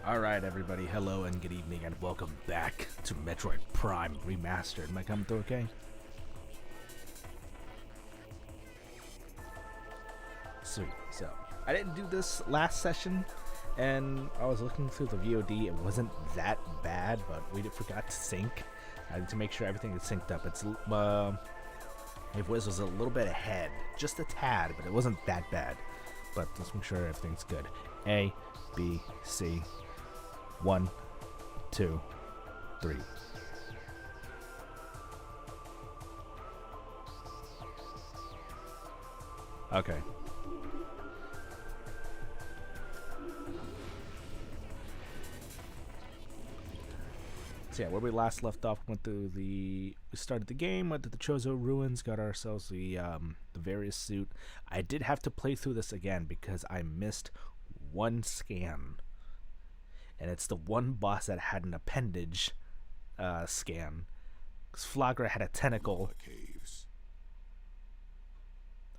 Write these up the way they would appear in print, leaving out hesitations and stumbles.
Alright everybody, hello and good evening and welcome back to Metroid Prime Remastered. Am I coming through okay? Sweet. So, I didn't do this last session and I was looking through the VOD. It wasn't that bad, but we forgot to sync. I had to make sure everything is synced up. It's it was a little bit ahead, just a tad, but it wasn't that bad. But let's make sure everything's good. A, B, C. 1, 2, 3. Okay. So yeah, where we last left off, we started the game, went to the Chozo ruins, got ourselves the various suit. I did have to play through this again because I missed one scan. And it's the one boss that had an appendage scan. Because Flagra had a tentacle. Caves.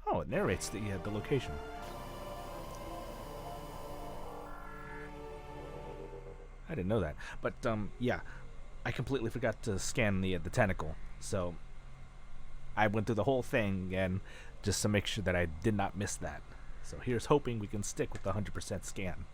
Oh, it narrates the location. I didn't know that. But, yeah. I completely forgot to scan the tentacle. So, I went through the whole thing again just to make sure that I did not miss that. So, here's hoping we can stick with the 100% scan.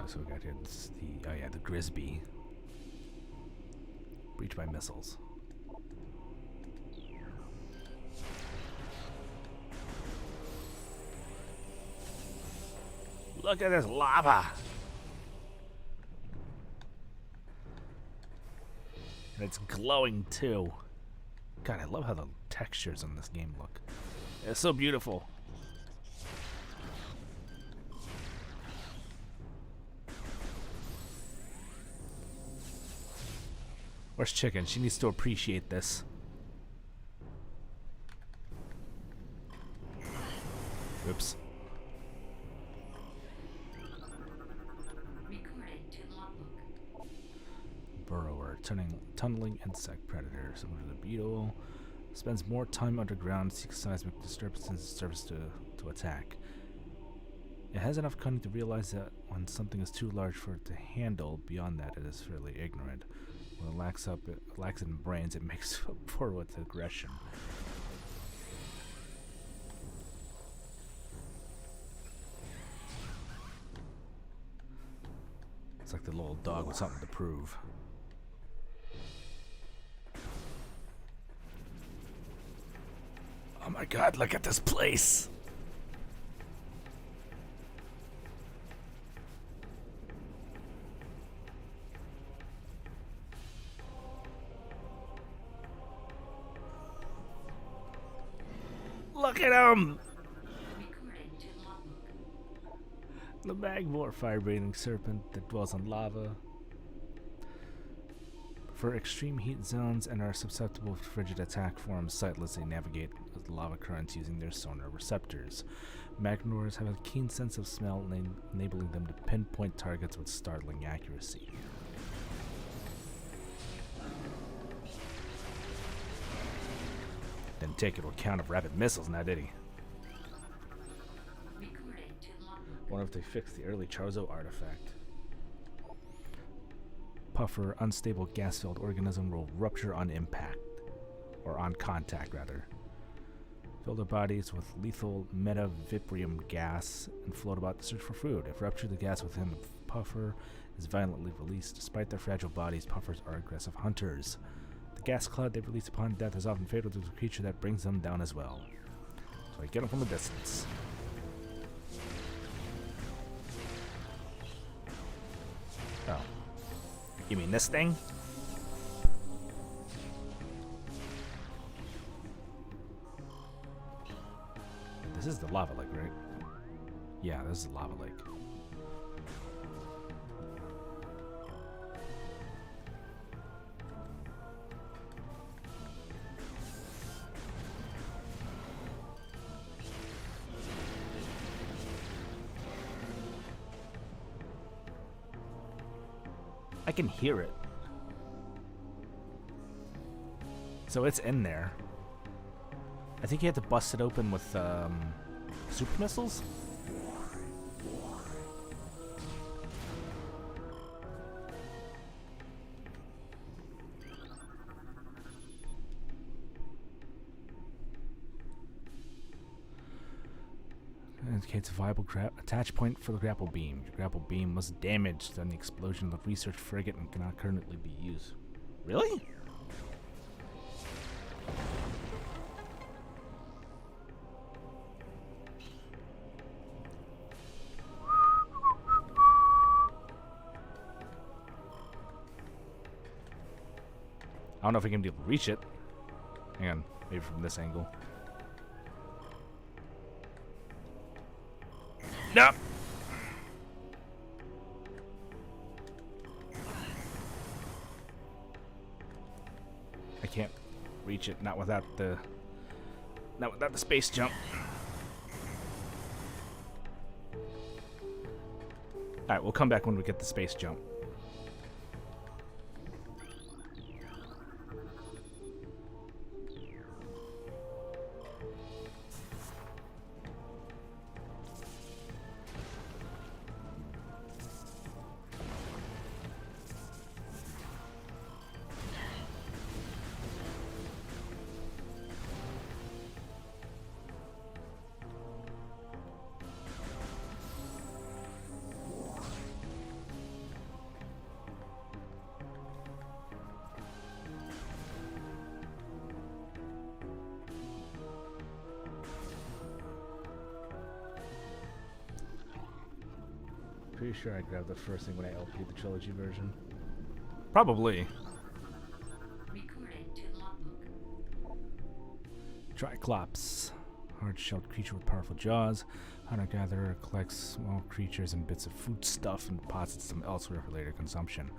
So we got here the Grisby. Breached by missiles. Look at this lava! And it's glowing too. God, I love how the textures on this game look. It's so beautiful. Where's Chicken? She needs to appreciate this. Oops. Burrower, tunneling insect predator, similar to the beetle. Spends more time underground, seeks seismic disturbances, serves to attack. It has enough cunning to realize that when something is too large for it to handle, beyond that it is fairly ignorant. When it lacks in brains, it makes for with aggression. It's like the little dog with something to prove. Oh my god, look at this place! Look at him! The Magmore, fire-breathing serpent that dwells on lava. For extreme heat zones and are susceptible to frigid attack forms, sightlessly navigate the lava currents using their sonar receptors. Magmores have a keen sense of smell, enabling them to pinpoint targets with startling accuracy. Didn't take into account of rapid missiles now, did he? Wonder if they fixed the early Chozo artifact. Puffer, unstable gas-filled organism, will rupture on impact. Or on contact, rather. Fill their bodies with lethal metavibrium gas and float about to search for food. If ruptured, the gas within the puffer is violently released. Despite their fragile bodies, puffers are aggressive hunters. The gas cloud they release upon death is often fatal to the creature that brings them down as well. So I get them from a distance. Oh. You mean this thing? This is the lava lake, right? Yeah, this is the lava lake. I can hear it. So it's in there. I think you had to bust it open with super missiles. Indicates a viable attach point for the grapple beam. Your grapple beam was damaged on the explosion of the research frigate and cannot currently be used. Really? I don't know if we can reach it. Hang on, maybe from this angle. Nope. I can't reach it, not without the space jump. Alright, we'll come back when we get the space jump. Pretty sure I grabbed the first thing when I LP'd the trilogy version. Probably. Recorded to logbook. Triclops. Hard-shelled creature with powerful jaws. Hunter-gatherer collects small creatures and bits of food stuff and deposits them elsewhere for later consumption.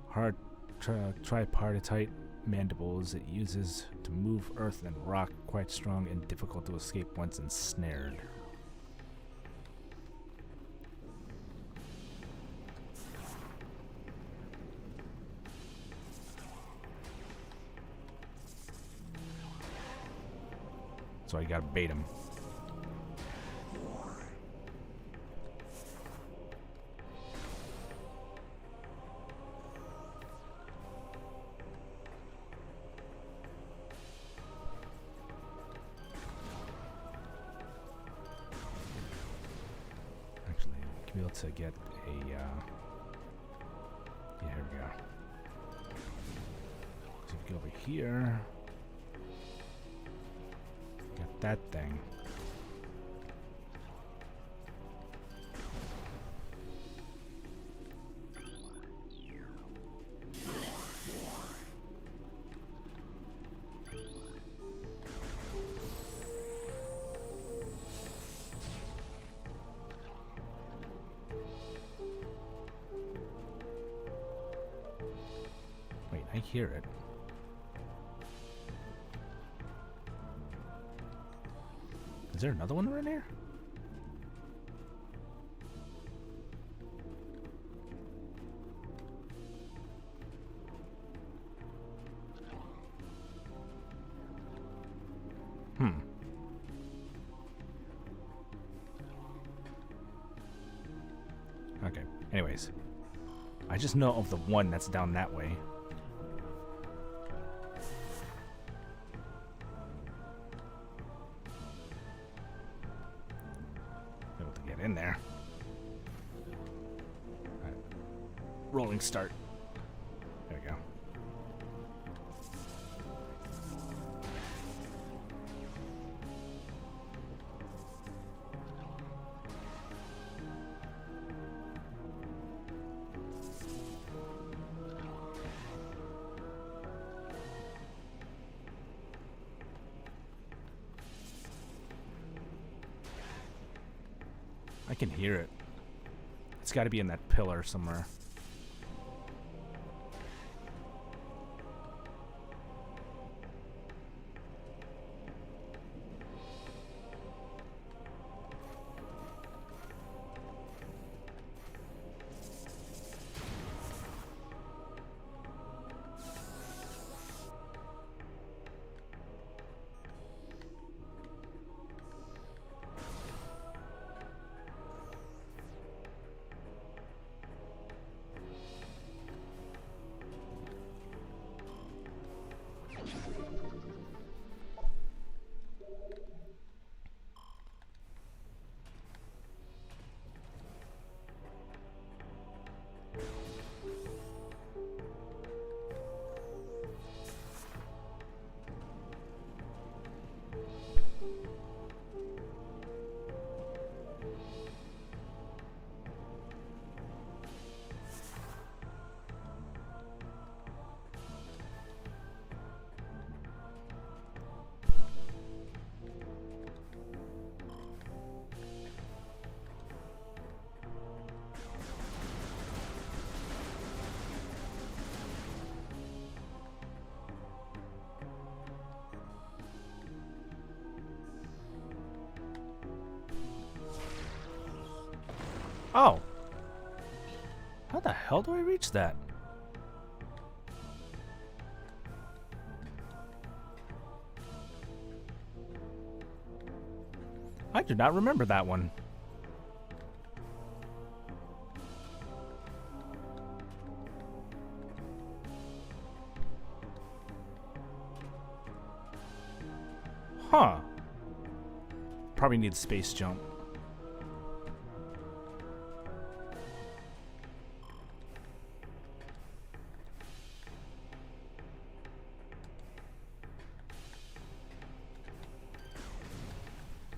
Hard tripartite mandibles it uses to move earth and rock, quite strong and difficult to escape once ensnared. So I gotta bait him. Actually, we can be able to get a, yeah, here we go. So we go over here. Get that thing. Wait, I hear it. Is there another one around here? Okay, anyways. I just know of the one that's down that way. In there. All right. Rolling start. There we go. I can hear it. It's got to be in that pillar somewhere. Oh. How the hell do I reach that? I do not remember that one. Huh. Probably need space jump.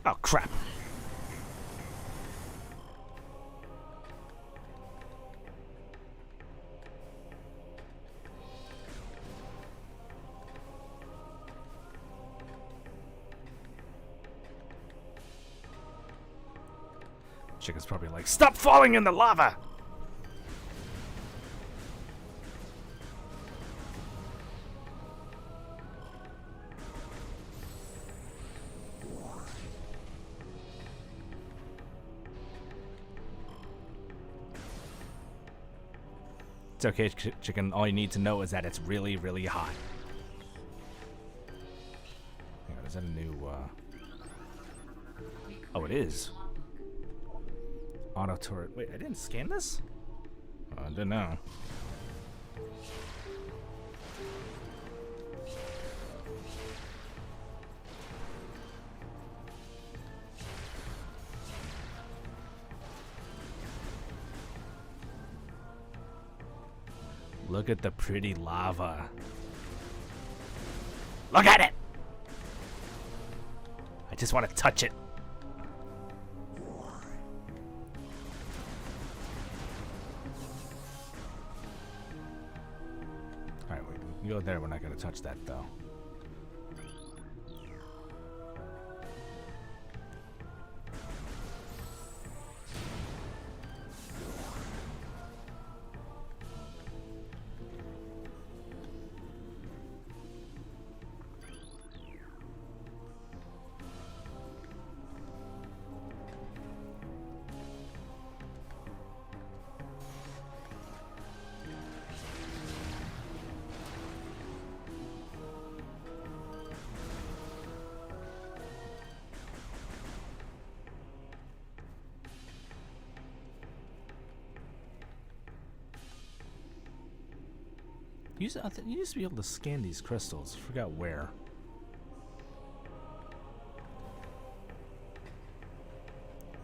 Oh, crap. Chicken's probably like, stop falling in the lava! It's okay, chicken. All you need to know is that it's really, really hot. Hang on, is that a new, Oh, it is. Auto turret. Wait, I didn't scan this? Oh, I didn't know. Look at the pretty lava. Look at it! I just want to touch it. Alright, we can go there. We're not going to touch that, though. You used to be able to scan these crystals. Forgot where.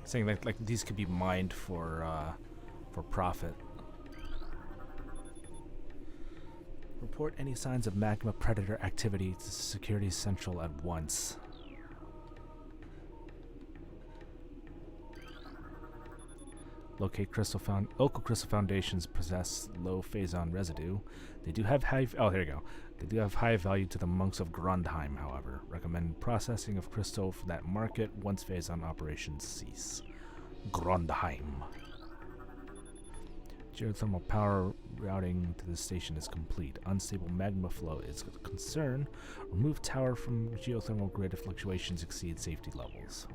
Saying like these could be mined for profit. Report any signs of magma predator activity to Security Central at once. Local crystal foundations possess low phazon residue. They do have high. Oh, here you go. They do have high value to the monks of Grondheim. However, recommend processing of crystal for that market once phazon operations cease. Grondheim. Geothermal power routing to the station is complete. Unstable magma flow is a concern. Remove tower from geothermal grid if fluctuations exceed safety levels.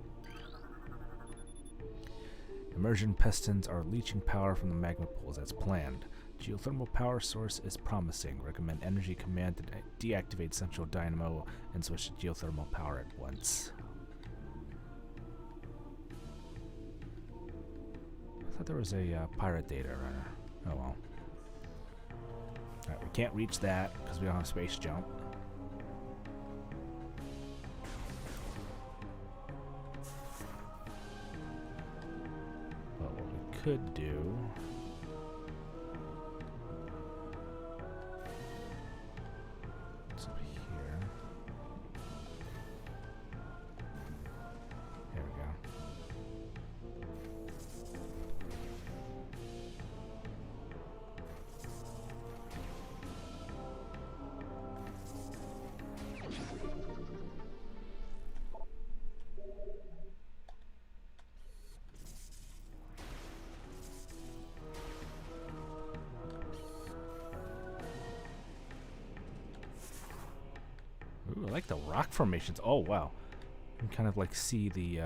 Immersion pistons are leaching power from the magma pools as planned. Geothermal power source is promising. Recommend Energy Command to deactivate central dynamo and switch to geothermal power at once. I thought there was a pirate data runner. Oh well. Alright, we can't reach that because we don't have space jump. But what we could do... It's up here. There we go. Ooh, I like the rock formations. Oh wow, you can kind of like see the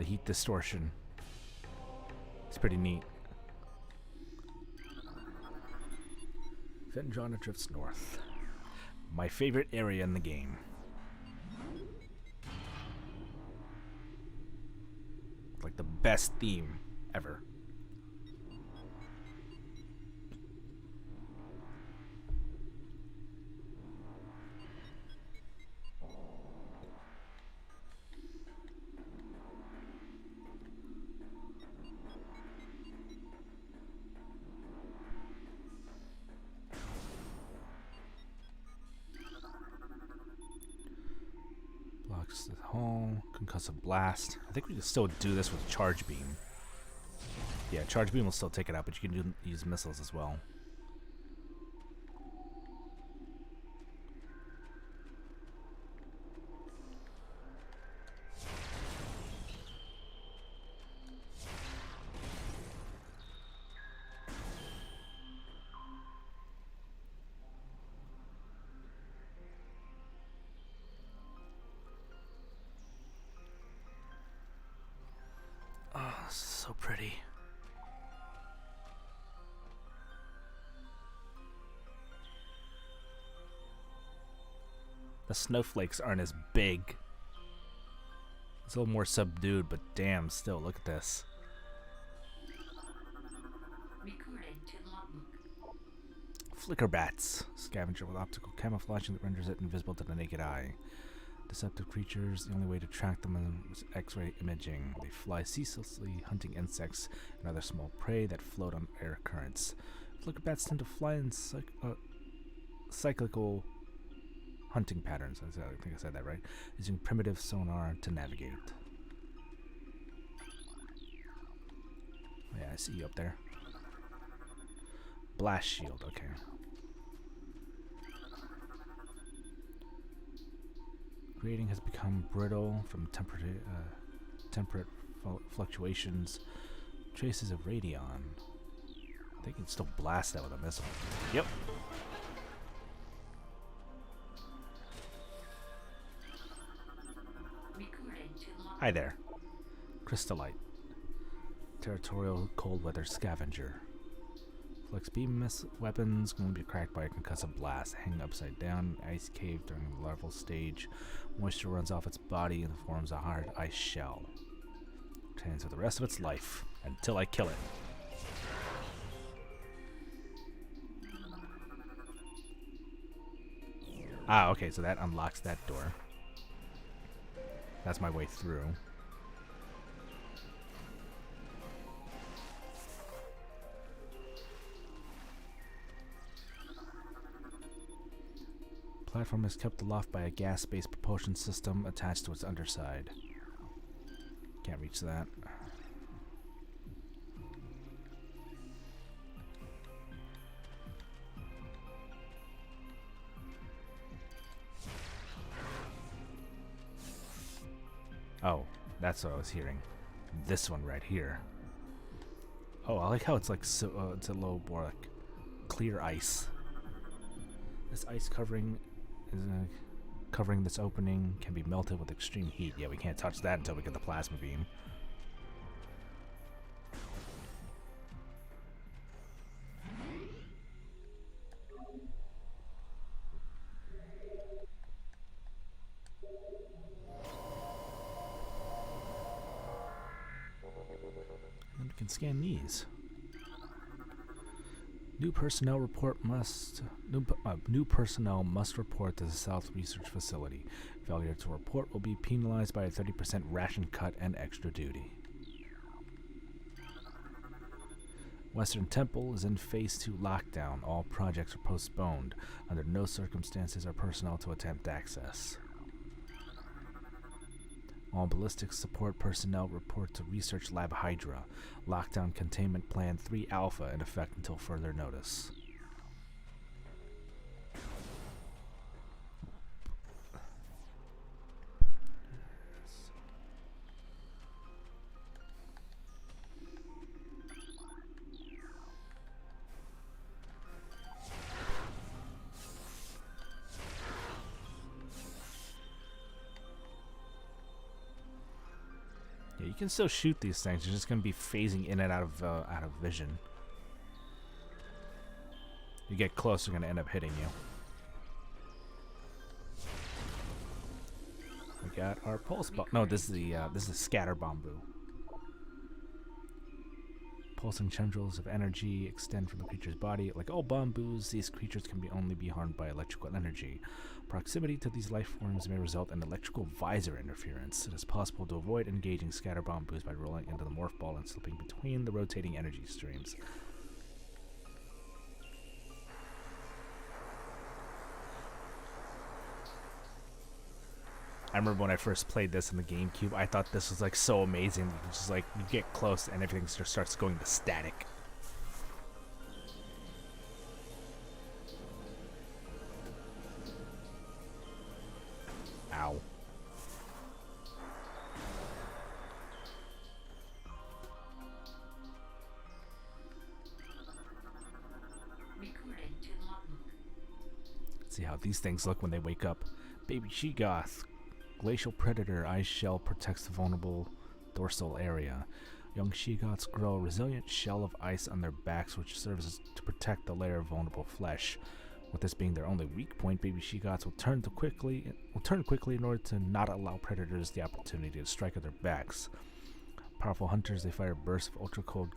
heat distortion It's pretty neat. Phendrana drifts north. My favorite area in the game. Like the best theme ever. Blocks the hole. Concussive blast. I think we can still do this with charge beam. Yeah, charge beam will still take it out, but you can use missiles as well. Oh, so pretty. The snowflakes aren't as big. It's a little more subdued, but damn, still, look at this. Recording to logbook. Flicker bats. Scavenger with optical camouflaging that renders it invisible to the naked eye. Deceptive creatures, the only way to track them is X-ray imaging. They fly ceaselessly, hunting insects and other small prey that float on air currents. Flicker bats tend to fly in cyclical hunting patterns. I think I said that right. Using primitive sonar to navigate. Yeah, I see you up there. Blast shield, okay. Grading has become brittle from temperate fluctuations. Traces of radion. They can still blast that with a missile. Yep. Hi there. Crystallite. Territorial cold weather scavenger. Flex beam weapons going to be cracked by a concussive blast. Hang upside down, ice cave during the larval stage. Moisture runs off its body and forms a hard ice shell. Retains for the rest of its life until I kill it. Ah, okay, so that unlocks that door. That's my way through. Platform is kept aloft by a gas-based propulsion system attached to its underside. Can't reach that. Oh, that's what I was hearing. This one right here. Oh, I like how it's like so. It's a little more like clear ice. This ice covering this opening can be melted with extreme heat. Yeah, we can't touch that until we get the plasma beam. And we can scan these. New personnel must report to the South Research Facility. Failure to report will be penalized by a 30% ration cut and extra duty. Western Temple is in Phase 2 lockdown. All projects are postponed. Under no circumstances are personnel to attempt access. All ballistics support personnel report to Research Lab Hydra. Lockdown Containment Plan 3 Alpha in effect until further notice. Yeah, you can still shoot these things. You're just gonna be phasing in and out of vision. You get close, they're gonna end up hitting you. We got our pulse bomb. No, this is the scatter bamboo. Pulsing tendrils of energy extend from the creature's body. Like all bamboos, these creatures can only be harmed by electrical energy. Proximity to these life forms may result in electrical visor interference. It is possible to avoid engaging scatter bamboos by rolling into the morph ball and slipping between the rotating energy streams. I remember when I first played this in the GameCube, I thought this was like so amazing. It's just like you get close and everything just starts going to static. Ow. Recording to logbook. Let's see how these things look when they wake up. Baby Sheegoth. Glacial predator ice shell protects the vulnerable dorsal area. Young Sheegoths grow a resilient shell of ice on their backs, which serves to protect the layer of vulnerable flesh. With this being their only weak point, baby Sheegoths will turn quickly in order to not allow predators the opportunity to strike at their backs. Powerful hunters, they fire bursts of ultra cold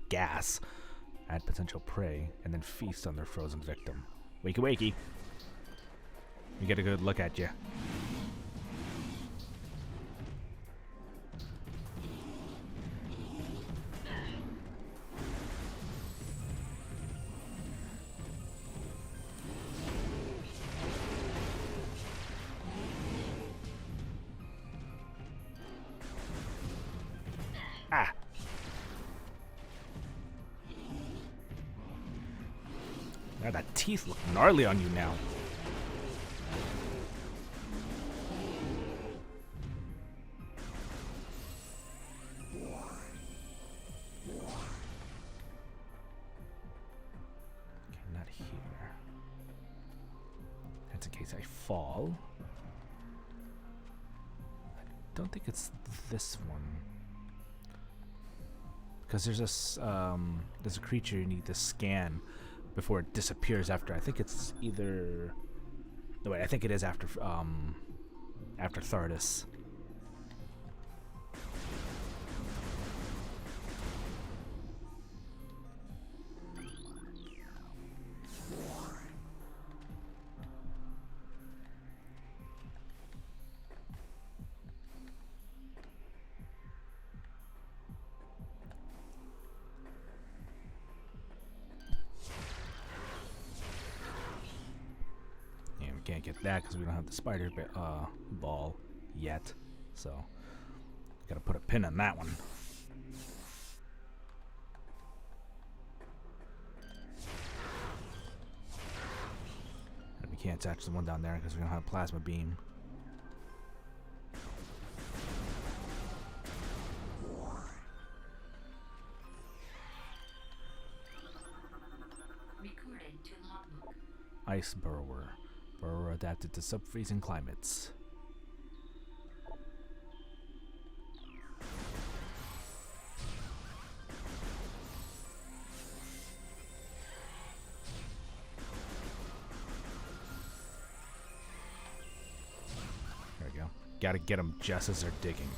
gas at potential prey, and then feast on their frozen victim. Wakey wakey. We get a good look at you. Ah! Now that teeth look gnarly on you now. Fall. I don't think it's this one, because there's a creature you need to scan before it disappears after. I think it's either. No wait, I think it is after Thardus. Can't get that because we don't have the spider ball yet, so gotta put a pin on that one. And we can't attach the one down there because we don't have a plasma beam. Recording to logbook. Ice burrower. Burrower adapted to sub-freezing climates. There we go. Gotta get them just as they're digging.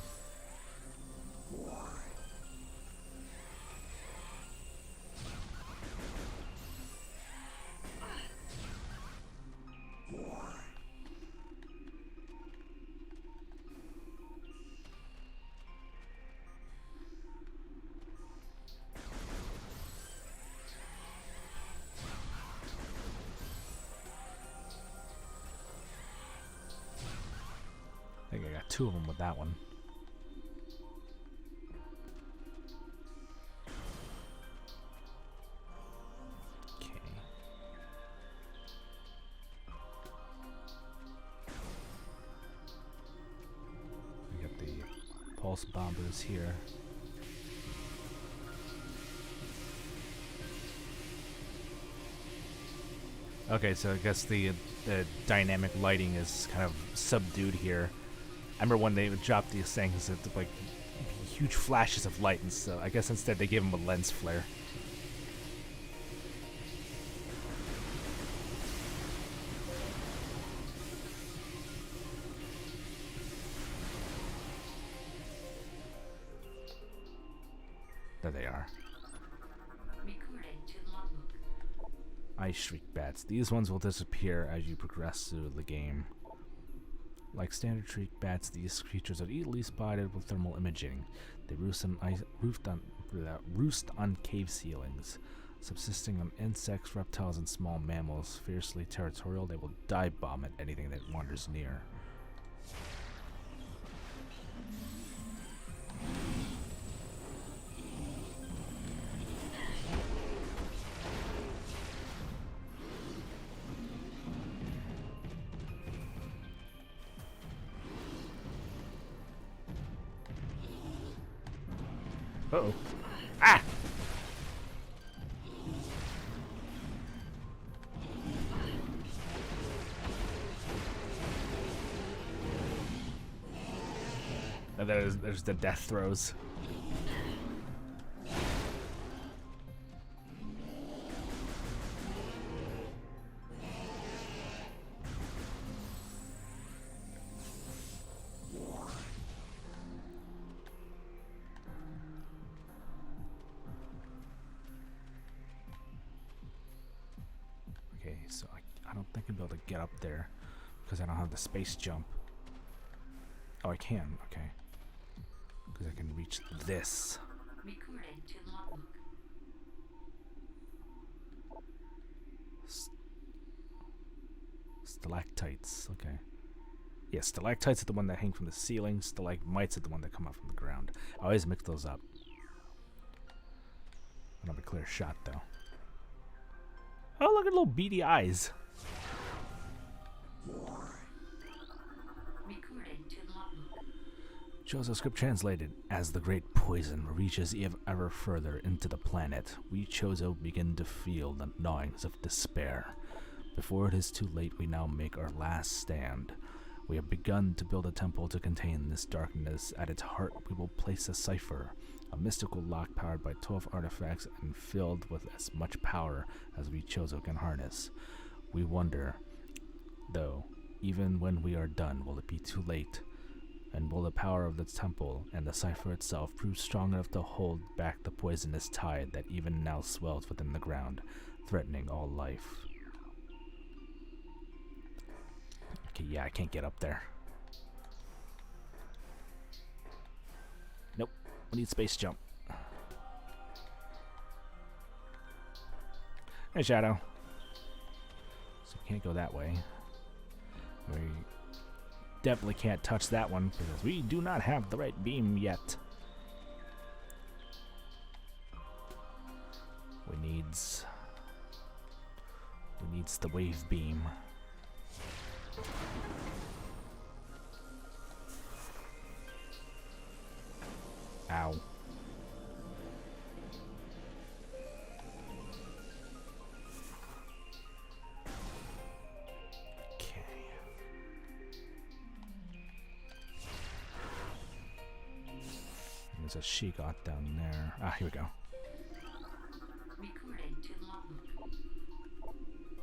I think I got two of them with that one. Okay. We got the pulse bombers here. Okay, so I guess the dynamic lighting is kind of subdued here. I remember when they would drop these things, it like huge flashes of light, and so I guess instead they gave them a lens flare. There they are. Recording to logbook. Ice Shriek bats. These ones will disappear as you progress through the game. Like standard shriek bats, these creatures are easily spotted with thermal imaging. They roost on cave ceilings. Subsisting on insects, reptiles, and small mammals, fiercely territorial, they will dive bomb at anything that wanders near. Uh-oh. Ah! And there's the death throws. Okay, so I don't think I'll be able to get up there because I don't have the space jump. Oh, I can. Okay. Because I can reach this. Recording to logbook. Stalactites. Okay. Yeah, stalactites are the one that hang from the ceiling. Stalagmites are the one that come up from the ground. I always mix those up. I don't have a clear shot though. Oh, look at little beady eyes. Recording to logbook. Joseph script translated. As the great poison reaches ever further into the planet, we Chozo begin to feel the gnawings of despair. Before it is too late, we now make our last stand. We have begun to build a temple to contain this darkness. At its heart, we will place a cipher, a mystical lock powered by 12 artifacts and filled with as much power as we Chozo can harness. We wonder, though, even when we are done, will it be too late? And will the power of the temple and the cipher itself prove strong enough to hold back the poisonous tide that even now swells within the ground, threatening all life? Okay, yeah, I can't get up there. Nope, we need space jump. Hey, Shadow. So we can't go that way. We definitely can't touch that one because we do not have the right beam yet. We needs the wave beam. Ow. Okay. There's a she-got down there. Ah, here we go. Recording to logbook.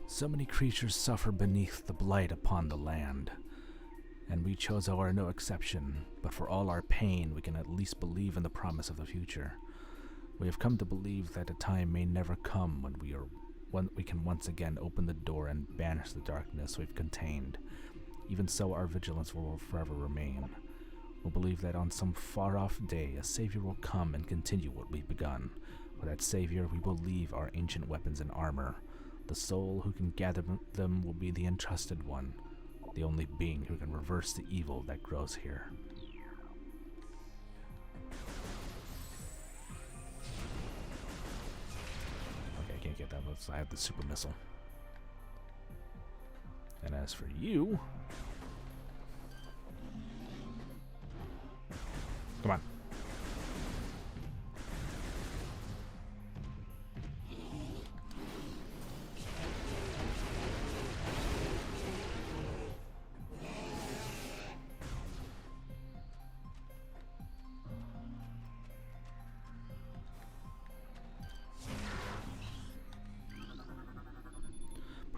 So many creatures suffer beneath the blight upon the land, and we Chozo are no exception, but for all our pain, we can at least believe in the promise of the future. We have come to believe that a time may never come when we can once again open the door and banish the darkness we've contained. Even so, our vigilance will forever remain. We'll believe that on some far-off day, a savior will come and continue what we've begun. For that savior, we will leave our ancient weapons and armor. The soul who can gather them will be the entrusted one, the only being who can reverse the evil that grows here. Okay, I can't get that, but I have the super missile. And as for you... Come on.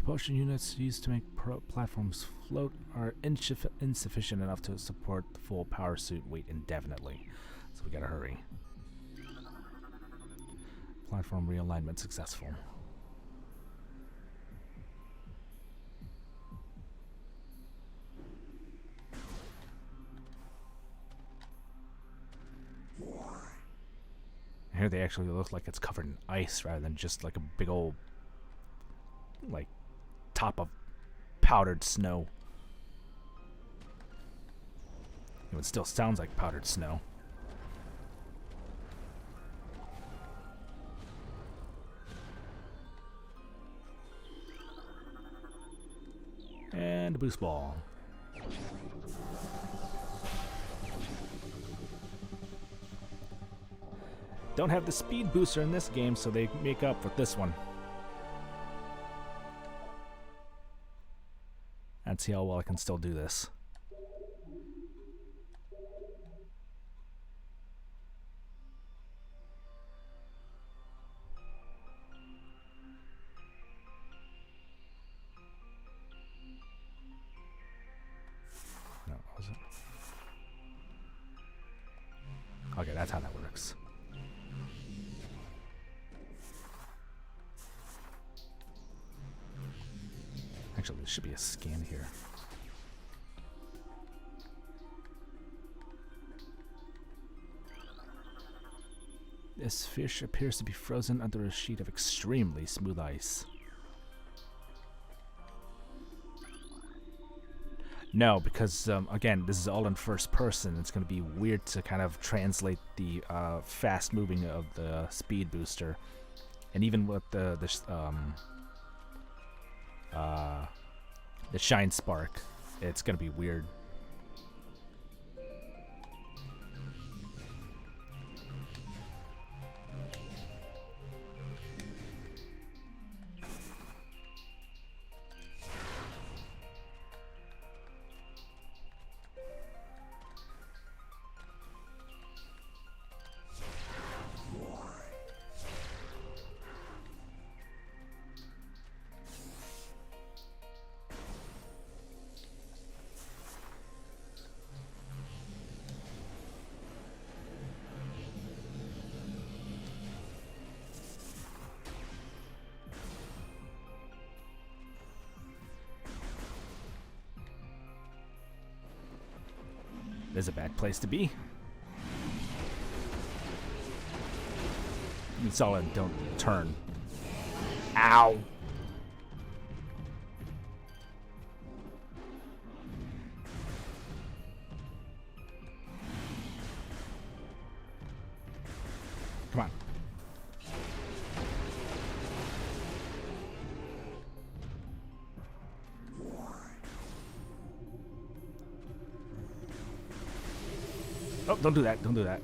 Propulsion units used to make platforms float are insufficient enough to support the full power suit weight indefinitely. So we gotta hurry. Platform realignment successful. Here they actually look like it's covered in ice rather than just like a big old, like, top of powdered snow. It still sounds like powdered snow. And a boost ball. Don't have the speed booster in this game, so they make up for this one. Let's see how well I can still do this. No, was it? Okay, that's how that works. Actually, there should be a scan here. This fish appears to be frozen under a sheet of extremely smooth ice. No, because, again, this is all in first person. It's going to be weird to kind of translate the fast moving of the speed booster. And even with the shine spark, it's going to be weird. There's a bad place to be. It's all in don't turn. Ow! Come on. Oh, don't do that. Don't do that.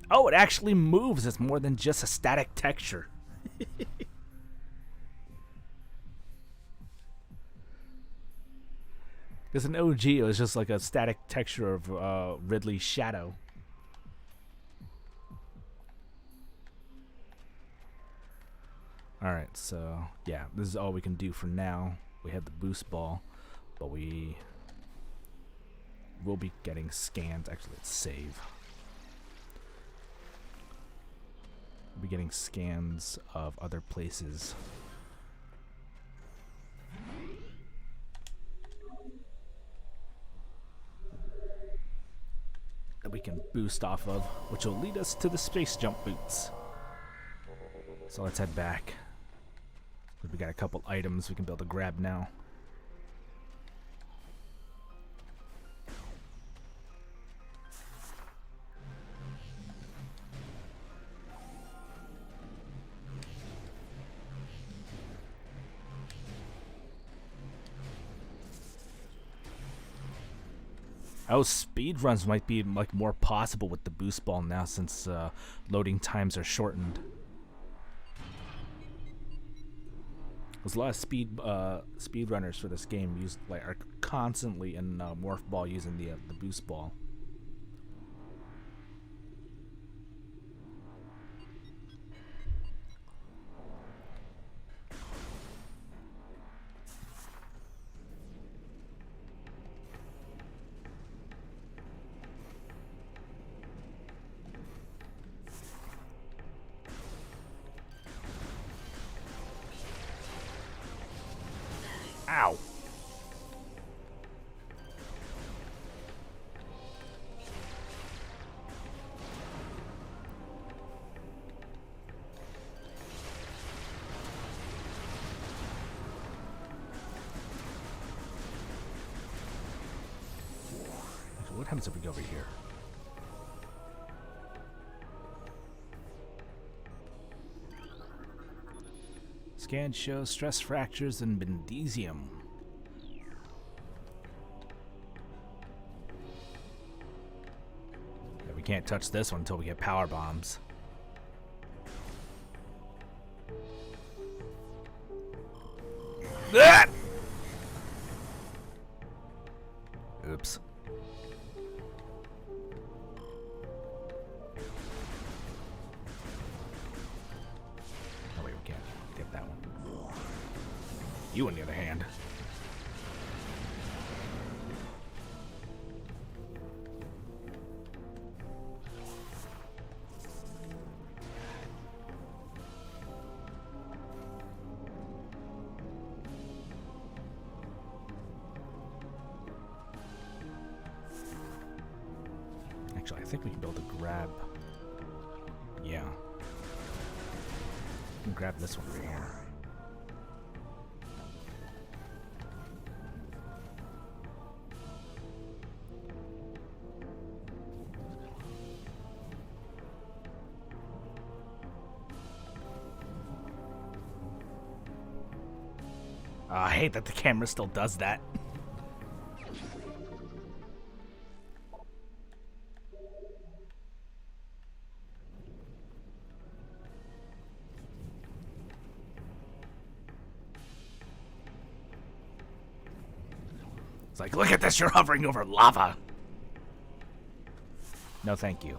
Oh, it actually moves. It's more than just a static texture. Because an OG, it was just like a static texture of Ridley's shadow. Alright, so yeah, this is all we can do for now. We have the boost ball, but we will be getting scans. Actually, let's save. We'll be getting scans of other places. That we can boost off of, which will lead us to the space jump boots. So let's head back. We got a couple items we can be able to grab now. Oh, speed runs might be like more possible with the boost ball now since loading times are shortened. There's a lot of speed runners for this game are constantly in morph ball using the boost ball. Ow! Actually, what happens if we go over here? Scan shows stress fractures and bendesium. Yeah, we can't touch this one until we get power bombs. Ah! Oops. Oh wait, we can't get that one. You, on the other hand. Actually, I think we can be able to grab. Yeah. We can grab this one right here. I hate that the camera still does that. It's like, look at this, you're hovering over lava. No, thank you.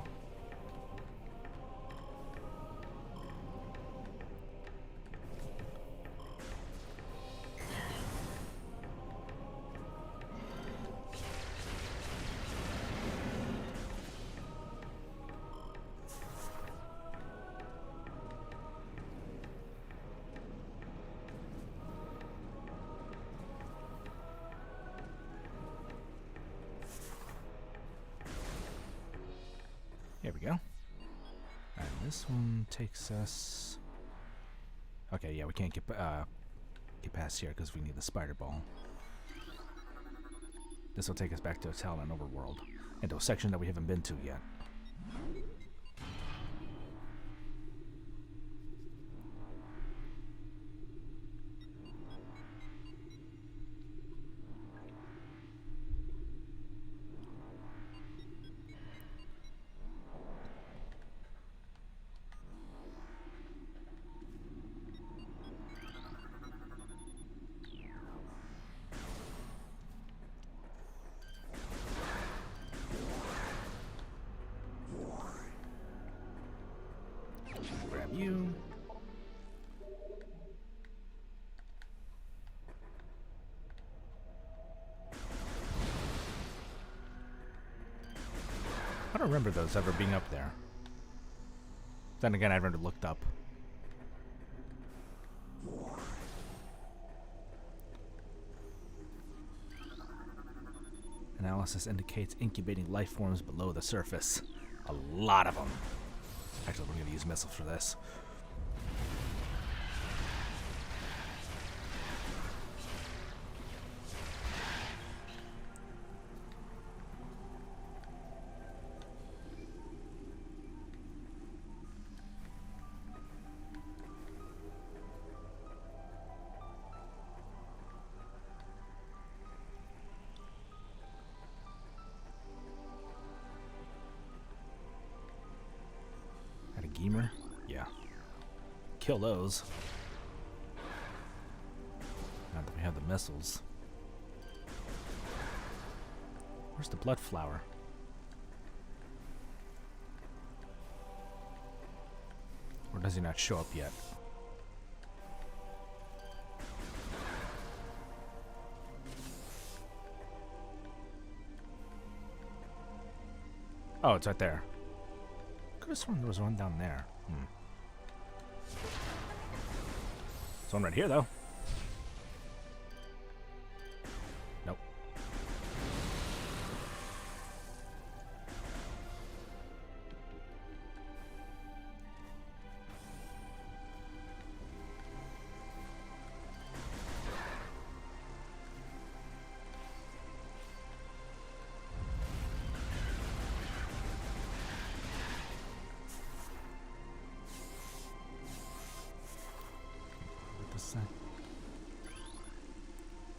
Here we go. And this one takes us. Okay, yeah, we can't get past here because we need the spider ball. This will take us back to Hotel and Overworld, into a section that we haven't been to yet. Grab you. I don't remember those ever being up there. Then again, I never looked up. Analysis indicates incubating life forms below the surface. A lot of them. Actually, we're going to use missiles for this. Gamer? Yeah. Kill those. have the missiles. Where's the blood flower? Or does he not show up yet? Oh, it's right there. Could have sworn there was one down there. There's one right here, though. Nope.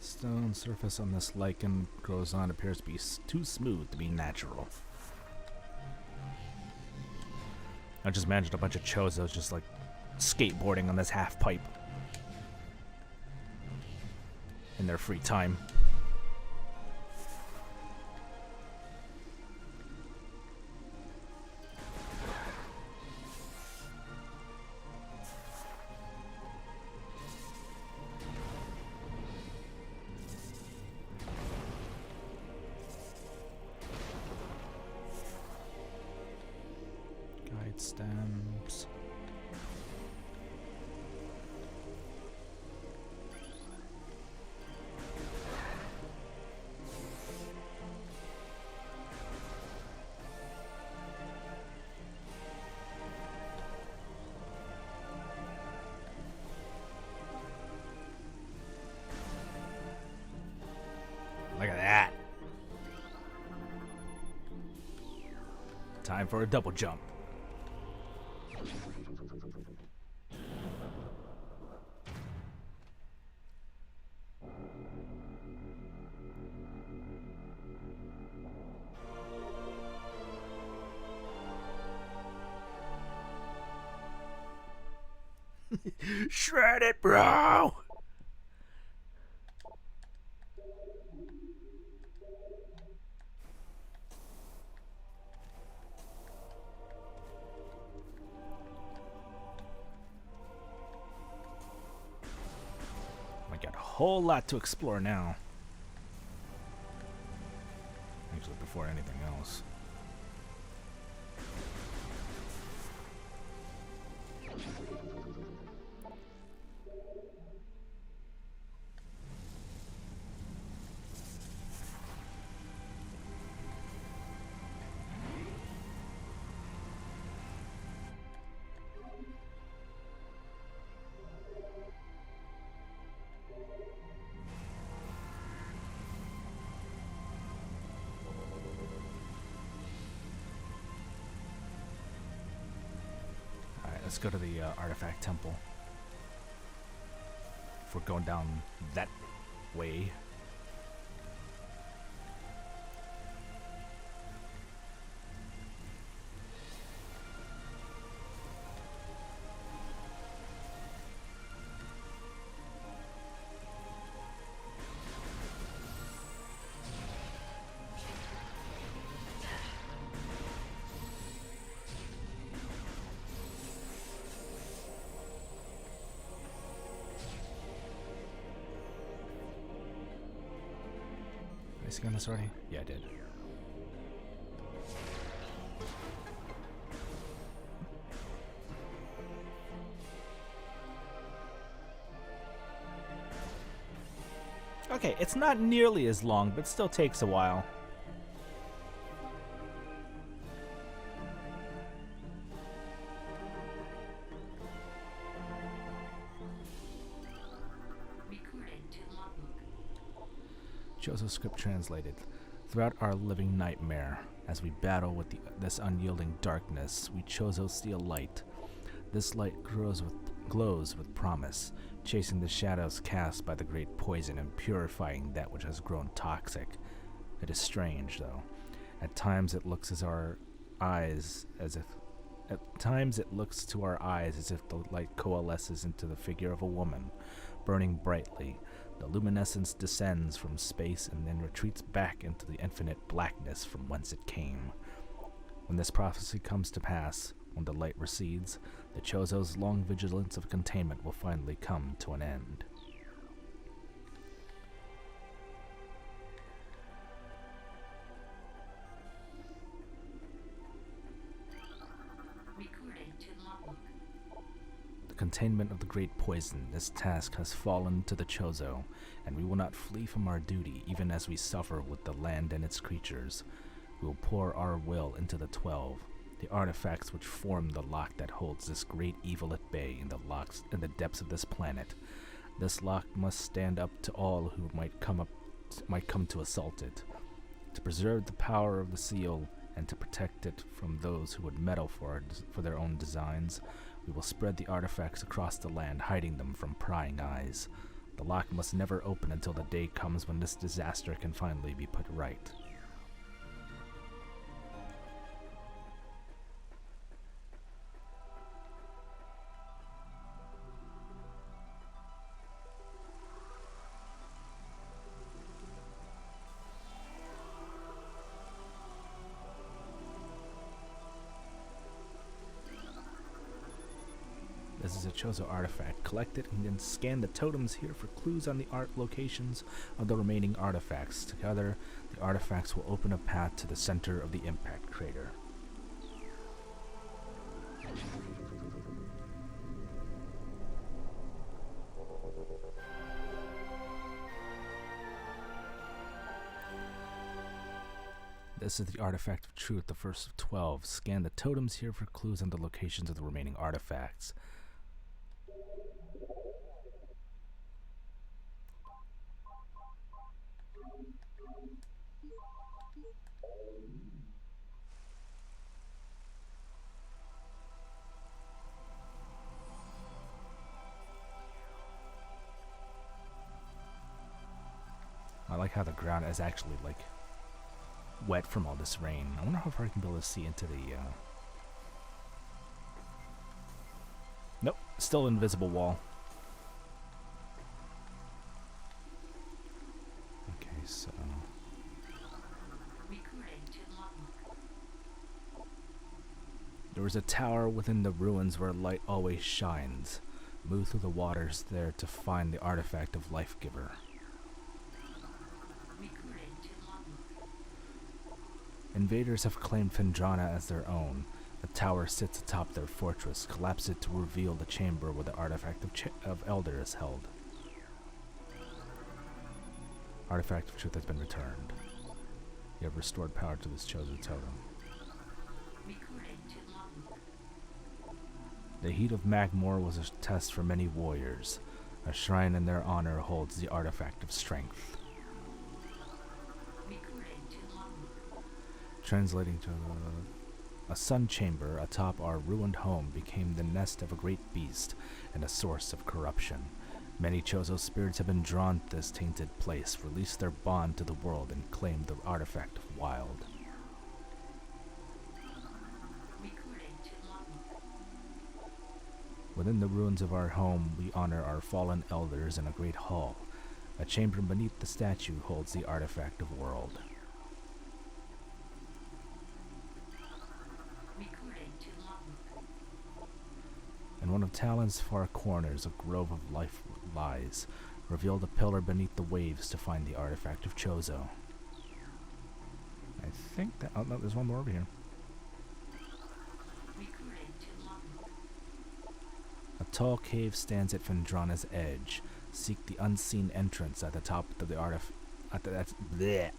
Stone surface on this lichen grows on appears to be too smooth to be natural. I just imagined a bunch of chozos just like skateboarding on this half pipe in their free time. Stems. Look at that. Time for a double jump. Shred it, bro! I got a whole lot to explore now. Actually, before anything else. Let's go to the artifact temple. If we're going down that way. Did I see on this already? Yeah, I did. Okay, it's not nearly as long, but still takes a while. Chozo script translated. Throughout our living nightmare, as we battle with this unyielding darkness, we Chozo steal light. This light glows with promise, chasing the shadows cast by the great poison and purifying that which has grown toxic. It is strange, though. At times it looks to our eyes as if the light coalesces into the figure of a woman, burning brightly, The luminescence descends from space and then retreats back into the infinite blackness from whence it came. When this prophecy comes to pass, when the light recedes, the Chozo's long vigilance of containment will finally come to an end. Recording to logbook. The containment of the great poison, this task has fallen to the Chozo, and we will not flee from our duty even as we suffer with the land and its creatures. We will pour our will into the 12, the artifacts which form the lock that holds this great evil at bay in the depths of this planet. This lock must stand up to all who might come to assault it. To preserve the power of the seal and to protect it from those who would meddle for their own designs, we will spread the artifacts across the land, hiding them from prying eyes. The lock must never open until the day comes when this disaster can finally be put right. This is a Chozo artifact. Collect it and then scan the totems here for clues on the art locations of the remaining artifacts. Together, the artifacts will open a path to the center of the impact crater. This is the artifact of truth, the first of 12. Scan the totems here for clues on the locations of the remaining artifacts. I like how the ground is actually like wet from all this rain. I wonder how far I can be able to see into the Nope, still invisible wall. Okay, so Recording to logbook. there is a tower within the ruins where light always shines. Move through the waters there to find the artifact of Life Giver. Recording to logbook. Invaders have claimed Phendrana as their own. The tower sits atop their fortress. Collapse it to reveal the chamber where the artifact of Elder is held. Artifact of Truth has been returned. You have restored power to this Chozo totem. Recording to logbook. The heat of Magmore was a test for many warriors. A shrine in their honor holds the artifact of strength. Recording to logbook. Translating to a sun chamber atop our ruined home became the nest of a great beast and a source of corruption. Many Chozo spirits have been drawn to this tainted place, released their bond to the world, and claimed the artifact of Wild. Recording to logbook. Within the ruins of our home, we honor our fallen elders in a great hall. A chamber beneath the statue holds the artifact of World. Recording to logbook. In one of Talon's far corners, a grove of life lies. Reveal the pillar beneath the waves to find the artifact of Chozo. I think that... oh no, there's one more over here. Recording to logbook. A tall cave stands at Phendrana's edge. Seek the unseen entrance at the top of the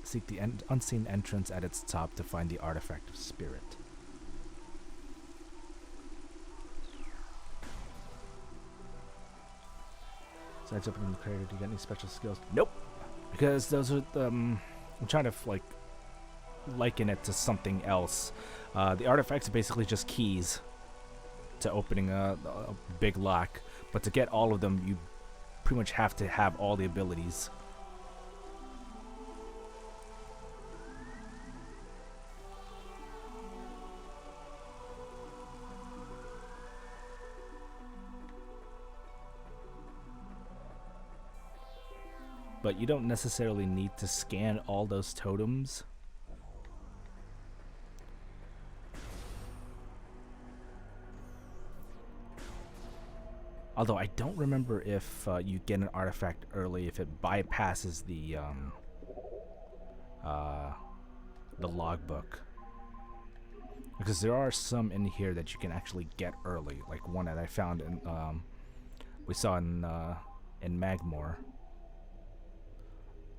Seek the unseen entrance at its top to find the artifact of spirit. Besides opening the crater, do you get any special skills? Nope. Because those are the... I'm trying to like liken it to something else. The artifacts are basically just keys to opening a big lock. But to get all of them, you pretty much have to have all the abilities. but you don't necessarily need to scan all those totems. Although I don't remember if you get an artifact early, if it bypasses the logbook. Because there are some in here that you can actually get early, like one that I found in we saw in Magmore.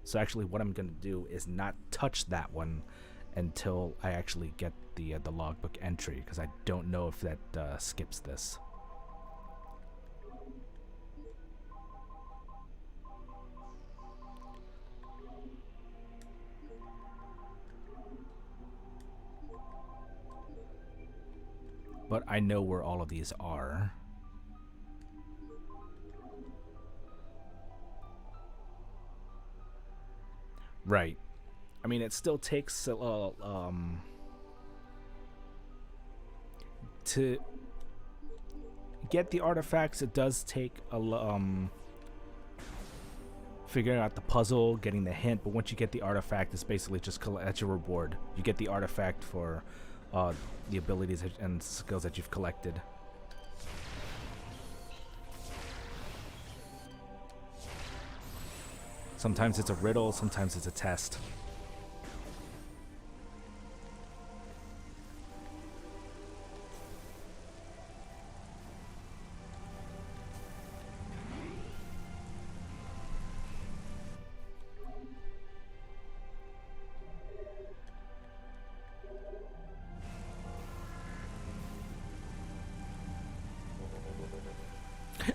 So actually, what I'm gonna do is not touch that one until I actually get the logbook entry, because I don't know if that skips this. But I know where all of these are. Right. I mean, it still takes to get the artifacts. It does take figuring out the puzzle, getting the hint. But once you get the artifact, it's basically just that's your reward. You get the artifact for the abilities and skills that you've collected. Sometimes it's a riddle, sometimes it's a test.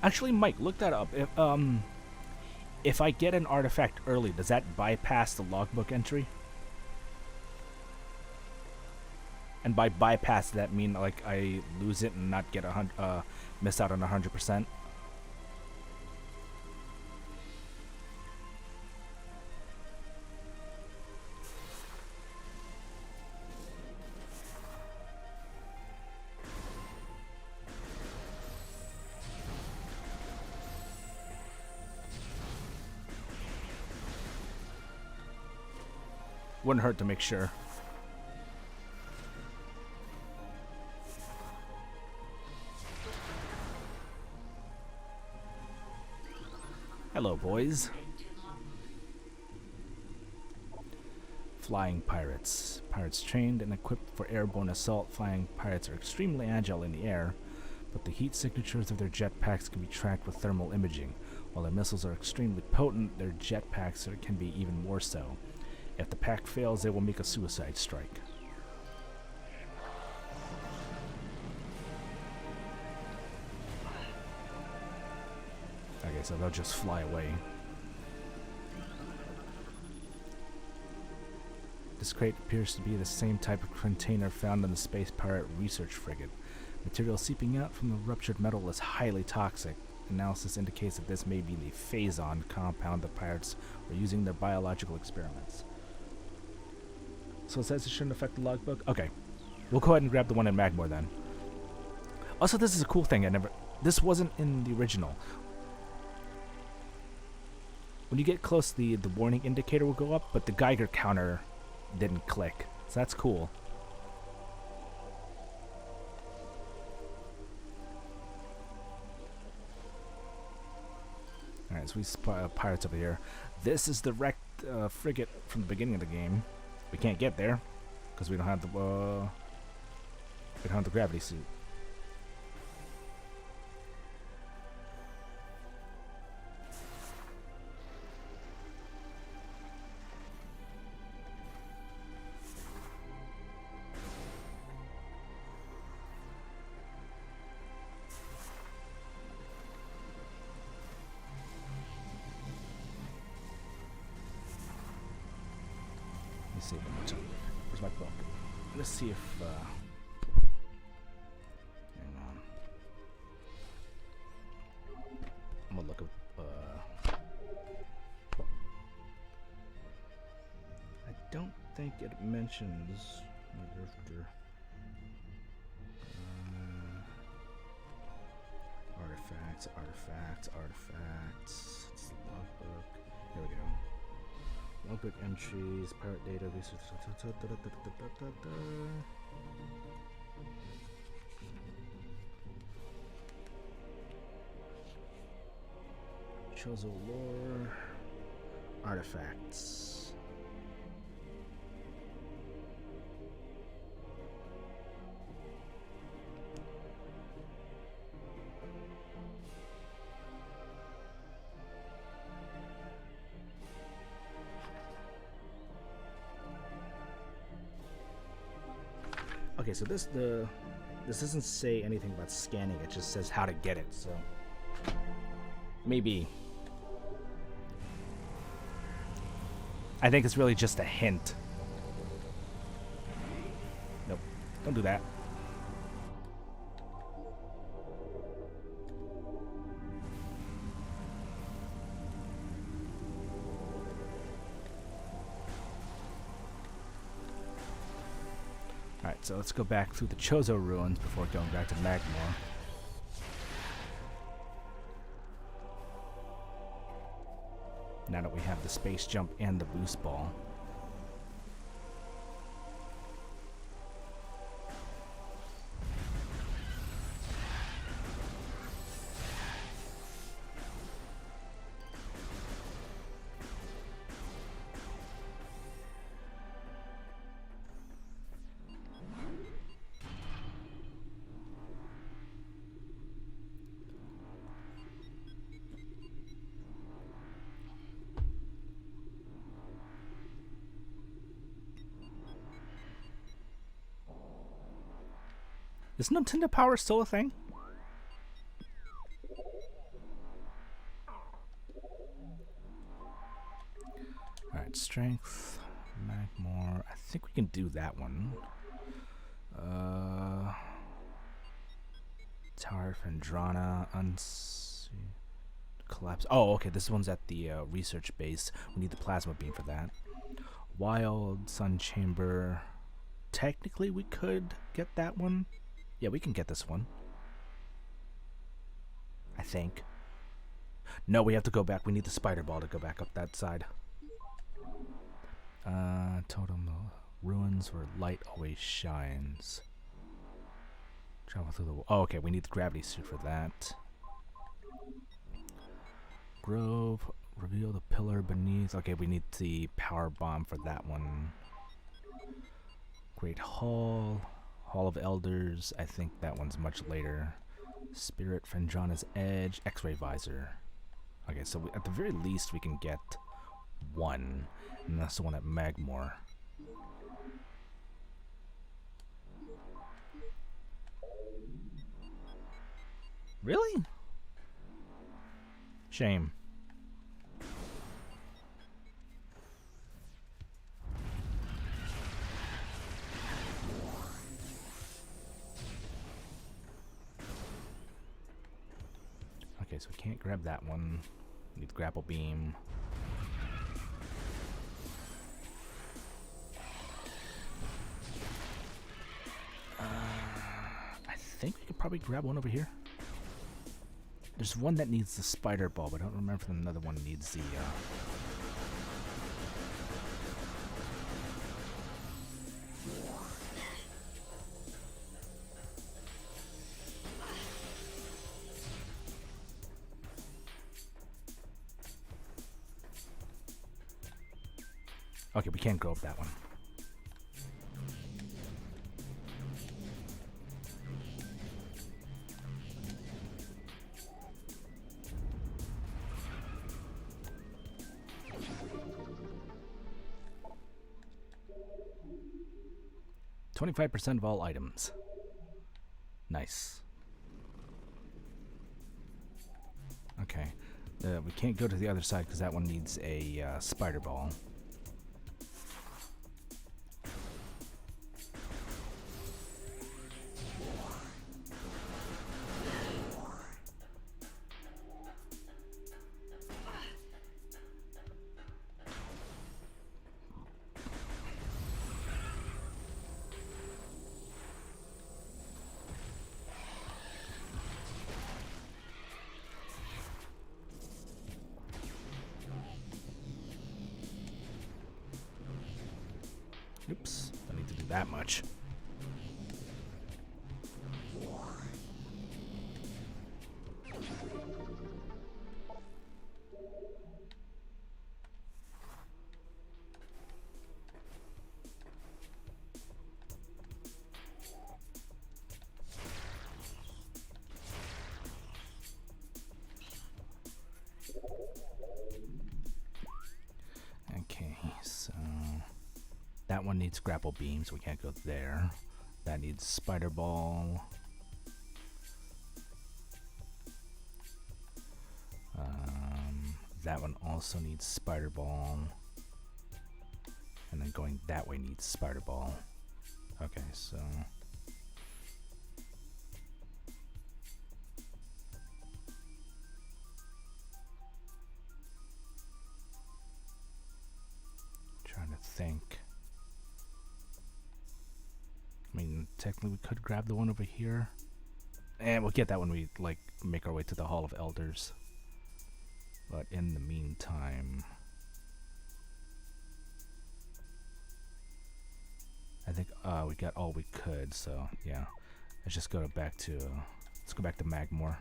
Actually, Mike, look that up. If I get an artifact early, does that bypass the logbook entry? And by bypass, does that mean like I lose it and not get miss out on 100%? Wouldn't hurt to make sure. Hello, boys. Flying pirates. Pirates trained and equipped for airborne assault. Flying pirates are extremely agile in the air, but the heat signatures of their jetpacks can be tracked with thermal imaging. While their missiles are extremely potent, their jetpacks can be even more so. If the pack fails, they will make a suicide strike. Okay, so they'll just fly away. This crate appears to be the same type of container found in the Space Pirate Research Frigate. Material seeping out from the ruptured metal is highly toxic. Analysis indicates that this may be the phazon compound the pirates were using in their biological experiments. So it says it shouldn't affect the logbook? Okay. We'll go ahead and grab the one in Magmore then. Also, this is a cool thing. This wasn't in the original. When you get close, the warning indicator will go up, but the Geiger counter didn't click. So that's cool. Alright, so we spot pirates over here. This is the wrecked frigate from the beginning of the game. We can't get there because we don't have the gravity suit. See one more time. Where's my book? Let's see if hang on. I'm gonna look up I don't think it mentions my drifter. Artifacts. It's the logbook. Here we go. Notebook entries, pirate data, research. Chozo lore, artifacts. Okay, so this doesn't say anything about scanning. It just says how to get it. So maybe. I think it's really just a hint. Nope. Don't do that. Alright, so let's go back through the Chozo ruins before going back to Magmore. Now that we have the space jump and the boost ball. Is Nintendo Power still a thing? Alright, strength, Magmore. I think we can do that one. Tower, Phendrana, collapse. Oh, okay, this one's at the research base. We need the plasma beam for that. Wild, Sun Chamber. Technically, we could get that one. Yeah, we can get this one. I think. No, we have to go back. We need the spider ball to go back up that side. Totem ruins where light always shines. Travel through the wall. Oh, okay, we need the gravity suit for that. Grove, reveal the pillar beneath. Okay, we need the power bomb for that one. Great Hall. Hall of Elders, I think that one's much later. Spirit, Phendrana's Edge, X-ray visor. Okay, so at the very least we can get one, and that's the one at Magmore. Really? Shame. Okay, so we can't grab that one. We need the grapple beam. I think we could probably grab one over here. There's one that needs the spider ball, but I don't remember if another one needs the... Okay, we can't go up that one. $25% of all items. Nice. Okay. We can't go to the other side because that one needs a spider ball. Oops, don't need to do that much. Okay, so that one needs grapple beam, so we can't go there. That needs spider ball. That one also needs spider ball. And then going that way needs spider ball. Okay, so trying to think. I mean, technically we could grab the one over here. And we'll get that when we like make our way to the Hall of Elders. But in the meantime, I think we got all we could, so yeah. Let's just go back to Magmore.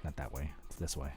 Not that way, it's this way.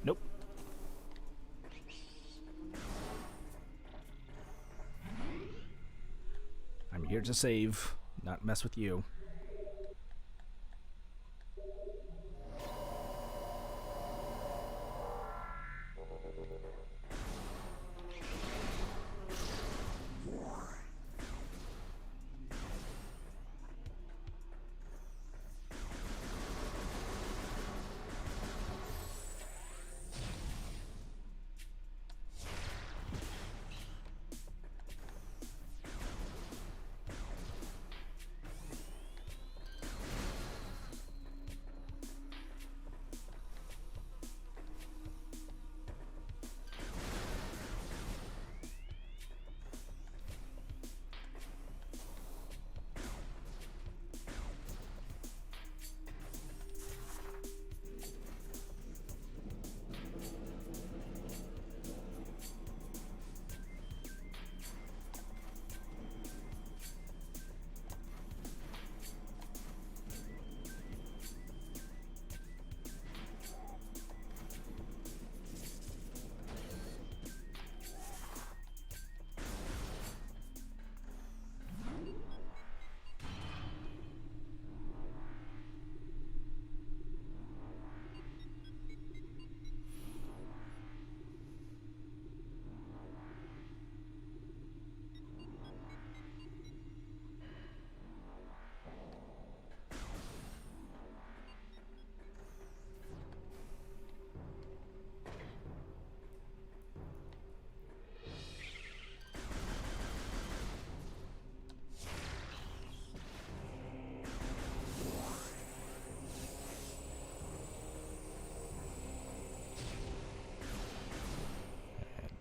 Nope. I'm here to save, not mess with you.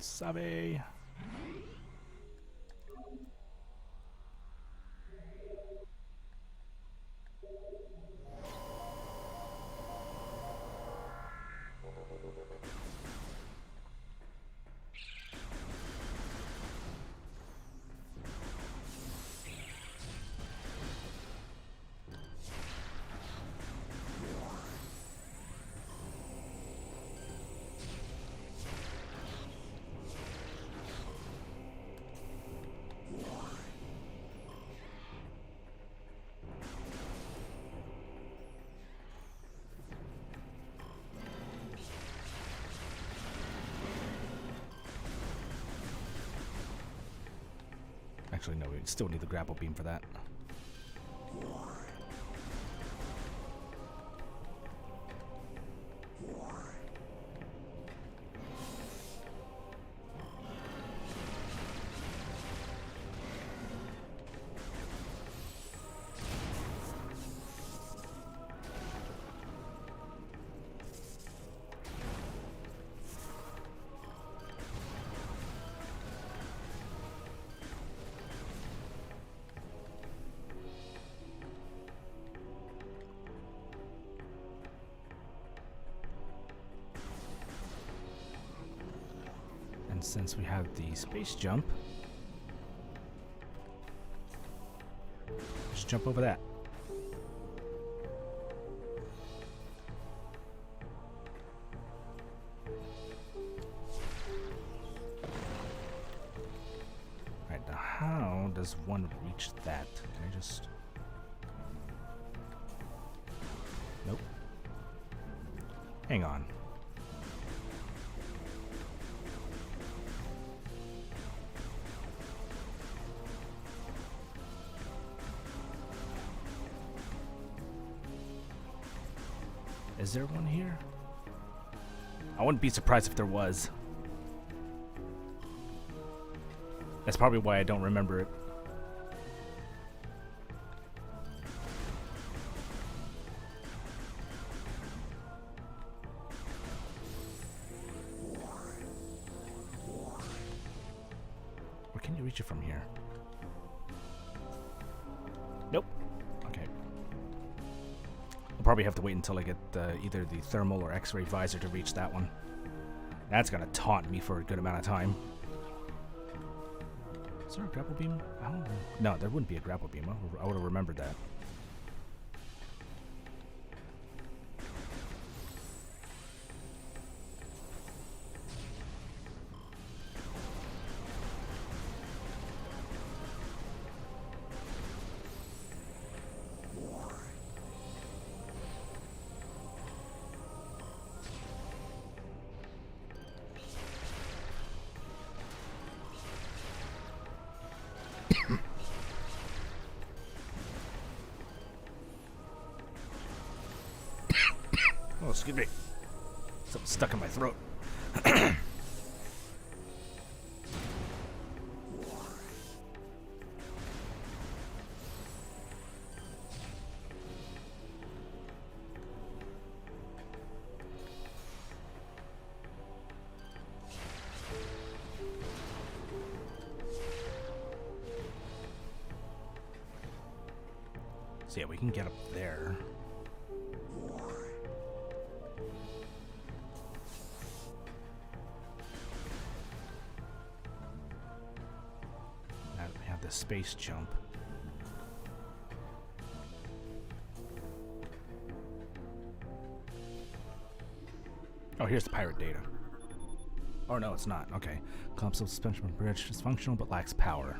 Sabe. Actually, no, we still need the grapple beam for that. Since we have the space jump, just jump over that. Alright, now how does one reach that? Can I just... Nope. Hang on. Is there one here? I wouldn't be surprised if there was. That's probably why I don't remember it. Or can you reach it from here? Nope. Okay. I'll probably have to wait until I get either the thermal or X-ray visor to reach that one. That's gonna taunt me for a good amount of time. Is there a grapple beam? I don't know. No, there wouldn't be a grapple beam. I would have remembered that. Oh, excuse me. Something stuck in my throat. So yeah, we can get up there. The space jump. Oh, here's the pirate data. Oh no, it's not. Okay. Collapsible suspension bridge is functional but lacks power.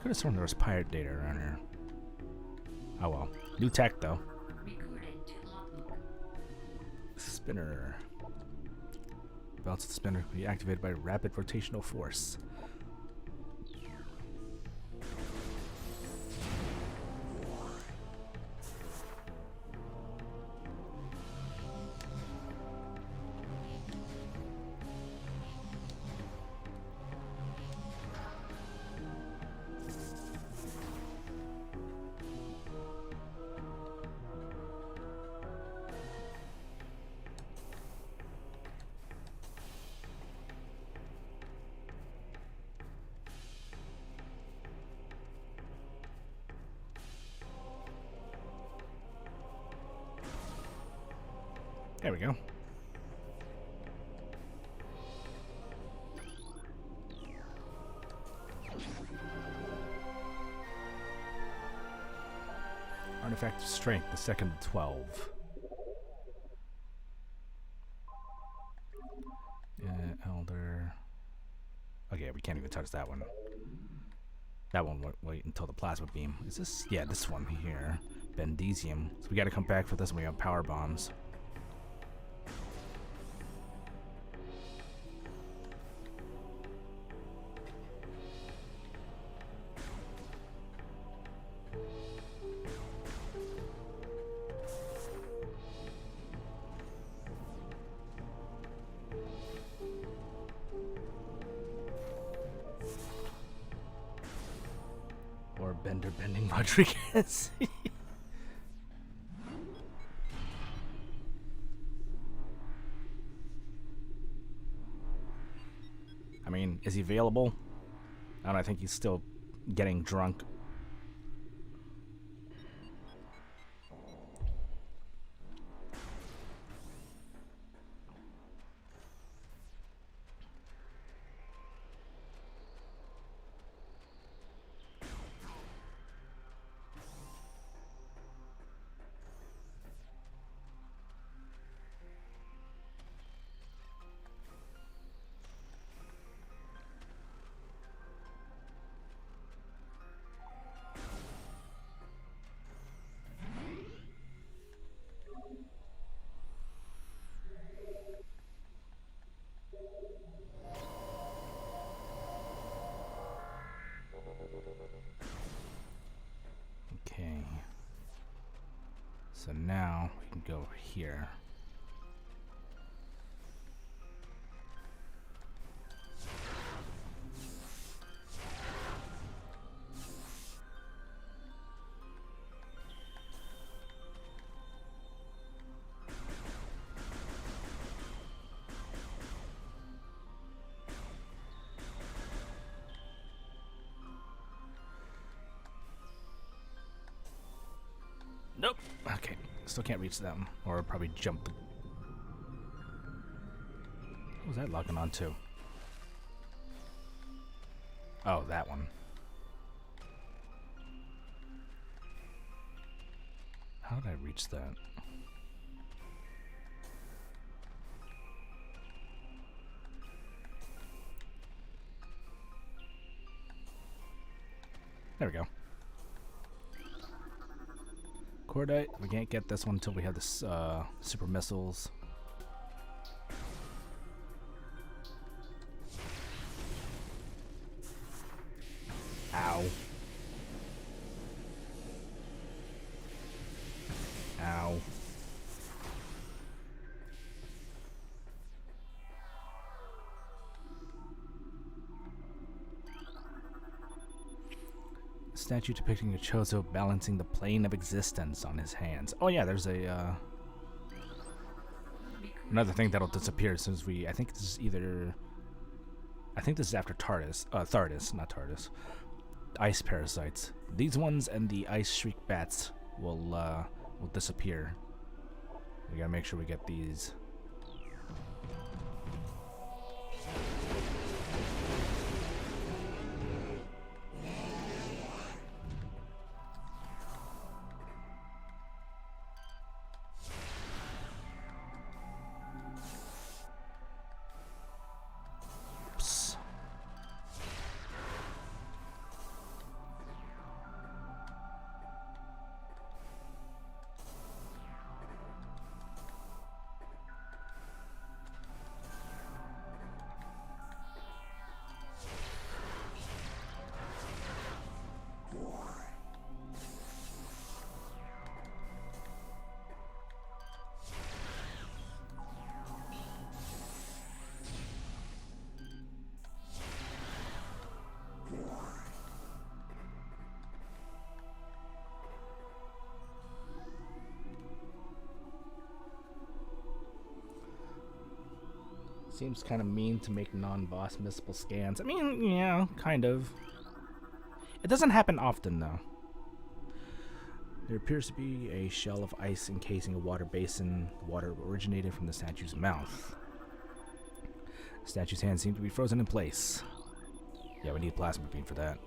Could have sworn there was pirate data around here. Oh well. New tech though. Recording to logbook. Spinner. Belts of the spinner can be activated by rapid rotational force. There we go. Artifact of Strength, the second of 12. Elder. Okay, we can't even touch that one. That one wait until the plasma beam. Is this? Yeah, this one here. Bendesium. So we gotta come back for this when we have power bombs. Or Bender Bending Rodriguez. I mean, is he available? I think he's still getting drunk. Okay. So now we can go here. Nope. Okay. Still can't reach them. Or probably jump the... What was that locking on to? Oh, that one. How did I reach that? There we go. Cordite. We can't get this one until we have this super missiles. Ow. Ow. Statue depicting a Chozo balancing the plane of existence on his hands. Oh yeah, there's a another thing that'll disappear as soon as we... I think this is either... I think this is after Thardis, not Tardis. Ice parasites. These ones and the ice shriek bats will disappear. We gotta make sure we get these. Seems kind of mean to make non-boss missable scans. I mean, yeah, kind of. It doesn't happen often, though. There appears to be a shell of ice encasing a water basin. The water originated from the statue's mouth. The statue's hands seem to be frozen in place. Yeah, we need plasma beam for that.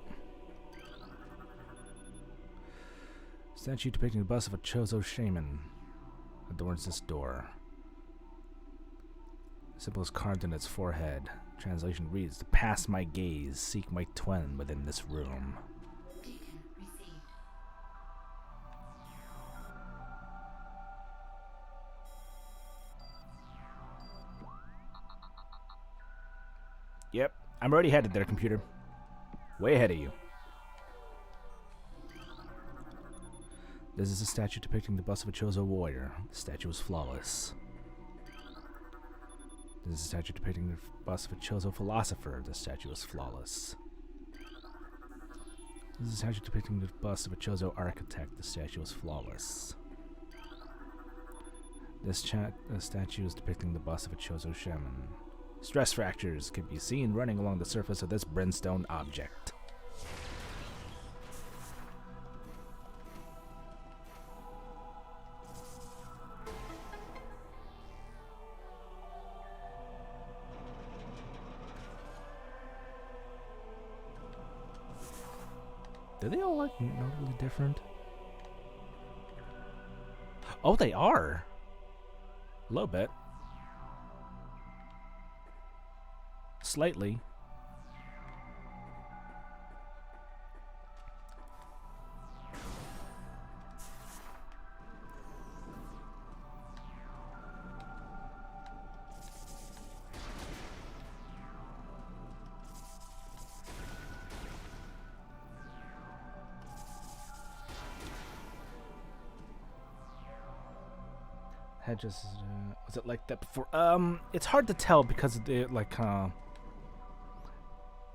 Statue depicting the bust of a Chozo shaman adorns this door. Symbol is carved in its forehead. Translation reads, "To pass my gaze, seek my twin within this room." Data received. Yep, I'm already headed there, computer. Way ahead of you. This is a statue depicting the bust of a Chozo warrior. The statue is flawless. This is a statue depicting the bust of a Chozo philosopher. The statue is flawless. This is a statue depicting the bust of a Chozo architect. The statue is flawless. This statue is depicting the bust of a Chozo shaman. Stress fractures can be seen running along the surface of this brimstone object. Do they all look notably different? Oh, they are. A little bit. Slightly. hedges. Was it like that before? It's hard to tell because it like I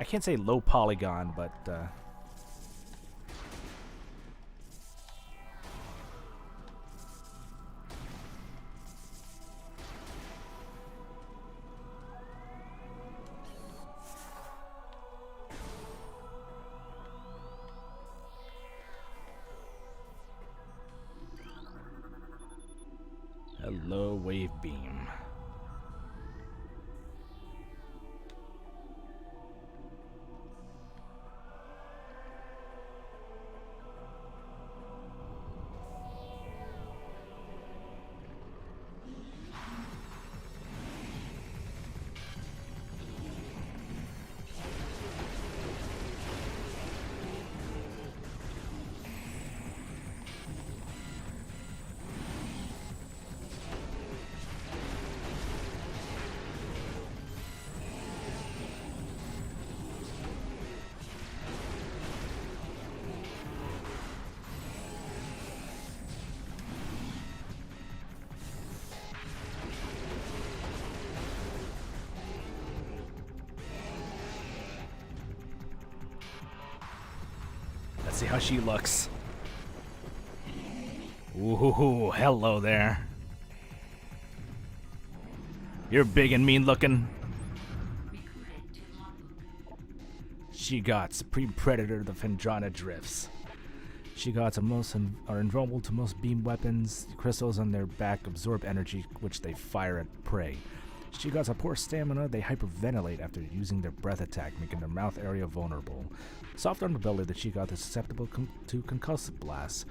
can't say low polygon, but hello, wave beam. Let's see how she looks. Ooh, hello there. You're big and mean looking. Recruited to logbook. She got Supreme Predator, the Phendrana drifts. She got are invulnerable to most beam weapons. Crystals on their back absorb energy, which they fire at prey. She got a poor stamina. They hyperventilate after using their breath attack, making their mouth area vulnerable. Soft armor ability that she got is susceptible to concussive blasts.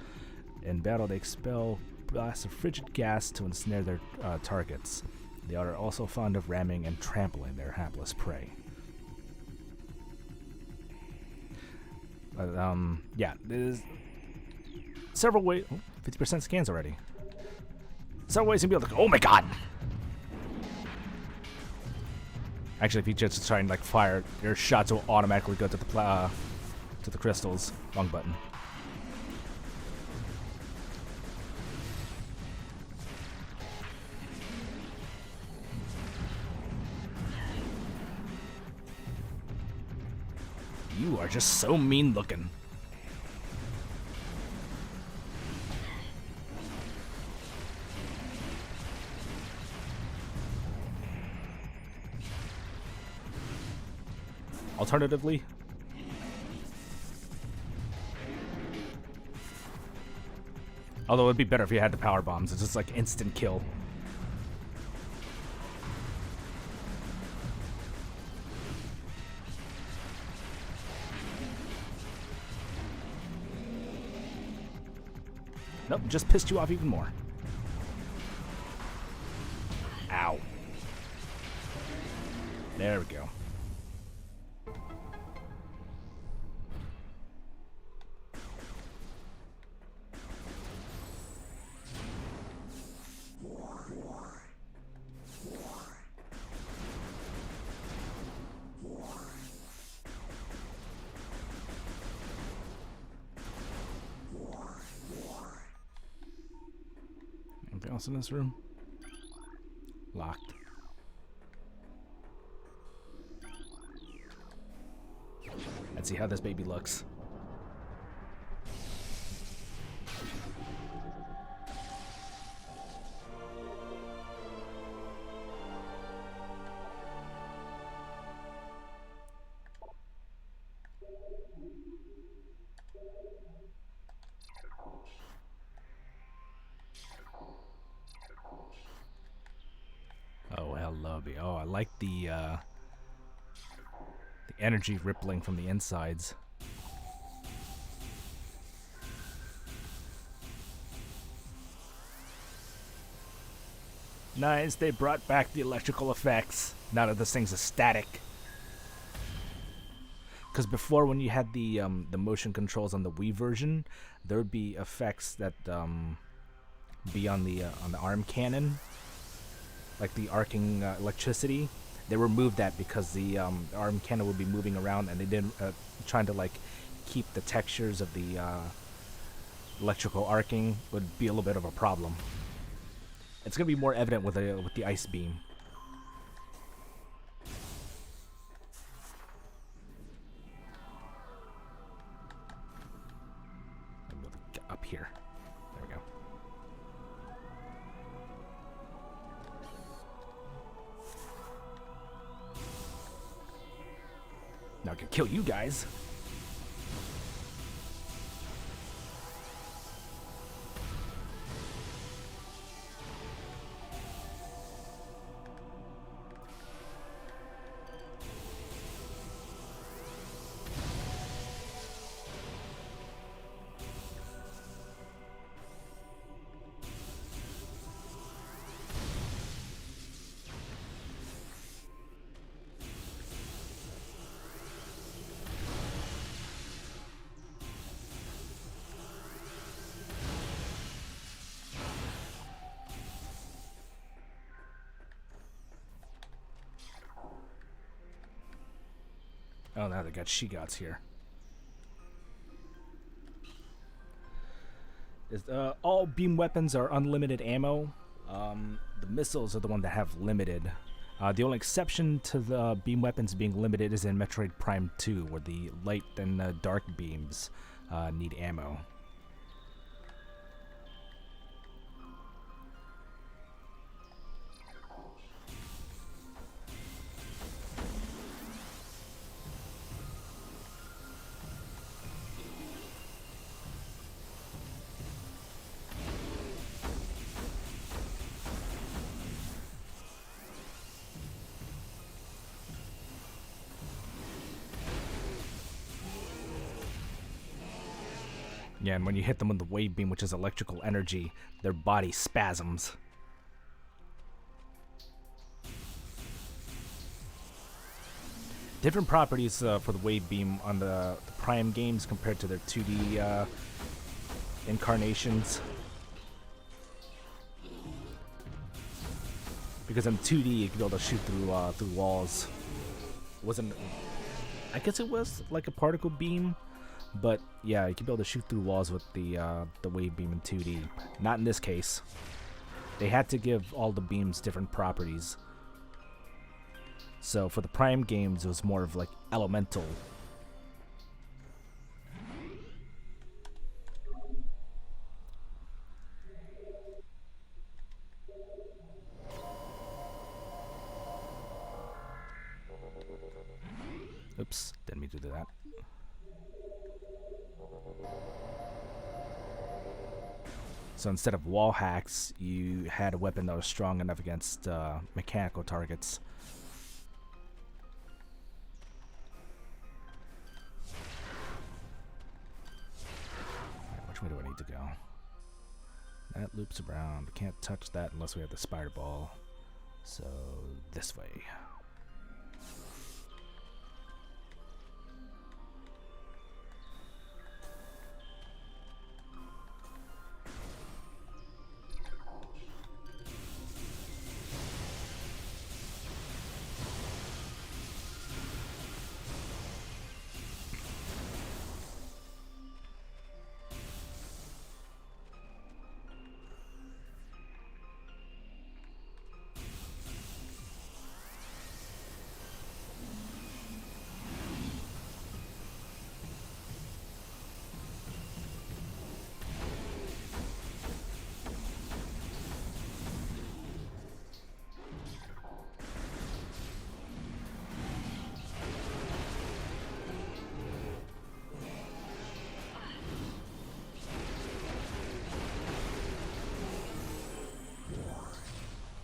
In battle, they expel blasts of frigid gas to ensnare their targets. They are also fond of ramming and trampling their hapless prey. Yeah, there's several ways. 50% scans already. Several ways to be able to. Oh my god! Actually, if you just try and like fire, your shots will automatically go to the crystals. Wrong button. You are just so mean looking. Alternatively, although it'd be better if you had the power bombs. It's just like instant kill. Nope, just pissed you off even more. Ow. There we go. Anything else in this room? Locked. Let's see how this baby looks. Oh, hello. Oh, I like the energy rippling from the insides. Nice, they brought back the electrical effects. Now that this thing's a static. Because before, when you had the motion controls on the Wii version, there would be effects that be on the arm cannon, like the arcing electricity. They removed that because the arm cannon would be moving around, and they didn't trying to like keep the textures of the electrical arcing would be a little bit of a problem. It's gonna be more evident with the ice beam. I'm able to get up here. There we go. Now I can kill you guys. Oh, now they got Shigots here. All beam weapons are unlimited ammo. The missiles are the one that have limited. The only exception to the beam weapons being limited is in Metroid Prime 2, where the light and dark beams need ammo. Yeah, and when you hit them with the wave beam, which is electrical energy, their body spasms. Different properties for the wave beam on the Prime games compared to their 2D incarnations. Because in 2D, you could be able to shoot through walls. Wasn't, I guess it was like a particle beam. But yeah, you can be able to shoot through walls with the wave beam in 2D. Not in this case. They had to give all the beams different properties. So for the Prime games, it was more of like elemental. Oops, didn't mean to do that. So instead of wall hacks, you had a weapon that was strong enough against mechanical targets. Right, which way do I need to go? That loops around. We can't touch that unless we have the spider ball. So this way.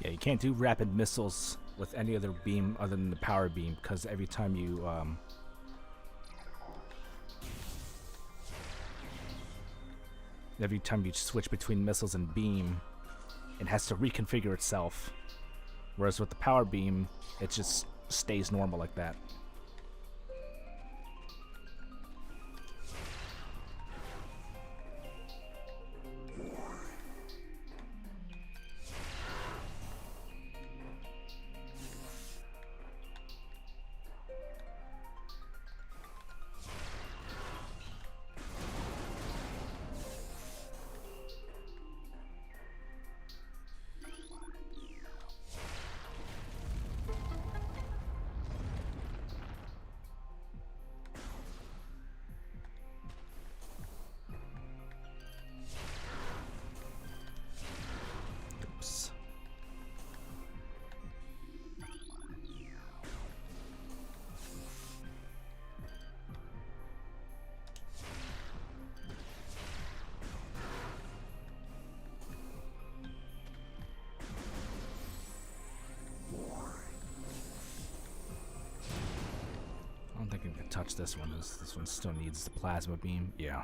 Yeah, you can't do rapid missiles with any other beam other than the power beam, because every time you switch between missiles and beam, it has to reconfigure itself. Whereas with the power beam, it just stays normal like that. touch this one. This one still needs the plasma beam. Yeah.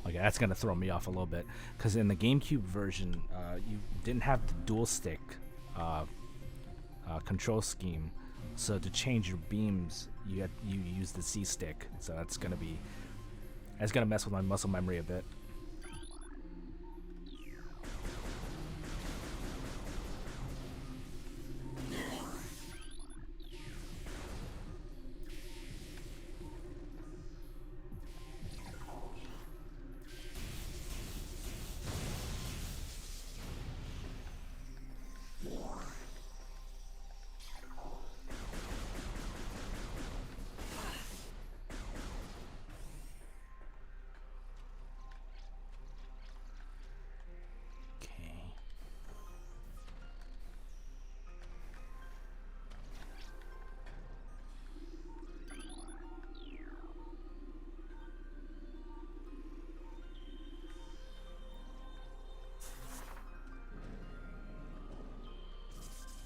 Okay, that's gonna throw me off a little bit because in the GameCube version, you didn't have the dual stick control scheme. So to change your beams, you use the C stick. So that's gonna mess with my muscle memory a bit.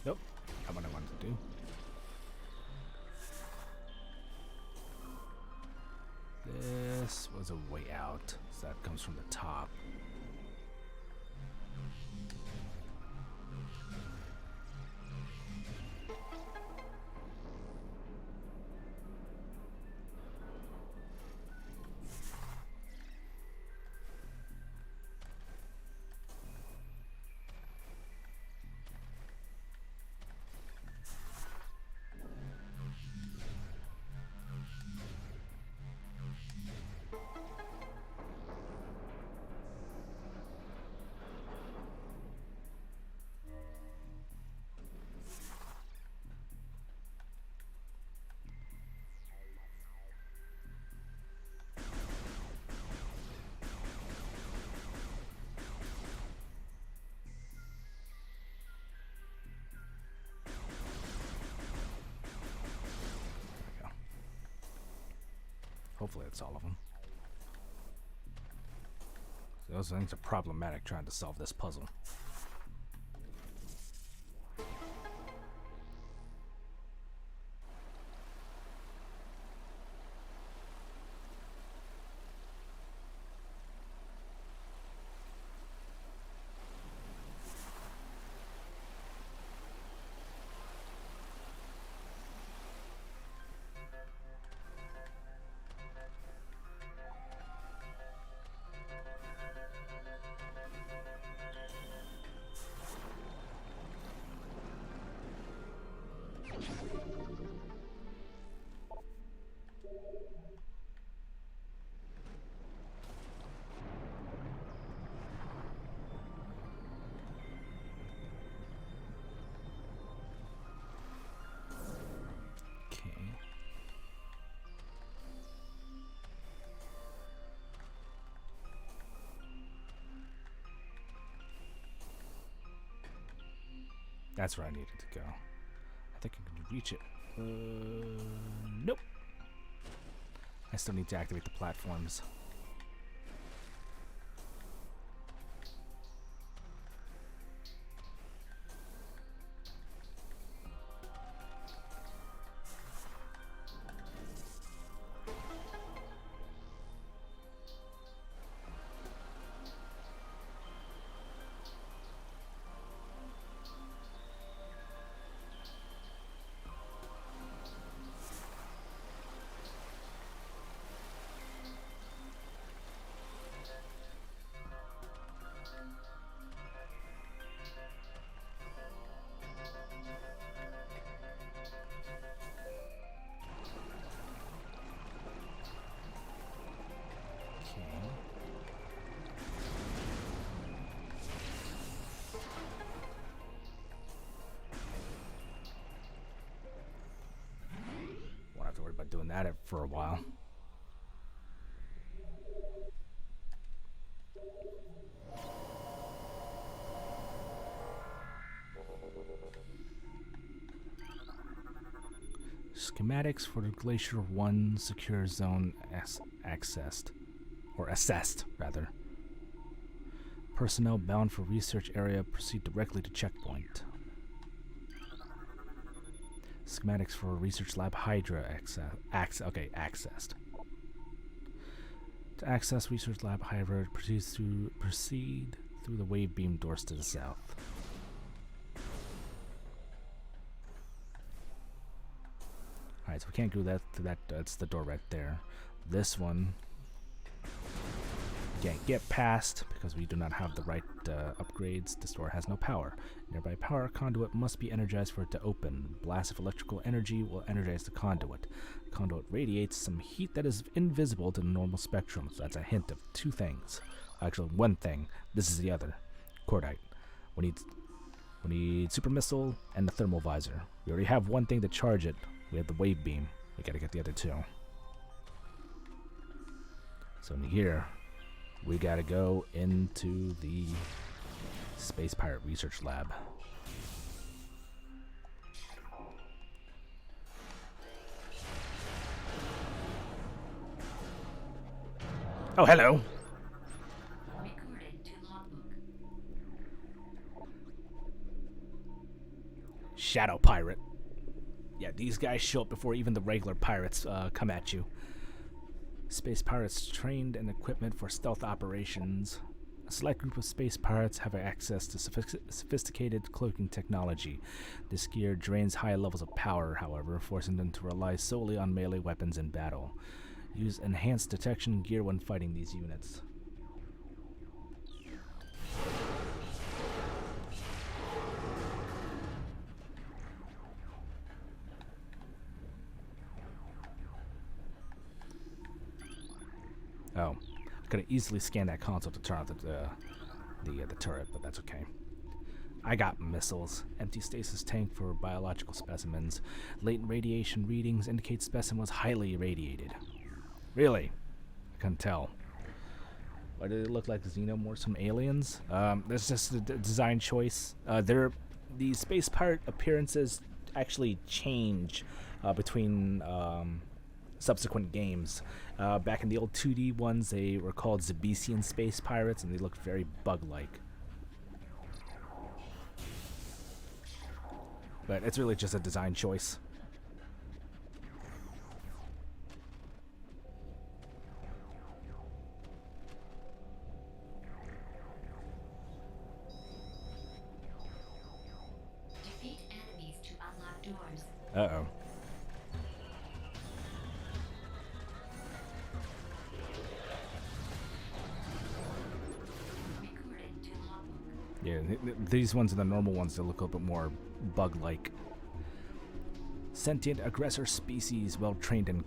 Nope, not what I wanted to do. This was a way out, so that comes from the top. Hopefully it's all of them. Those things are problematic trying to solve this puzzle. That's where I needed to go. I think I can reach it. Nope. I still need to activate the platforms. Won't have to worry about doing that for a while. Schematics for the Glacier 1 secure zone accessed. Or assessed, rather. Personnel bound for research area proceed directly to checkpoint. Schematics for research lab Hydra accessed. To access research lab Hydra, proceed through the wave beam doors to the south. Alright, so we can't go that's the door right there. This one can't get past because we do not have the right upgrades. This door has no power. Nearby power conduit must be energized for it to open. Blast of electrical energy will energize the conduit. The conduit radiates some heat that is invisible to the normal spectrum, so that's a hint of two things. Actually, one thing. This is the other. Cordite. We need super missile and the thermal visor. We already have one thing to charge it. We have the wave beam. We gotta get the other two. So in here, we gotta go into the Space Pirate Research Lab. Oh, hello. Recorded to logbook. Shadow Pirate. Yeah, these guys show up before even the regular pirates come at you. Space pirates trained and equipment for stealth operations. A select group of space pirates have access to sophisticated cloaking technology. This gear drains high levels of power, however, forcing them to rely solely on melee weapons in battle. Use enhanced detection gear when fighting these units. Oh, I could have easily scanned that console to turn off the turret, but that's okay. I got missiles. Empty stasis tank for biological specimens. Latent radiation readings indicate specimen was highly irradiated. Really? I couldn't tell. Why did it look like xenomorphs from aliens? That's just a design choice. The space pirate appearances actually change between subsequent games. Back in the old 2D ones, they were called Zebesian space pirates, and they looked very bug-like. But it's really just a design choice. Defeat enemies to unlock doors. Uh-oh. Recorded to logbook. Yeah, these ones are the normal ones that look a little bit more bug-like. Sentient aggressor species well trained in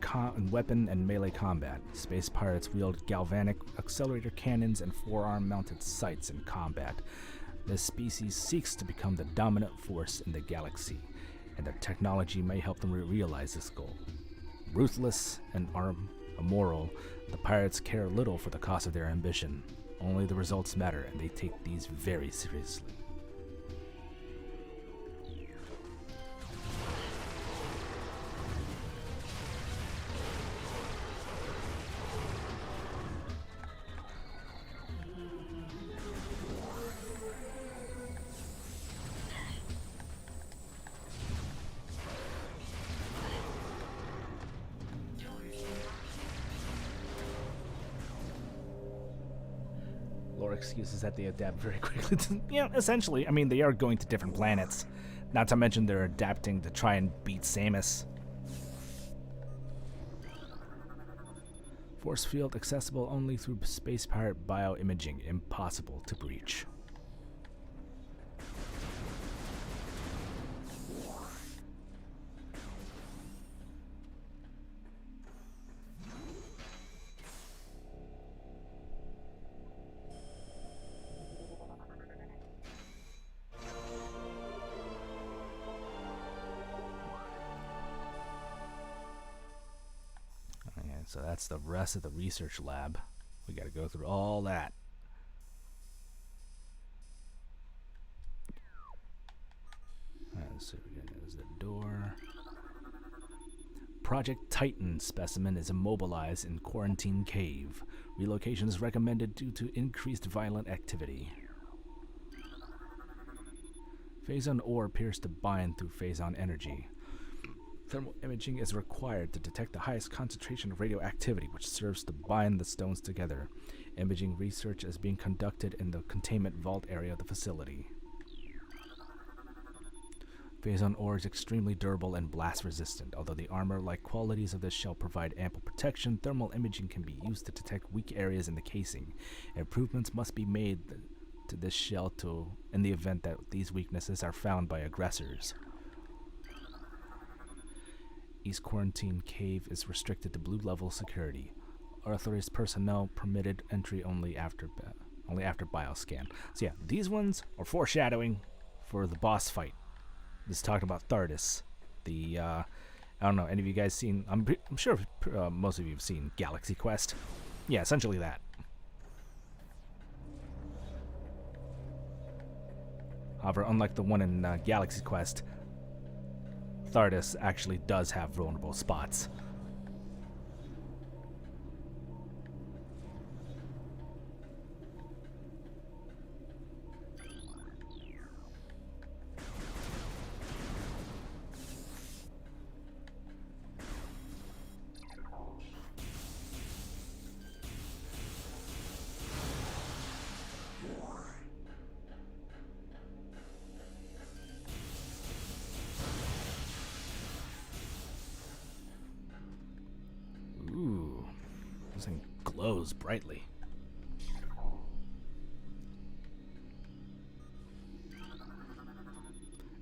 weapon and melee combat. Space pirates wield galvanic accelerator cannons and forearm-mounted sights in combat. This species seeks to become the dominant force in the galaxy, and their technology may help them realize this goal. Ruthless and immoral, the pirates care little for the cost of their ambition. Only the results matter, and they take these very seriously. Lore excuses that they adapt very quickly to, essentially. I mean, they are going to different planets. Not to mention they're adapting to try and beat Samus. Force field accessible only through space pirate bioimaging. Impossible to breach. So that's the rest of the research lab. We got to go through all that. Alright, so there's the door. Project Titan specimen is immobilized in quarantine cave. Relocation is recommended due to increased violent activity. Phazon ore appears to bind through Phazon energy. Thermal imaging is required to detect the highest concentration of radioactivity, which serves to bind the stones together. Imaging research is being conducted in the containment vault area of the facility. Phazon ore is extremely durable and blast resistant. Although the armor-like qualities of this shell provide ample protection, thermal imaging can be used to detect weak areas in the casing. Improvements must be made to this shell in the event that these weaknesses are found by aggressors. East Quarantine Cave is restricted to blue level security. Authorized personnel permitted entry only after bioscan. So yeah, these ones are foreshadowing for the boss fight. This is talking about Thardis. I don't know, any of you guys seen, I'm sure most of you have seen Galaxy Quest. Yeah, essentially that. However, unlike the one in Galaxy Quest, Thardis actually does have vulnerable spots. Ooh, this thing glows brightly.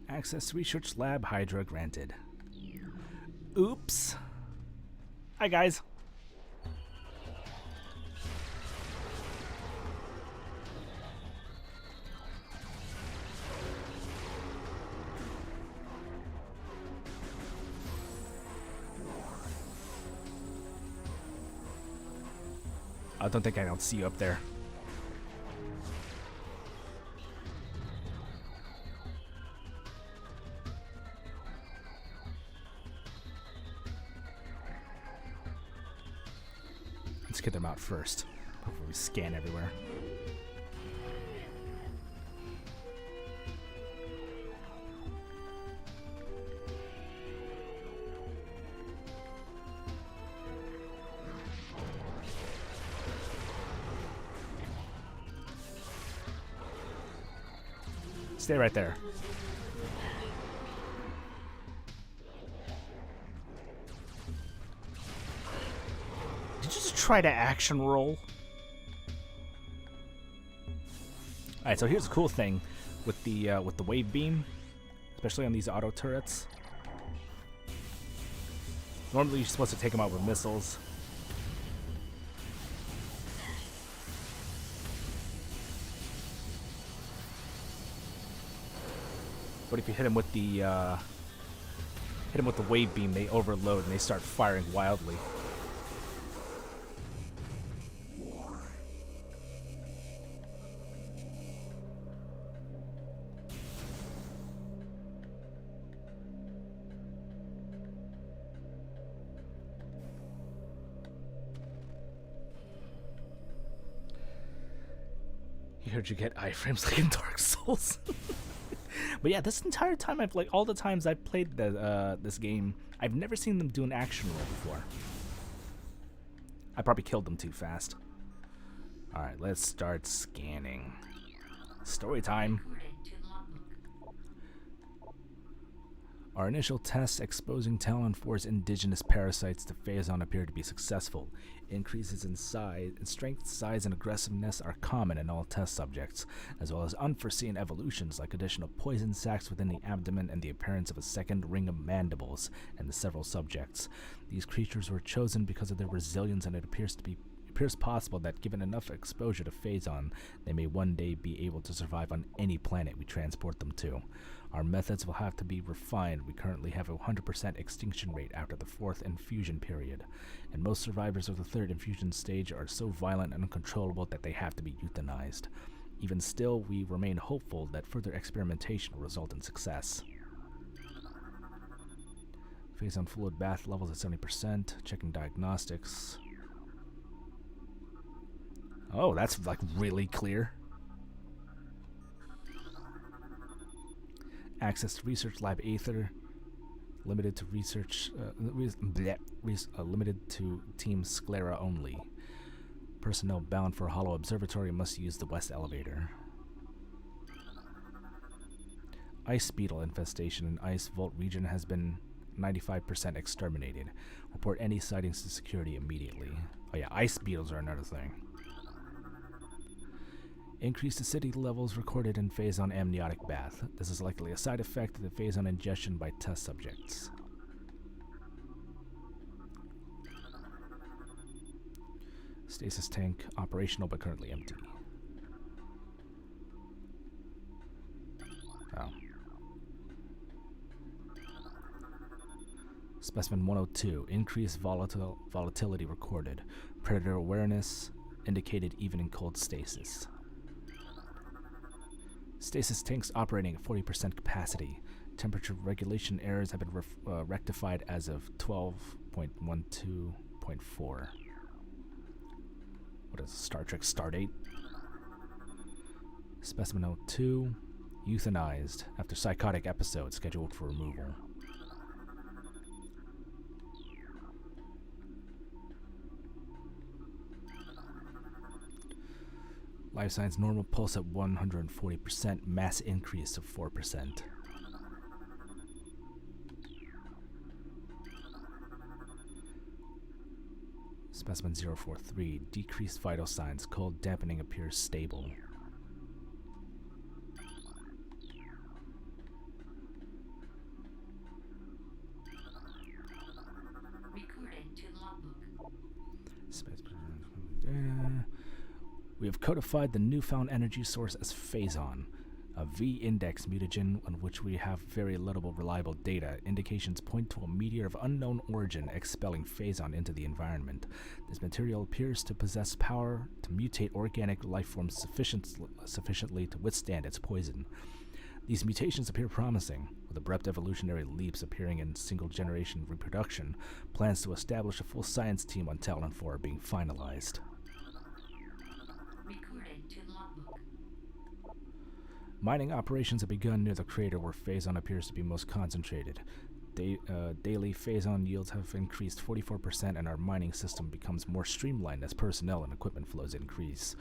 Access to Research Lab Hydra granted. Oops. Hi, guys. I don't think I don't see you up there. Let's get them out first before we scan everywhere. Stay right there. Did you just try to action roll? Alright, so here's the cool thing with the wave beam, especially on these auto turrets. Normally you're supposed to take them out with missiles. But if you hit them with the wave beam, they overload and they start firing wildly. You heard you get iframes like in Dark Souls. But yeah, this entire time all the times I've played this game, I've never seen them do an action roll before. I probably killed them too fast. Alright, let's start scanning. Story time. Our initial tests exposing Talon 4's indigenous parasites to Phazon appear to be successful. Increases in strength, size, and aggressiveness are common in all test subjects, as well as unforeseen evolutions like additional poison sacs within the abdomen and the appearance of a second ring of mandibles in the several subjects. These creatures were chosen because of their resilience, and it appears possible that given enough exposure to Phazon, they may one day be able to survive on any planet we transport them to. Our methods will have to be refined. We currently have a 100% extinction rate after the 4th infusion period, and most survivors of the 3rd infusion stage are so violent and uncontrollable that they have to be euthanized. Even still, we remain hopeful that further experimentation will result in success. Phase-on fluid bath levels at 70%. Checking diagnostics. Oh, that's like really clear. Access to research lab Aether. Limited to research. Limited to Team Sclera only. Personnel bound for Hollow Observatory must use the west elevator. Ice beetle infestation in Ice Vault region has been 95% exterminated. Report any sightings to security immediately. Oh yeah, ice beetles are another thing. Increased acidity levels recorded in phase-on amniotic bath. This is likely a side effect of the phase-on ingestion by test subjects. Stasis tank operational but currently empty. Oh. Specimen 102. Increased volatility recorded. Predator awareness indicated even in cold stasis. Stasis tanks operating at 40% capacity. Temperature regulation errors have been rectified as of 12.12.4. What is Star Trek Stardate? Specimen 02. Euthanized after psychotic episode scheduled for removal. Life signs normal pulse at 140%, mass increase of 4%. Specimen 043, decreased vital signs, cold dampening appears stable. Recorded to logbook. We have codified the newfound energy source as Phazon, a V-index mutagen on which we have very little reliable data. Indications point to a meteor of unknown origin expelling Phazon into the environment. This material appears to possess power to mutate organic life forms sufficiently to withstand its poison. These mutations appear promising, with abrupt evolutionary leaps appearing in single-generation reproduction. Plans to establish a full science team on Talon 4 are being finalized. Recorded to logbook. Mining operations have begun near the crater where Phazon appears to be most concentrated. Daily Phazon yields have increased 44% and our mining system becomes more streamlined as personnel and equipment flows increase.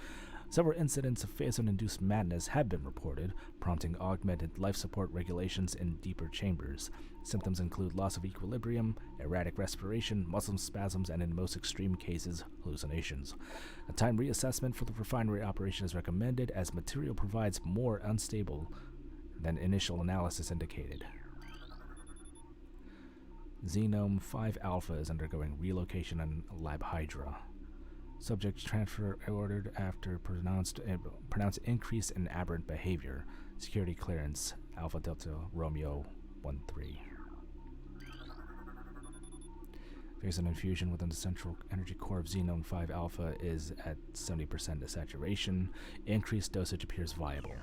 Several incidents of Phazon-induced madness have been reported, prompting augmented life support regulations in deeper chambers. Symptoms include loss of equilibrium, erratic respiration, muscle spasms, and in most extreme cases, hallucinations. A time reassessment for the refinery operation is recommended as material provides more unstable than initial analysis indicated. Xenome 5 Alpha is undergoing relocation in Lab Hydra. Subject transfer ordered after pronounced increase in aberrant behavior. Security clearance, Alpha Delta Romeo 13. Phazon infusion within the central energy core of Xenome 5 Alpha is at 70% saturation. Increased dosage appears viable.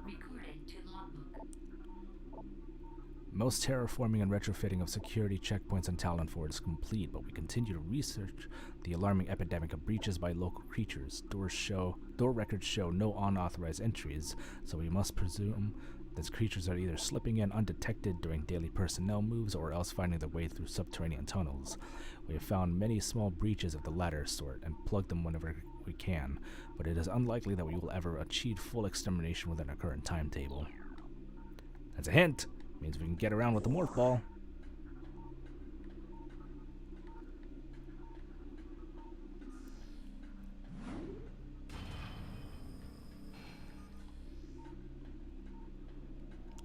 Recorded to logbook. Most terraforming and retrofitting of security checkpoints on Talon 4 is complete, but we continue to research the alarming epidemic of breaches by local creatures. Door records show no unauthorized entries, so we must presume these creatures are either slipping in undetected during daily personnel moves or else finding their way through subterranean tunnels. We have found many small breaches of the latter sort and plugged them whenever we can, but it is unlikely that we will ever achieve full extermination within our current timetable. That's a hint. Means we can get around with the morph ball.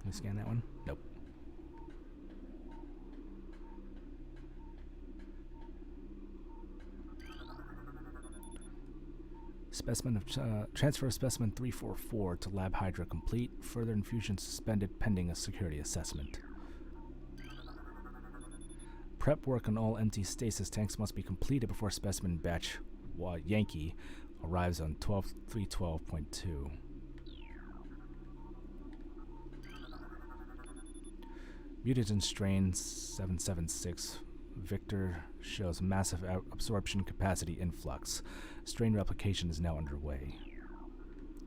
Can we scan that one? Nope. Transfer specimen 344 to Lab Hydra complete. Further infusion suspended pending a security assessment. Prep work on all empty stasis tanks must be completed before specimen batch Yankee arrives on 312.2. Mutagen strain 776 Victor shows massive absorption capacity influx. Strain replication is now underway.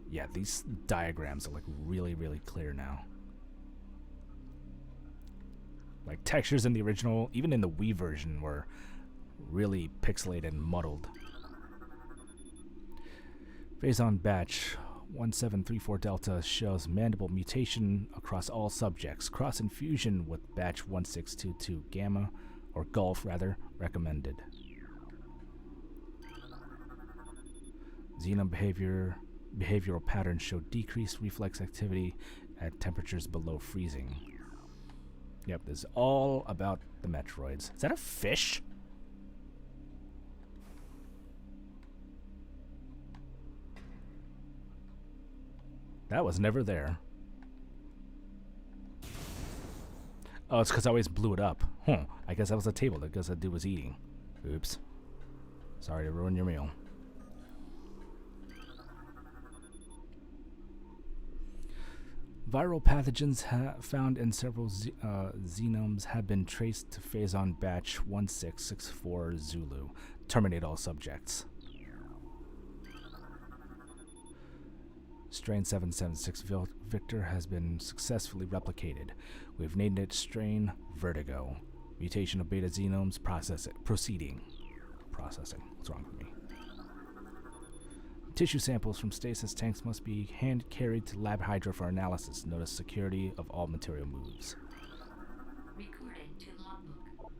Yeah, these diagrams are like really, really clear now. Like textures in the original, even in the Wii version, were really pixelated and muddled. Phase on batch 1734 Delta shows mandible mutation across all subjects. Cross infusion with batch 1622 Gamma, or Golf rather, recommended. Xenon behavioral patterns show decreased reflex activity at temperatures below freezing. Yep, this is all about the Metroids. Is that a fish? That was never there. Oh, it's because I always blew it up. I guess that was a table that that dude was eating. Oops. Sorry to ruin your meal. Viral pathogens found in several xenomes have been traced to Phazon batch 1664 Zulu. Terminate all subjects. Strain 776 Victor has been successfully replicated. We've named it Strain Vertigo. Mutation of beta xenomes proceeding. Processing. What's wrong with me? Tissue samples from stasis tanks must be hand-carried to Lab Hydra for analysis. Notice security of all material moves. Recording to logbook.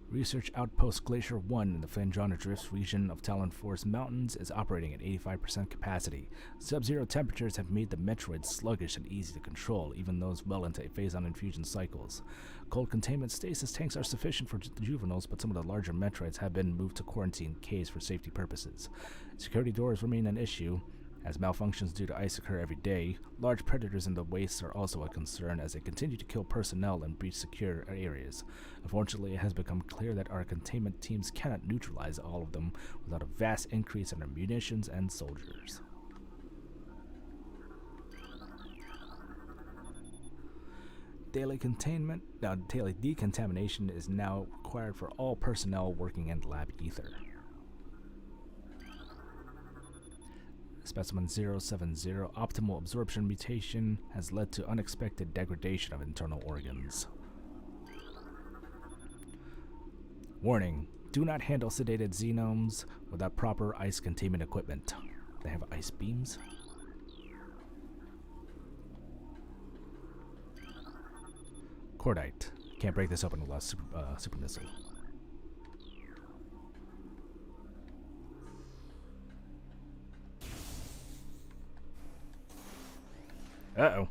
Research Outpost Glacier 1 in the Phendrana Drifts region of Talon Forest Mountains is operating at 85% capacity. Sub-zero temperatures have made the Metroids sluggish and easy to control, even those well into Phazon infusion cycles. Cold containment stasis tanks are sufficient for juveniles, but some of the larger Metroids have been moved to quarantine caves for safety purposes. Security doors remain an issue. As malfunctions due to ice occur every day, large predators in the wastes are also a concern as they continue to kill personnel and breach secure areas. Unfortunately, it has become clear that our containment teams cannot neutralize all of them without a vast increase in our munitions and soldiers. Daily decontamination is now required for all personnel working in Lab Ether. Specimen 070 optimal absorption mutation has led to unexpected degradation of internal organs. Warning, do not handle sedated xenomes without proper ice containment equipment. They have ice beams. Cordite. Can't break this open without super missile. Uh-oh.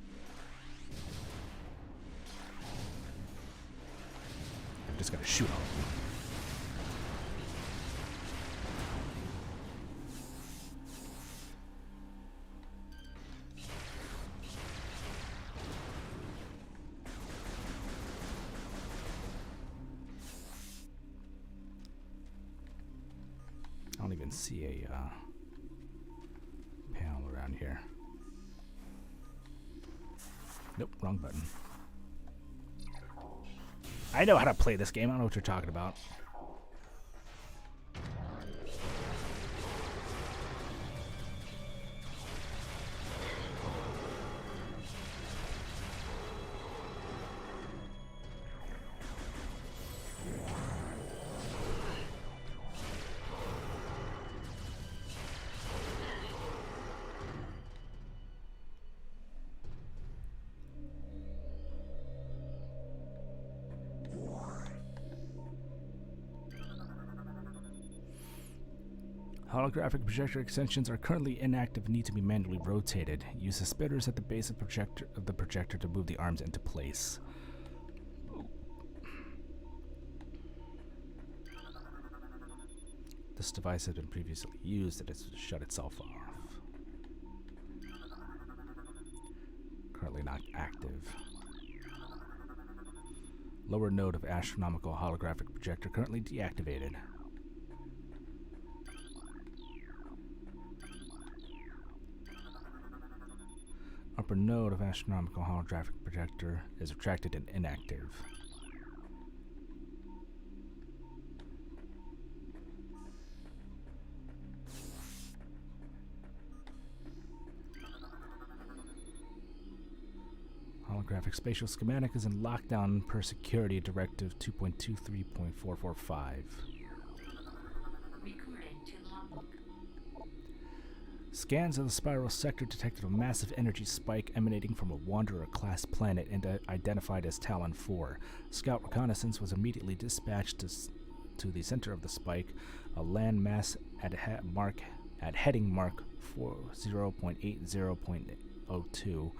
I'm just gonna shoot all of you. I don't even see a panel around here. Nope, wrong button. I know how to play this game. I don't know what you're talking about. Holographic projector extensions are currently inactive and need to be manually rotated. Use the spinners at the base of the projector to move the arms into place. This device has been previously used and has shut itself off. Currently not active. Lower node of astronomical holographic projector currently deactivated. Upper node of astronomical holographic projector is retracted and inactive. Holographic spatial schematic is in lockdown per security directive 2.23.445. Recording to logbook. Scans of the spiral sector detected a massive energy spike emanating from a Wanderer-class planet identified as Talon 4. Scout reconnaissance was immediately dispatched to the center of the spike, a land mass at heading mark 40.80.02.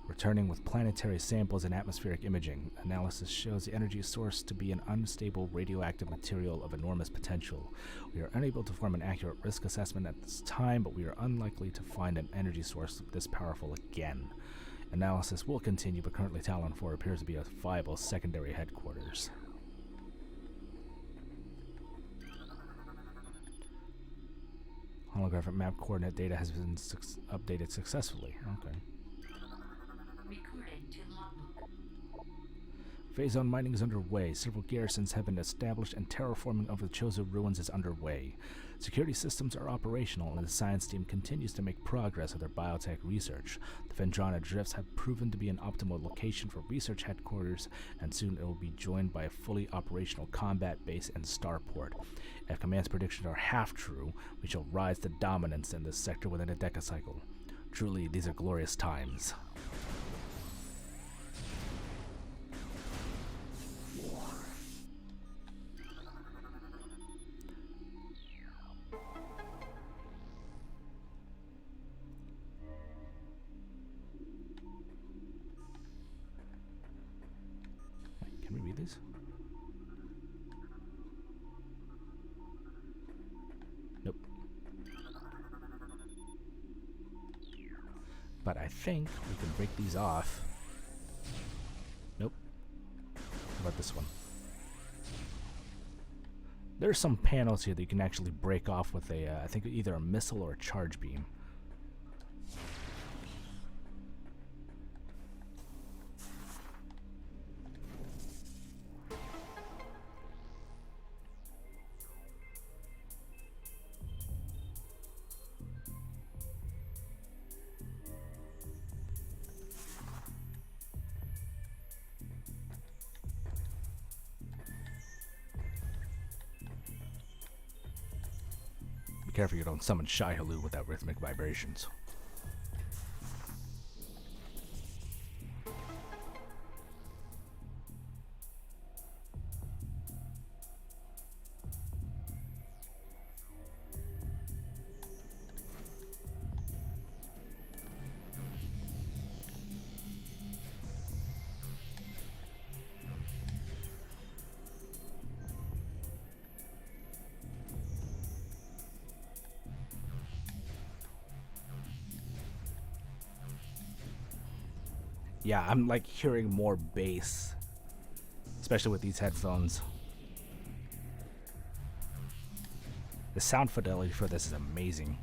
Returning with planetary samples and atmospheric imaging. Analysis shows the energy source to be an unstable radioactive material of enormous potential. We are unable to form an accurate risk assessment at this time, but we are unlikely to find an energy source this powerful again. Analysis will continue, but currently Talon 4 appears to be a viable secondary headquarters. Holographic map coordinate data has been updated successfully. Okay. Recording to logbook. Phase zone mining is underway. Several garrisons have been established and terraforming of the Chozo ruins is underway. Security systems are operational and the science team continues to make progress with their biotech research. The Phendrana drifts have proven to be an optimal location for research headquarters, and soon it will be joined by a fully operational combat base and starport. If Command's predictions are half true, we shall rise to dominance in this sector within a decacycle. Truly, these are glorious times. Can we read these? Nope. But I think we can break these off. Nope. How about this one? There's some panels here that you can actually break off with a, I think either a missile or a charge beam. Be careful you don't summon Shai-Hulud without rhythmic vibrations. Yeah, I'm like hearing more bass, especially with these headphones. The sound fidelity for this is amazing.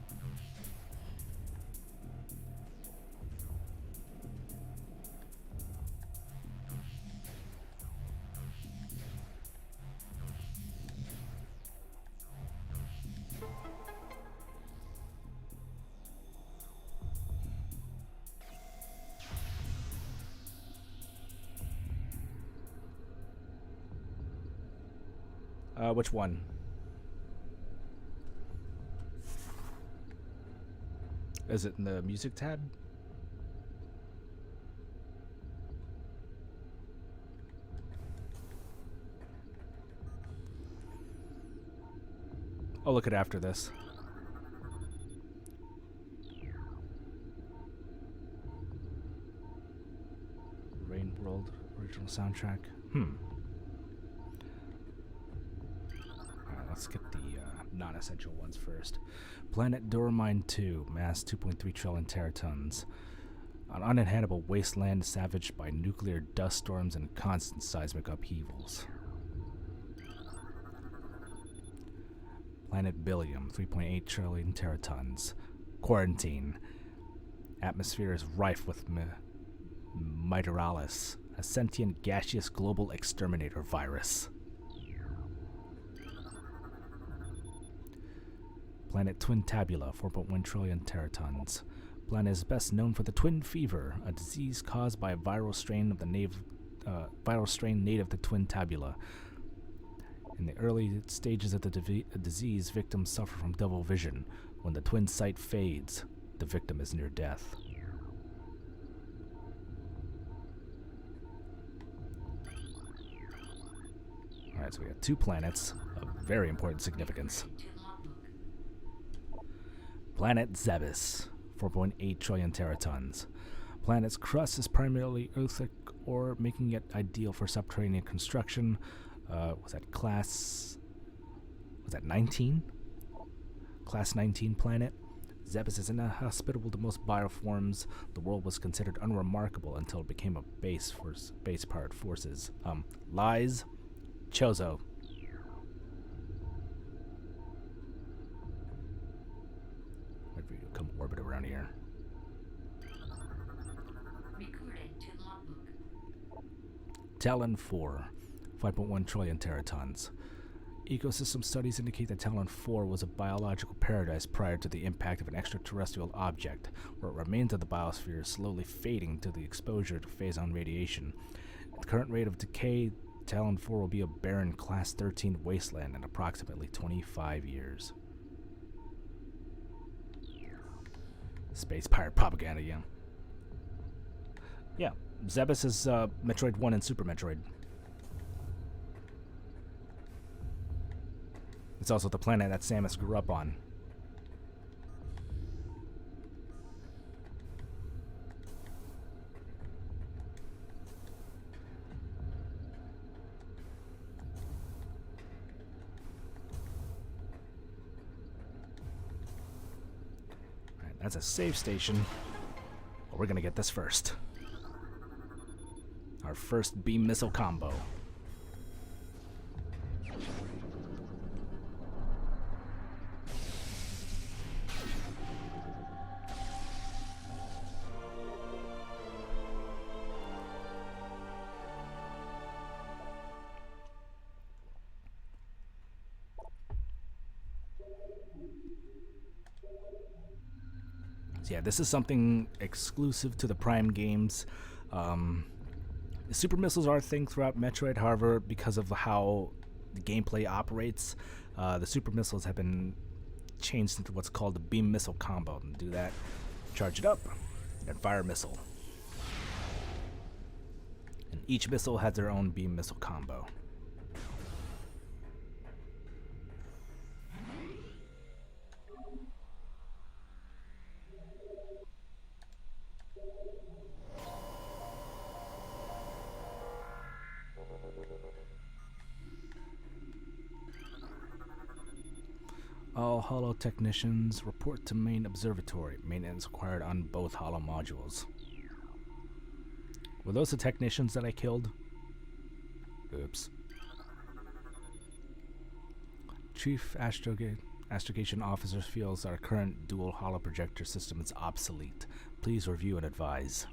Which one? Is it in the music tab? I'll look at it after this. Rain World original soundtrack. Let's get the non-essential ones first. Planet Doramine 2, mass 2.3 trillion teratons. An uninhabitable wasteland savaged by nuclear dust storms and constant seismic upheavals. Planet Billium, 3.8 trillion teratons. Quarantine. Atmosphere is rife with Miteralis, a sentient gaseous global exterminator virus. Planet Twin Tabula, 4.1 trillion teratons. Planet is best known for the twin fever, a disease caused by a viral strain native to Twin Tabula. In the early stages of the disease, victims suffer from double vision. When the twin sight fades, the victim is near death. Alright, so we got 2 planets of very important significance. Planet Zebes, 4.8 trillion teratons. Planet's crust is primarily earthic ore, making it ideal for subterranean construction. Was that class... was that 19? Class 19 planet. Zebes is inhospitable to most bioforms. The world was considered unremarkable until it became a base for space-powered forces. Lies. Chozo. Wait for you to come orbit around here. Recording to logbook. Talon 4, 5.1 trillion teratons. Ecosystem studies indicate that Talon 4 was a biological paradise prior to the impact of an extraterrestrial object, where remains of the biosphere is slowly fading to the exposure to phazon radiation. At the current rate of decay, Talon 4 will be a barren Class 13 wasteland in approximately 25 years. Space pirate propaganda, yeah. Yeah, Zebes is Metroid 1 and Super Metroid. It's also the planet that Samus grew up on. Alright, that's a save station. But we're gonna get this first. Our first beam missile combo. So yeah, this is something exclusive to the Prime games. Super missiles are a thing throughout Metroid, however, because of how the gameplay operates, the super missiles have been changed into what's called the beam missile combo. And do that, charge it up, and fire a missile. And each missile has their own beam missile combo. All holo technicians report to main observatory. Maintenance required on both holo modules. Were those the technicians that I killed? Oops. Chief Astrogation Officer feels our current dual holo projector system is obsolete. Please review and advise.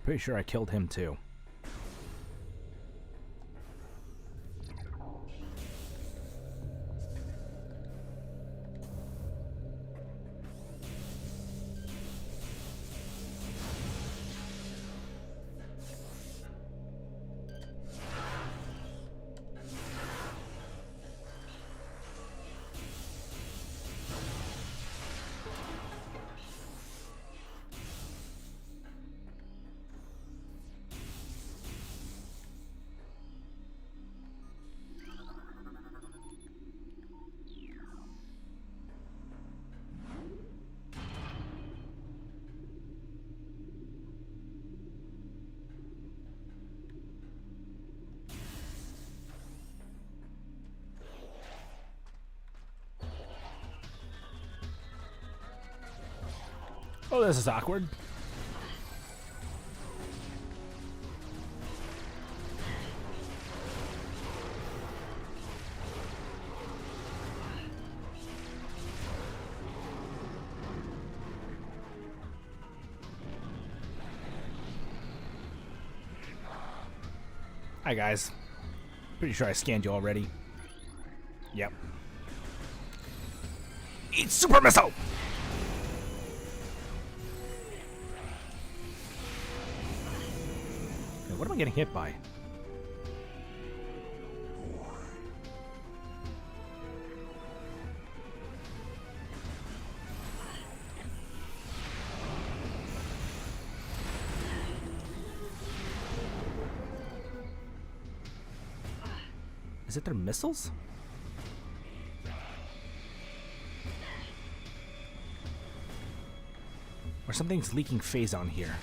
Pretty sure I killed him too. Oh, this is awkward. Hi, guys. Pretty sure I scanned you already. Yep. Eat super missile! Okay, what am I getting hit by? Is it their missiles? Or something's leaking phase on here.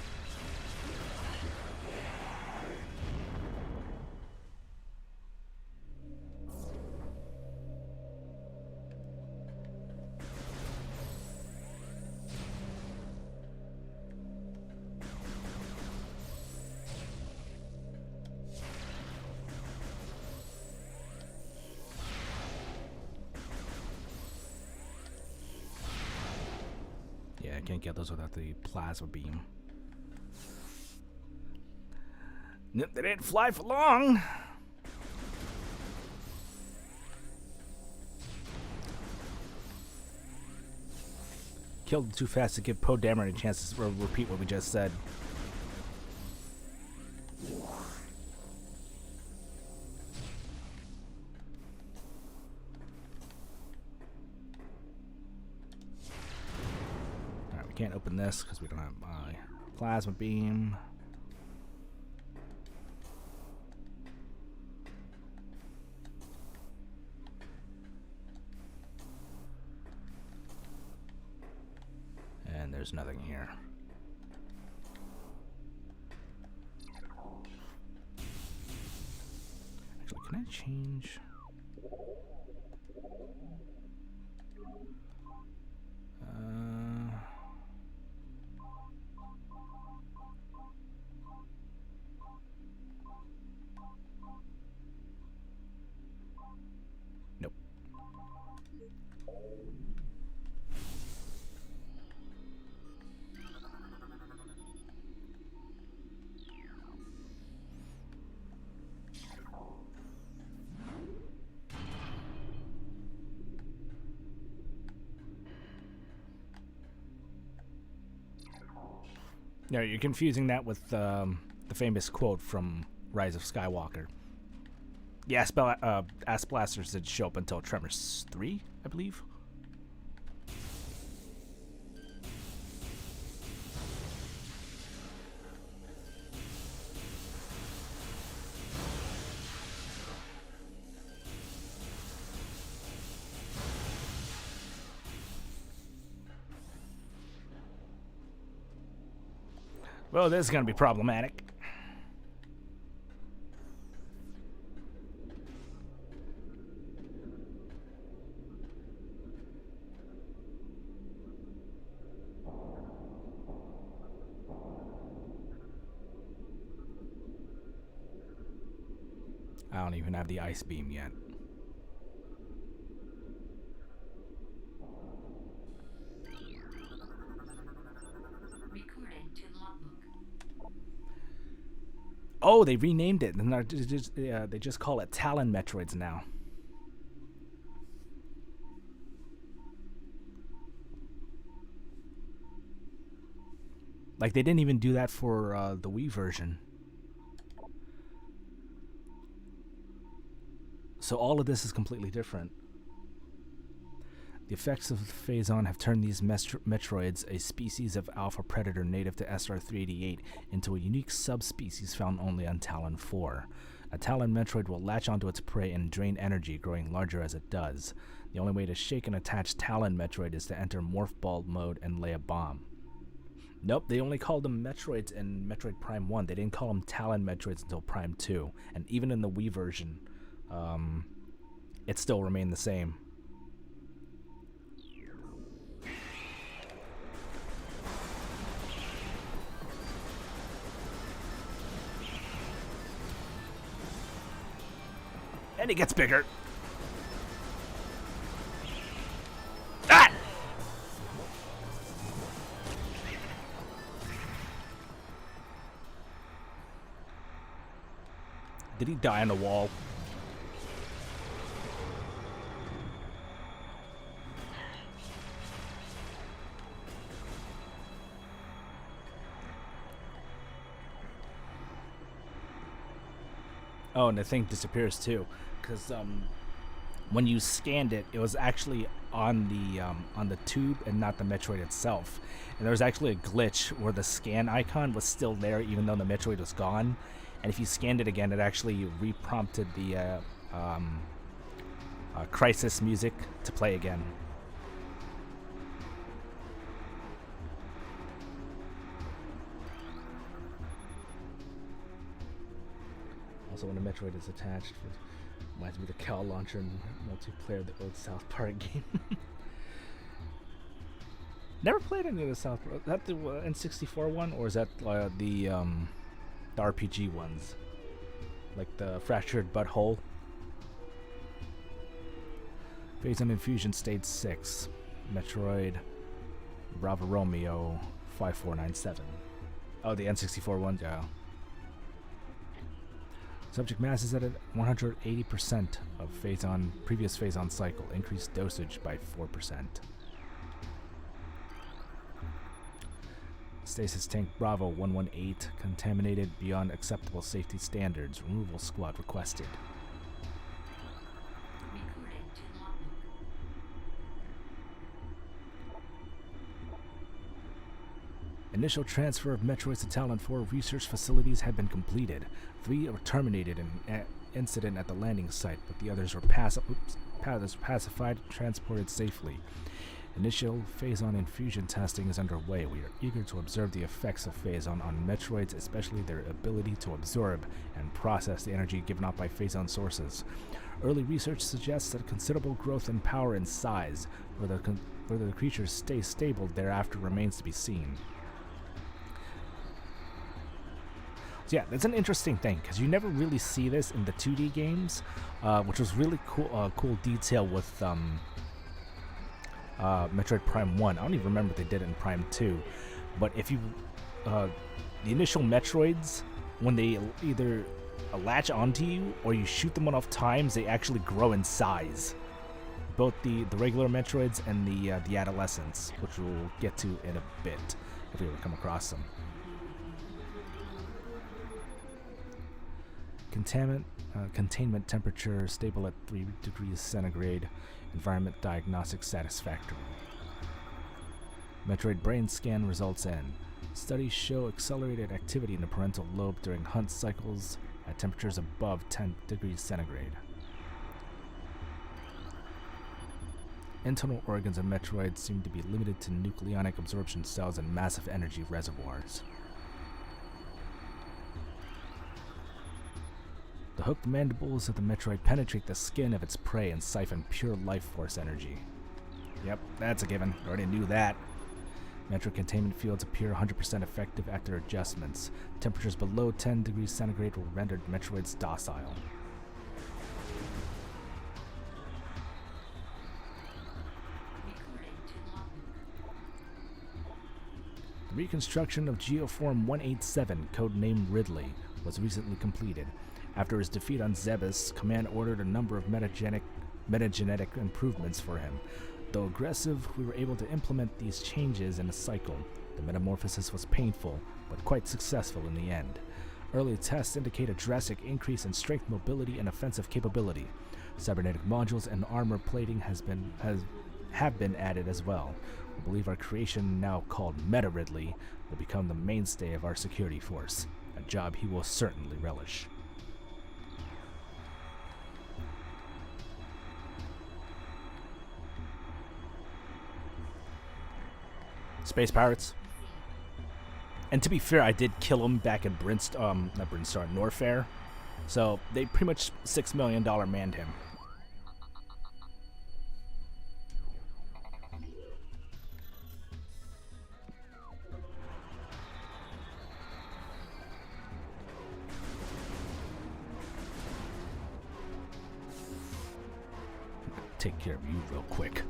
Yeah, I can't get those without the plasma beam. Nope, they didn't fly for long. Killed them too fast to give Poe Dameron a chance to repeat what we just said. Alright, we can't open this because we don't have my plasma beam. And there's nothing here. Actually, can I change? Nope. No, you're confusing that with the famous quote from Rise of Skywalker. The Ass Blasters didn't show up until Tremors 3, I believe. Well, this is going to be problematic. I don't even have the ice beam yet. Recording to logbook. Oh, they renamed it, and they just call it Talon Metroids now. Like, they didn't even do that for the Wii version. So all of this is completely different. The effects of Phazon have turned these Metroids, a species of alpha predator native to SR-388, into a unique subspecies found only on Talon 4. A Talon Metroid will latch onto its prey and drain energy, growing larger as it does. The only way to shake an attached Talon Metroid is to enter Morph Ball mode and lay a bomb. Nope, they only called them Metroids in Metroid Prime 1. They didn't call them Talon Metroids until Prime 2. And even in the Wii version, it still remained the same. And it gets bigger. Ah! Did he die on the wall? Oh, and the thing disappears too, because when you scanned it, it was actually on the tube and not the Metroid itself. And there was actually a glitch where the scan icon was still there, even though the Metroid was gone. And if you scanned it again, it actually reprompted the Crisis music to play again. Also, when a Metroid is attached, reminds me of the Cow Launcher and multiplayer of the old South Park game. Never played any of the South Park. Is that the N64 one, or is that the RPG ones? Like the Fractured Butthole? Phazon Infusion Stage 6. Metroid Bravo Romeo 5497. Oh, the N64 one? Yeah. Subject mass is at 180% of previous Phazon cycle. Increased dosage by 4%. Stasis tank Bravo 118 contaminated beyond acceptable safety standards. Removal squad requested. Initial transfer of Metroids to Talon 4 research facilities had been completed. 3 were terminated in an incident at the landing site, but the others were pacified and transported safely. Initial Phazon infusion testing is underway. We are eager to observe the effects of Phazon on Metroids, especially their ability to absorb and process the energy given off by Phazon sources. Early research suggests that considerable growth in power and size. Whether the creatures stay stable thereafter remains to be seen. So yeah, that's an interesting thing, because you never really see this in the 2D games, which was really cool detail with Metroid Prime 1. I don't even remember if they did it in Prime 2. But if you... the initial Metroids, when they either latch onto you or you shoot them enough times, they actually grow in size. Both the regular Metroids and the adolescents, which we'll get to in a bit if we ever come across them. Containment temperature stable at 3 degrees centigrade. Environment diagnostic satisfactory. Metroid brain scan results in. Studies show accelerated activity in the parental lobe during hunt cycles at temperatures above 10 degrees centigrade. Internal organs of Metroids seem to be limited to nucleonic absorption cells and massive energy reservoirs. The hooked mandibles of the Metroid penetrate the skin of its prey and siphon pure life force energy. Yep, that's a given. Already knew that. Metroid containment fields appear 100% effective after adjustments. Temperatures below 10 degrees centigrade will render Metroids docile. The reconstruction of Geoform 187, codenamed Ridley, was recently completed. After his defeat on Zebes, Command ordered a number of metagenetic improvements for him. Though aggressive, we were able to implement these changes in a cycle. The metamorphosis was painful, but quite successful in the end. Early tests indicate a drastic increase in strength, mobility, and offensive capability. Cybernetic modules and armor plating have been added as well. We believe our creation, now called Meta Ridley, will become the mainstay of our security force, a job he will certainly relish. Space pirates. And to be fair, I did kill him back in Norfair. So they pretty much $6 million manned him. Take care of you real quick.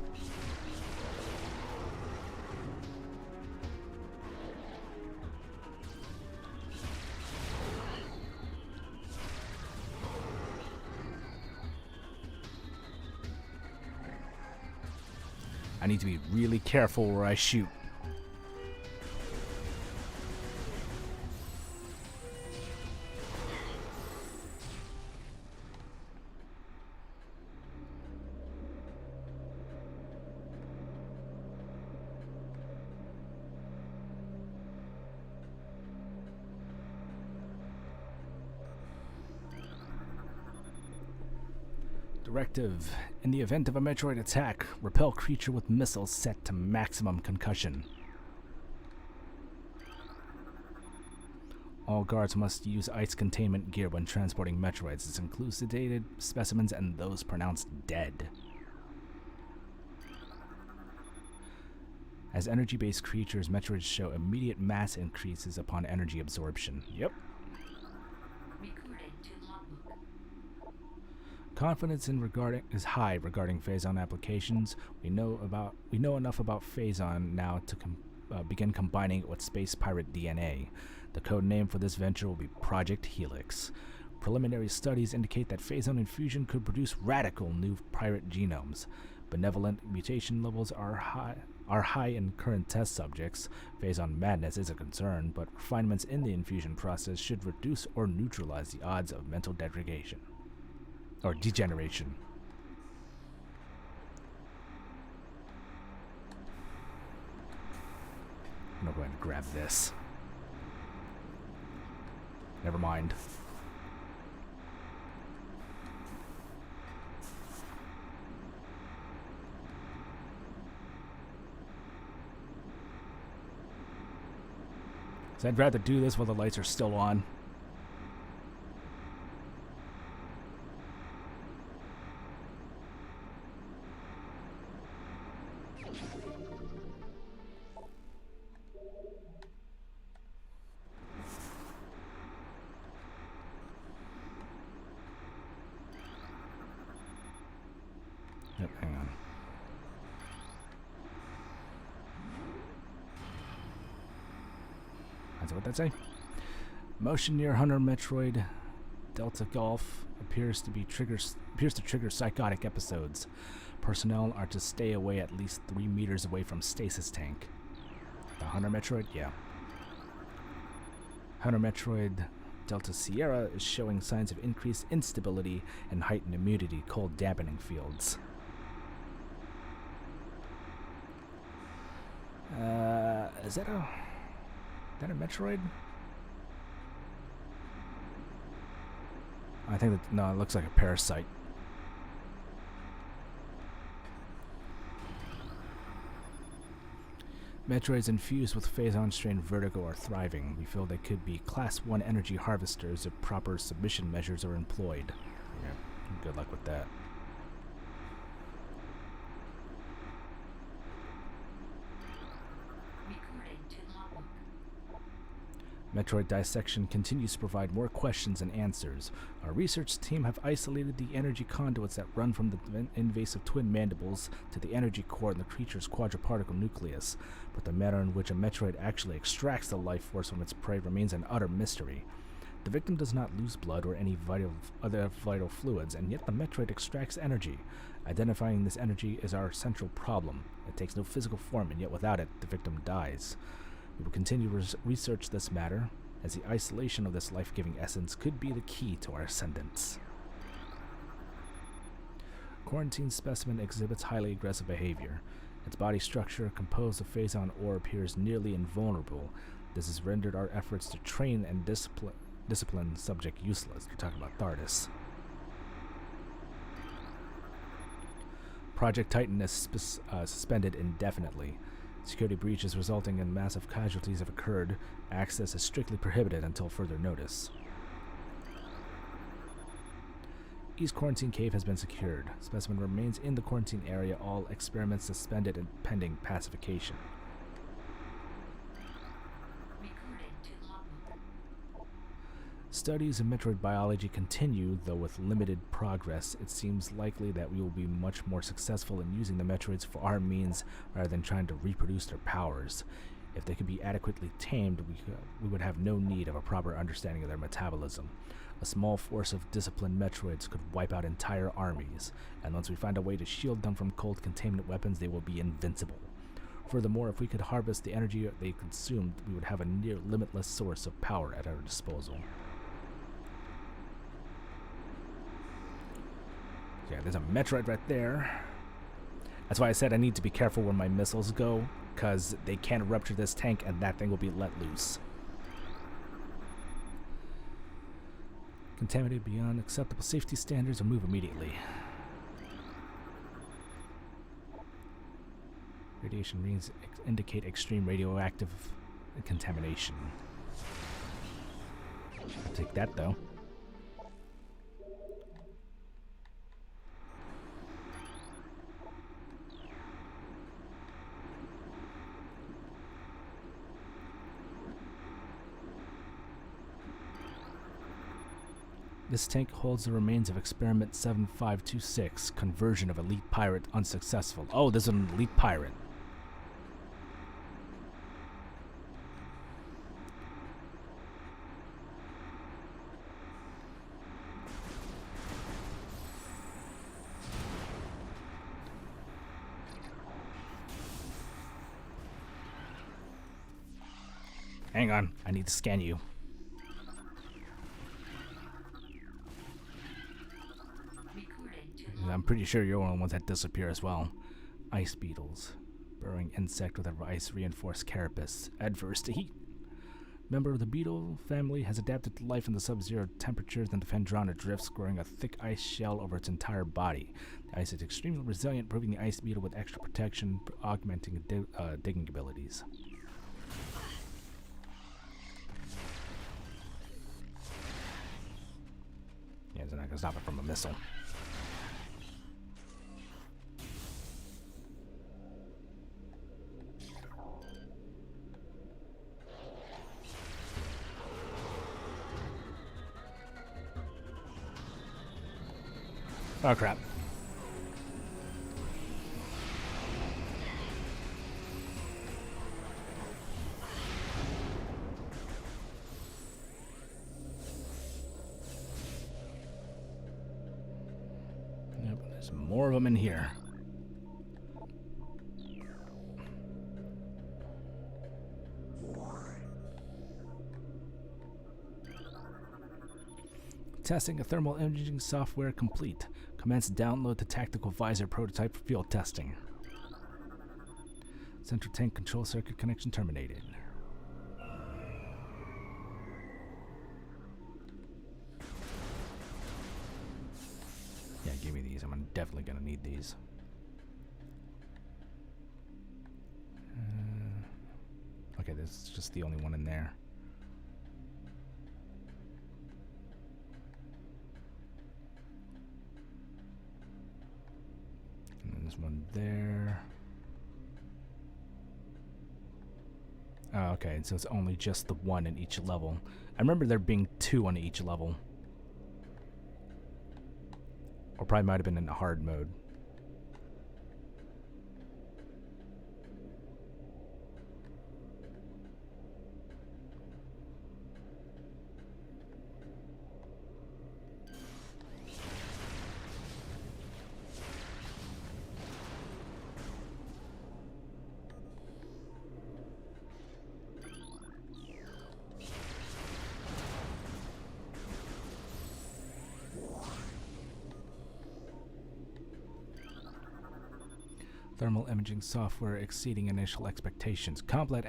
I need to be really careful where I shoot. Directive. In the event of a Metroid attack, repel creature with missiles set to maximum concussion. All guards must use ice containment gear when transporting Metroids. This includes sedated specimens and those pronounced dead. As energy-based creatures, Metroids show immediate mass increases upon energy absorption. Yep. Confidence is high regarding Phazon applications. We know enough about Phazon now to begin combining it with space pirate DNA. The code name for this venture will be Project Helix. Preliminary studies indicate that Phazon infusion could produce radical new pirate genomes. Benevolent mutation levels are high in current test subjects. Phazon madness is a concern, but refinements in the infusion process should reduce or neutralize the odds of mental degradation. Or degeneration. I'm going to grab this. Never mind. So I'd rather do this while the lights are still on. Yep, hang on. That's what that say? Motion near Hunter Metroid Delta Golf appears to trigger psychotic episodes. Personnel are to stay away at least 3 meters away from stasis tank. The Hunter Metroid? Yeah. Hunter Metroid Delta Sierra is showing signs of increased instability and heightened immunity to cold dampening fields. Is that a Metroid? I think that, no, it looks like a parasite. Metroids infused with Phazon strain Vertigo are thriving. We feel they could be Class 1 energy harvesters if proper submission measures are employed. Yeah, good luck with that. Metroid dissection continues to provide more questions and answers. Our research team have isolated the energy conduits that run from the invasive twin mandibles to the energy core in the creature's quadriparticle nucleus, but the manner in which a Metroid actually extracts the life force from its prey remains an utter mystery. The victim does not lose blood or any other vital fluids, and yet the Metroid extracts energy. Identifying this energy is our central problem. It takes no physical form, and yet without it, the victim dies. We will continue to research this matter, as the isolation of this life-giving essence could be the key to our ascendance. Quarantine specimen exhibits highly aggressive behavior. Its body structure, composed of Phazon ore, appears nearly invulnerable. This has rendered our efforts to train and discipline subject useless. You're talking about Thardis. Project Titan is suspended indefinitely. Security breaches resulting in massive casualties have occurred. Access is strictly prohibited until further notice. East Quarantine Cave has been secured. Specimen remains in the quarantine area. All experiments suspended and pending pacification. Studies in Metroid biology continue, though with limited progress. It seems likely that we will be much more successful in using the Metroids for our means rather than trying to reproduce their powers. If they could be adequately tamed, we would have no need of a proper understanding of their metabolism. A small force of disciplined Metroids could wipe out entire armies, and once we find a way to shield them from cold containment weapons, they will be invincible. Furthermore, if we could harvest the energy they consumed, we would have a near limitless source of power at our disposal. Yeah, there's a Metroid right there. That's why I said I need to be careful where my missiles go, because they can rupture this tank and that thing will be let loose. Contaminated beyond acceptable safety standards, or move immediately. Radiation readings indicate extreme radioactive contamination. I'll take that though. This tank holds the remains of Experiment 7526, conversion of elite pirate unsuccessful. Oh, there's an elite pirate. Hang on, I need to scan you. I'm pretty sure you're one of the ones that disappear as well. Ice beetles. Burrowing insect with a ice-reinforced carapace. Adverse to heat. Member of the beetle family has adapted to life in the sub-zero temperatures and the Phendrana drifts, growing a thick ice shell over its entire body. The ice is extremely resilient, proving the ice beetle with extra protection, augmenting digging abilities. Yeah, it's not going to stop it from a missile. Oh crap. Yep, there's more of them in here. Testing a thermal imaging software complete. Commence download the tactical visor prototype for field testing. Central tank control circuit connection terminated. Yeah, give me these. I'm definitely gonna need these. Okay, this is just the only one in there. There's one there. Oh, okay, so it's only just the one in each level. I remember there being two on each level. Or probably might have been in hard mode. Thermal imaging software exceeding initial expectations. Combat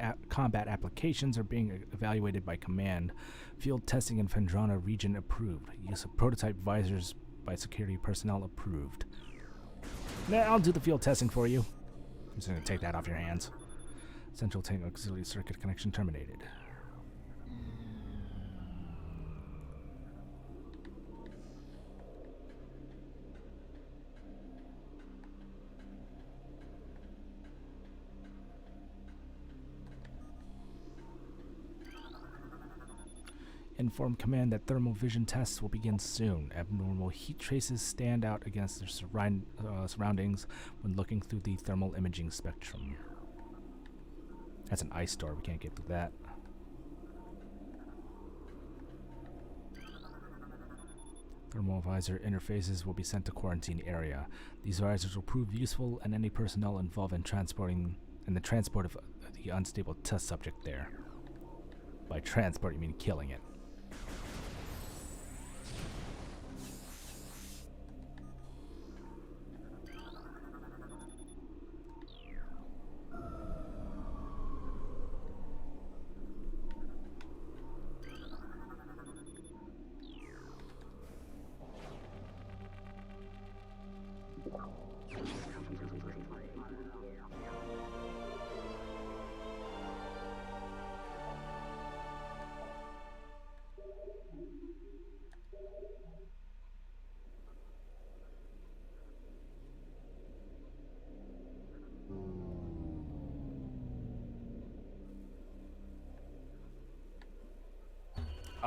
applications are being evaluated by command. Field testing in Phendrana region approved. Use of prototype visors by security personnel approved. Nah, I'll do the field testing for you. I'm just going to take that off your hands. Central tank auxiliary circuit connection terminated. Inform command that thermal vision tests will begin soon. Abnormal heat traces stand out against their surroundings when looking through the thermal imaging spectrum. That's an ice door. We can't get through that. Thermal visor interfaces will be sent to quarantine area. These visors will prove useful and any personnel involved in the transport of the unstable test subject there. By transport, you mean killing it.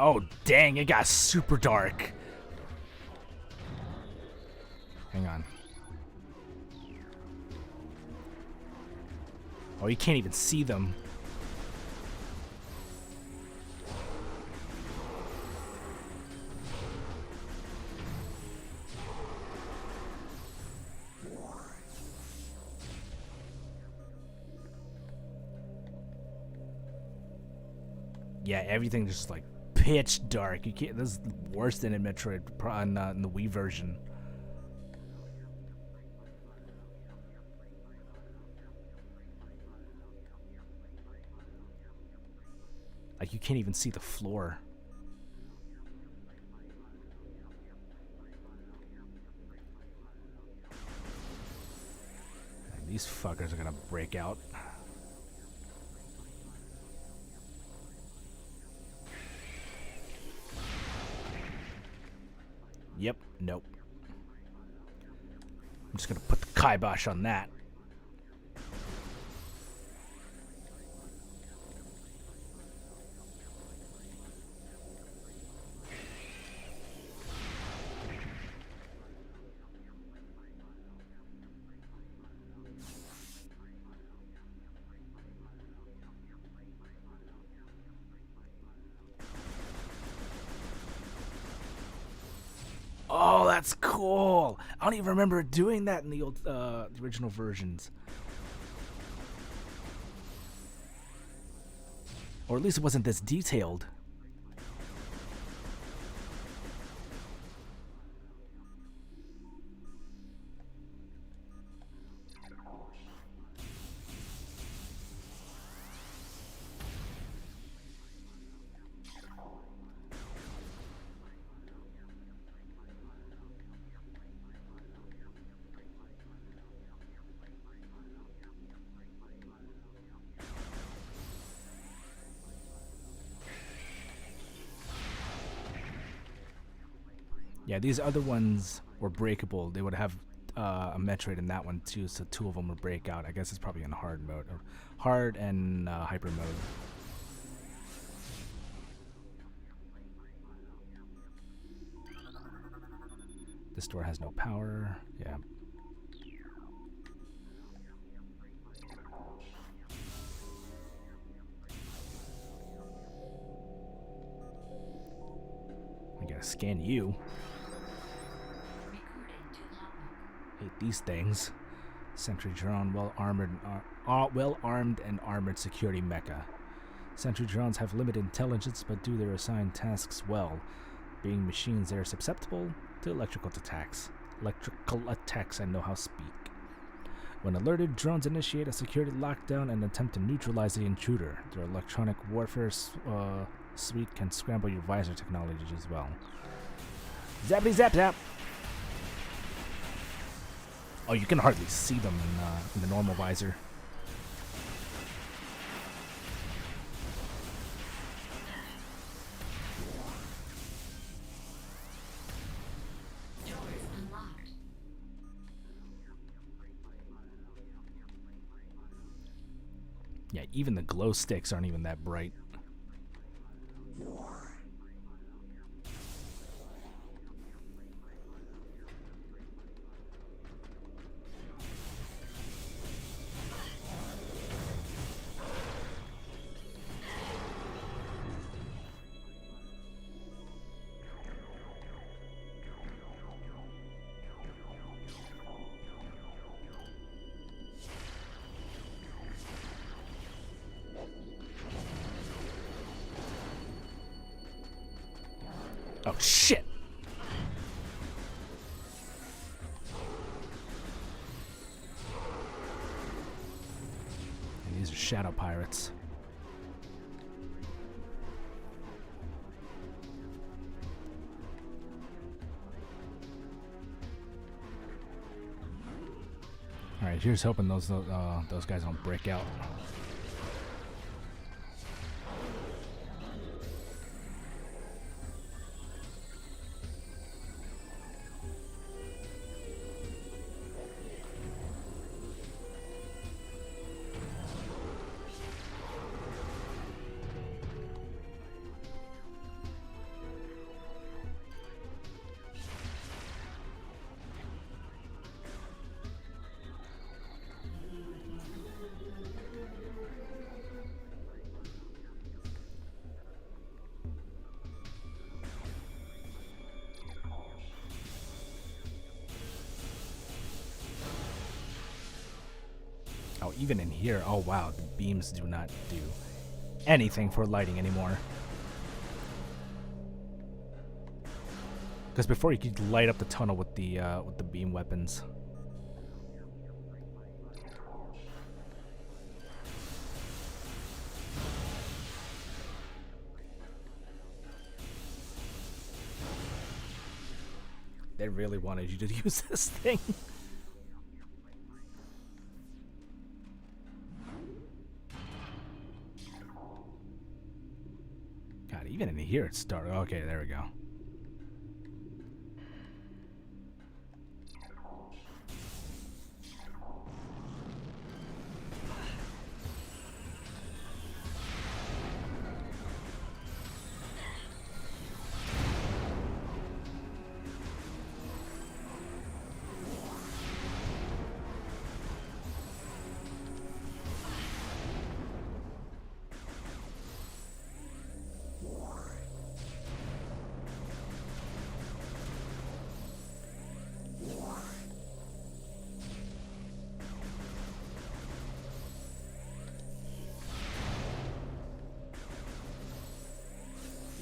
Oh, dang, it got super dark. Hang on. Oh, you can't even see them. Yeah, everything just like pitch dark. You can't. This is worse than in Metroid in the Wii version. Like you can't even see the floor. And these fuckers are gonna break out. Yep, nope. I'm just gonna put the kibosh on that. Oh, that's cool. I don't even remember doing that in the old original versions. Or at least it wasn't this detailed. Yeah, these other ones were breakable. They would have a Metroid in that one too, so two of them would break out. I guess it's probably in hard mode, or hard and hyper mode. This door has no power. Yeah. I gotta scan you. Hate these things. Sentry drone, well armored and armored security mecha. Sentry drones have limited intelligence, but do their assigned tasks well. Being machines, they are susceptible to electrical attacks. I know how to speak. When alerted, drones initiate a security lockdown and attempt to neutralize the intruder. Their electronic warfare suite can scramble your visor technology as well. Zappity zap zap! Oh, you can hardly see them in the normal visor. Yeah, even the glow sticks aren't even that bright. Oh, shit! And these are shadow pirates. Alright, here's hoping those guys don't break out. Oh, even in here, oh wow, the beams do not do anything for lighting anymore. Because before you could light up the tunnel with the beam weapons. They really wanted you to use this thing. God, even in here it's dark. Okay, there we go.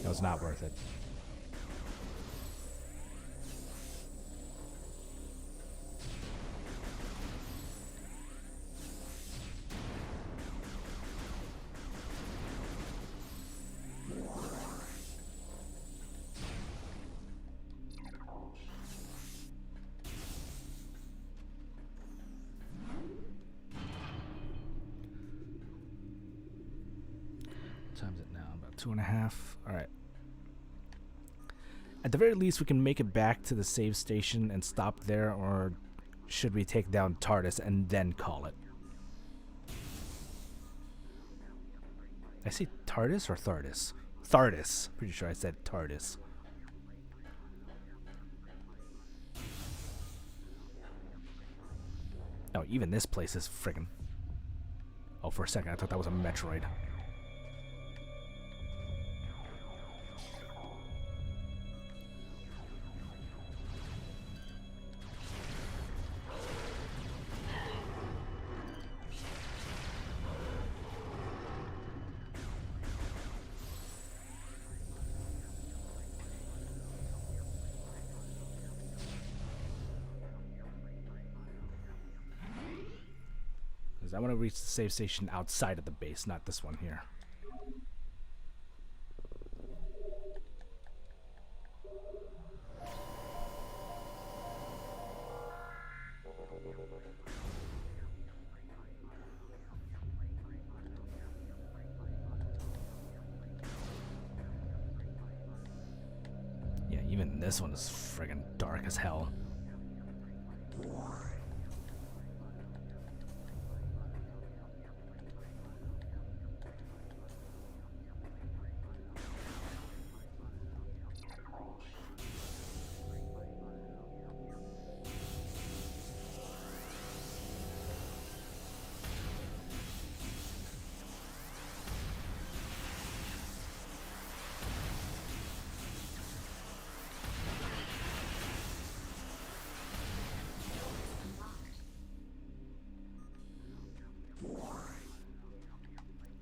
It was not worth it. What time is it now? About 2.5. All right. At the very least, we can make it back to the save station and stop there, or should we take down TARDIS and then call it? I say TARDIS or THARDIS? THARDIS. Pretty sure I said TARDIS. Oh, even this place is friggin'... Oh, for a second, I thought that was a Metroid. I want to reach the save station outside of the base, not this one here. Yeah, even this one is friggin' dark as hell.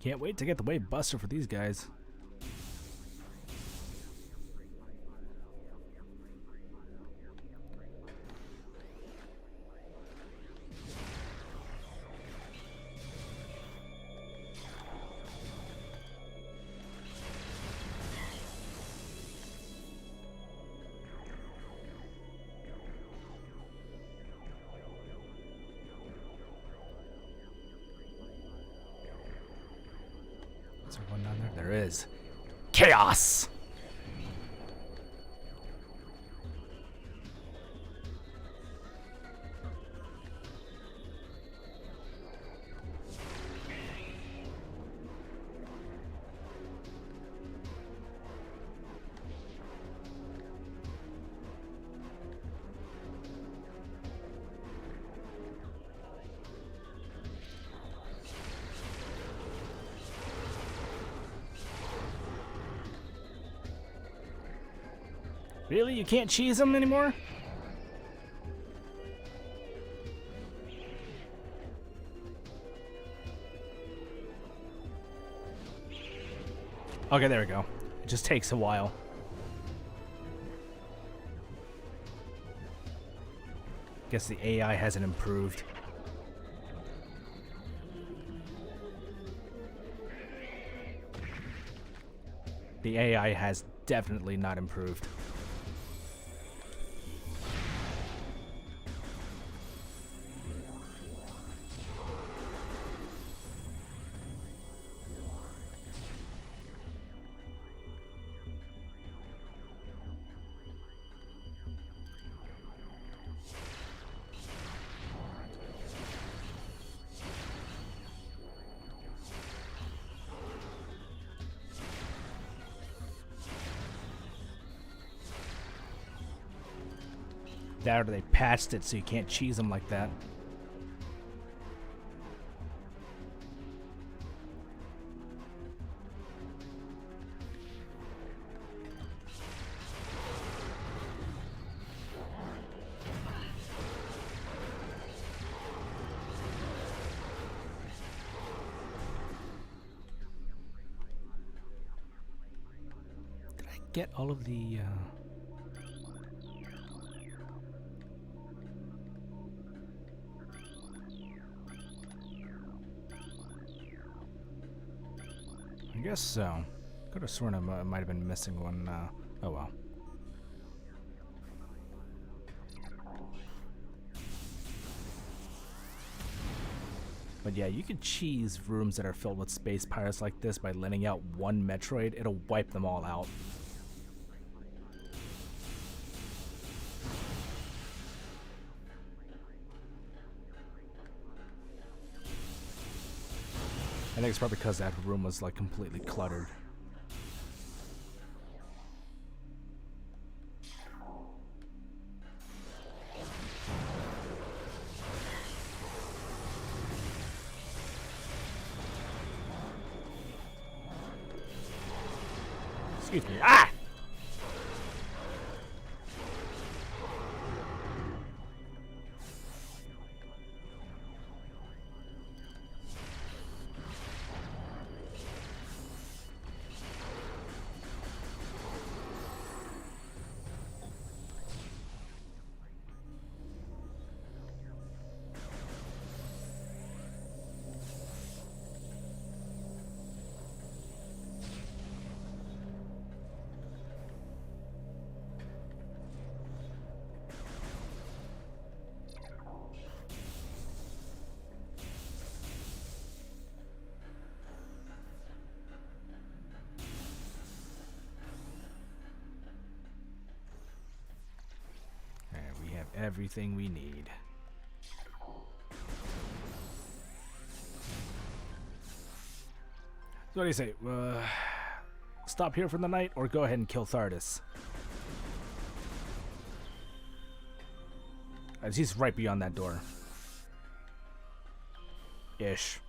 Can't wait to get the wave buster for these guys. Is there one down there? There is. Chaos! Really? You can't cheese them anymore? Okay, there we go. It just takes a while. Guess the AI hasn't improved. The AI has definitely not improved. That or they patched it so you can't cheese them like that. Did I get all of the... I guess so. Could have sworn I might have been missing one. Oh well. But yeah, you could cheese rooms that are filled with space pirates like this by letting out one Metroid. It'll wipe them all out. I think it's probably because that room was like completely cluttered. Excuse me. Ah! Everything we need. So what do you say? Stop here for the night or go ahead and kill Thardis? He's right beyond that door. Ish.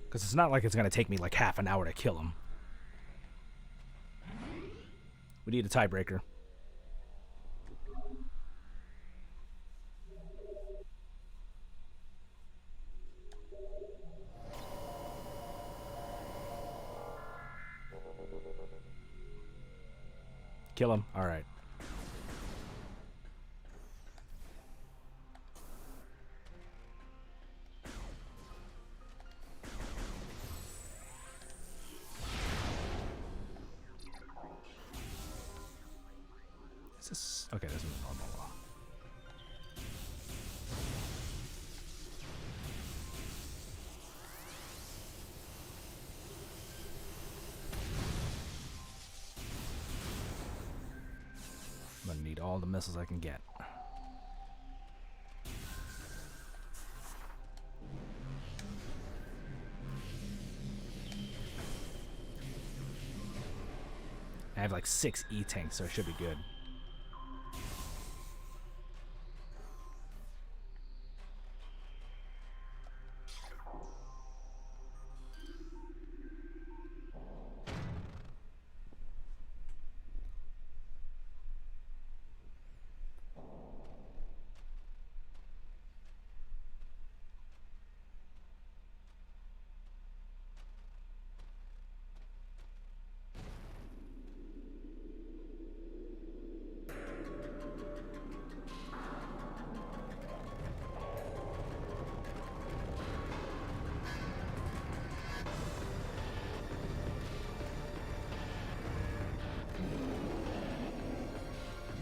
Because it's not like it's going to take me like half an hour to kill him. We need a tiebreaker. Kill him. All right. Okay, this is normal. all the missiles I can get. I have like 6 E-tanks, so it should be good.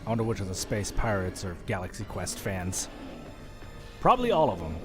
I wonder which of the space pirates are Galaxy Quest fans. Probably all of them.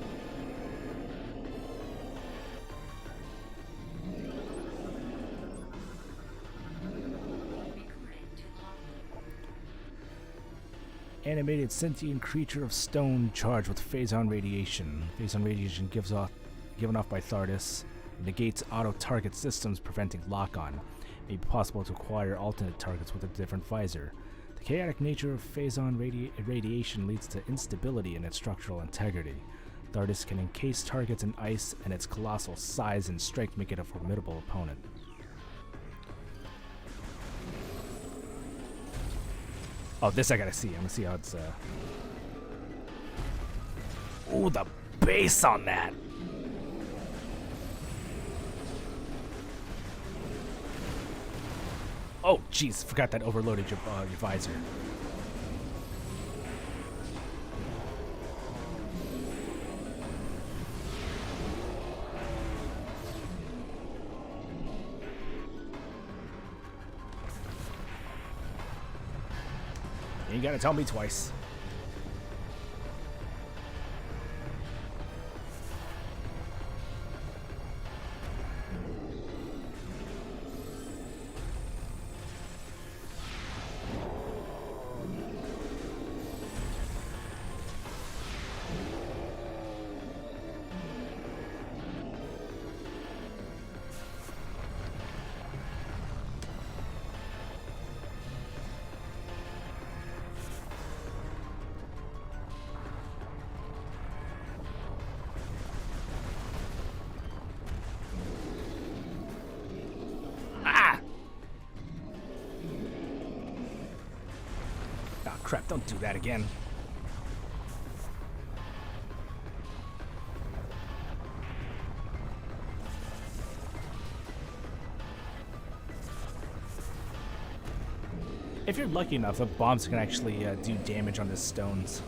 Animated sentient creature of stone charged with phazon radiation. Phazon radiation given off by Thardis negates auto-target systems, preventing lock-on. It may be possible to acquire alternate targets with a different visor. The chaotic nature of phazon radiation leads to instability in its structural integrity. Thardis can encase targets in ice, and its colossal size and strength make it a formidable opponent. Oh, this I gotta see. I'm gonna see how it's, Ooh, the bass on that! Oh, jeez, forgot that overloaded your visor. You ain't gotta tell me twice. Crap, don't do that again. If you're lucky enough, the bombs can actually do damage on the stones.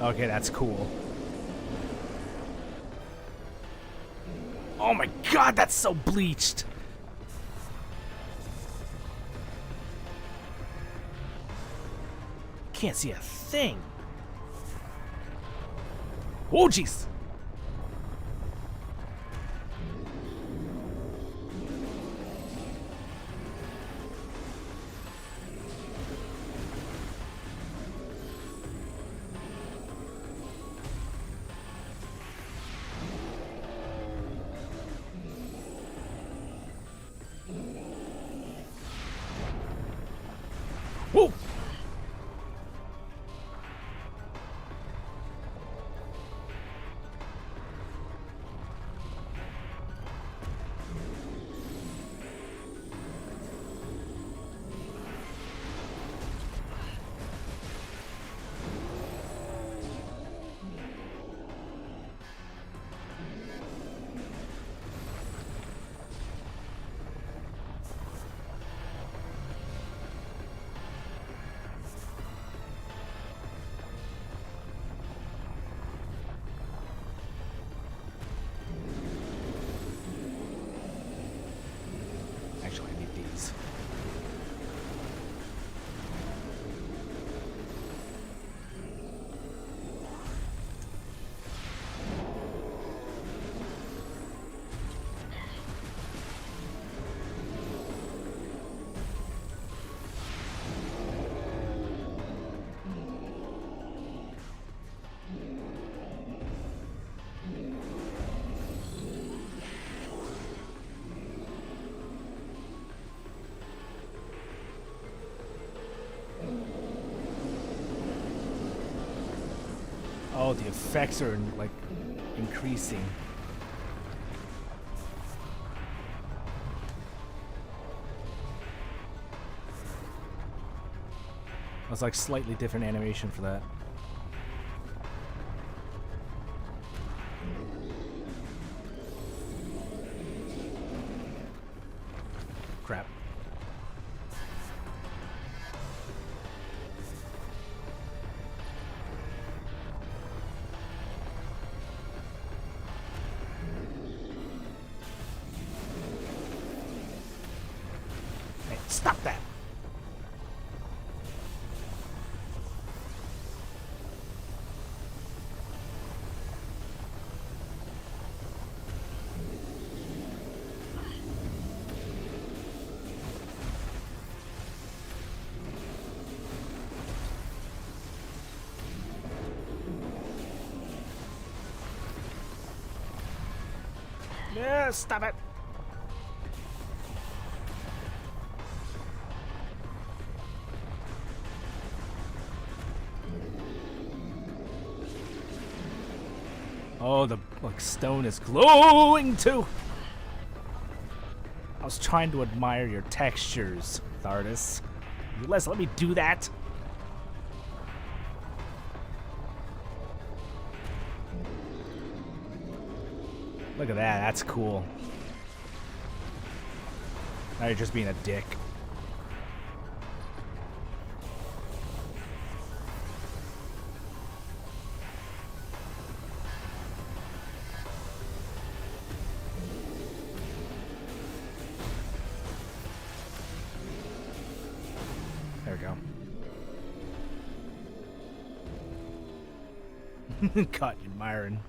Okay, that's cool. Oh my god, that's so bleached! Can't see a thing. Oh, jeez! Whoa! Oh, the effects are like increasing. That's like slightly different animation for that. Crap. Hey, stop that! Yeah, stop it! Oh, the like stone is glowing too. I was trying to admire your textures, Thardus. You let me do that. Look at that. That's cool. Now you're just being a dick. There we go. Caught you admiring.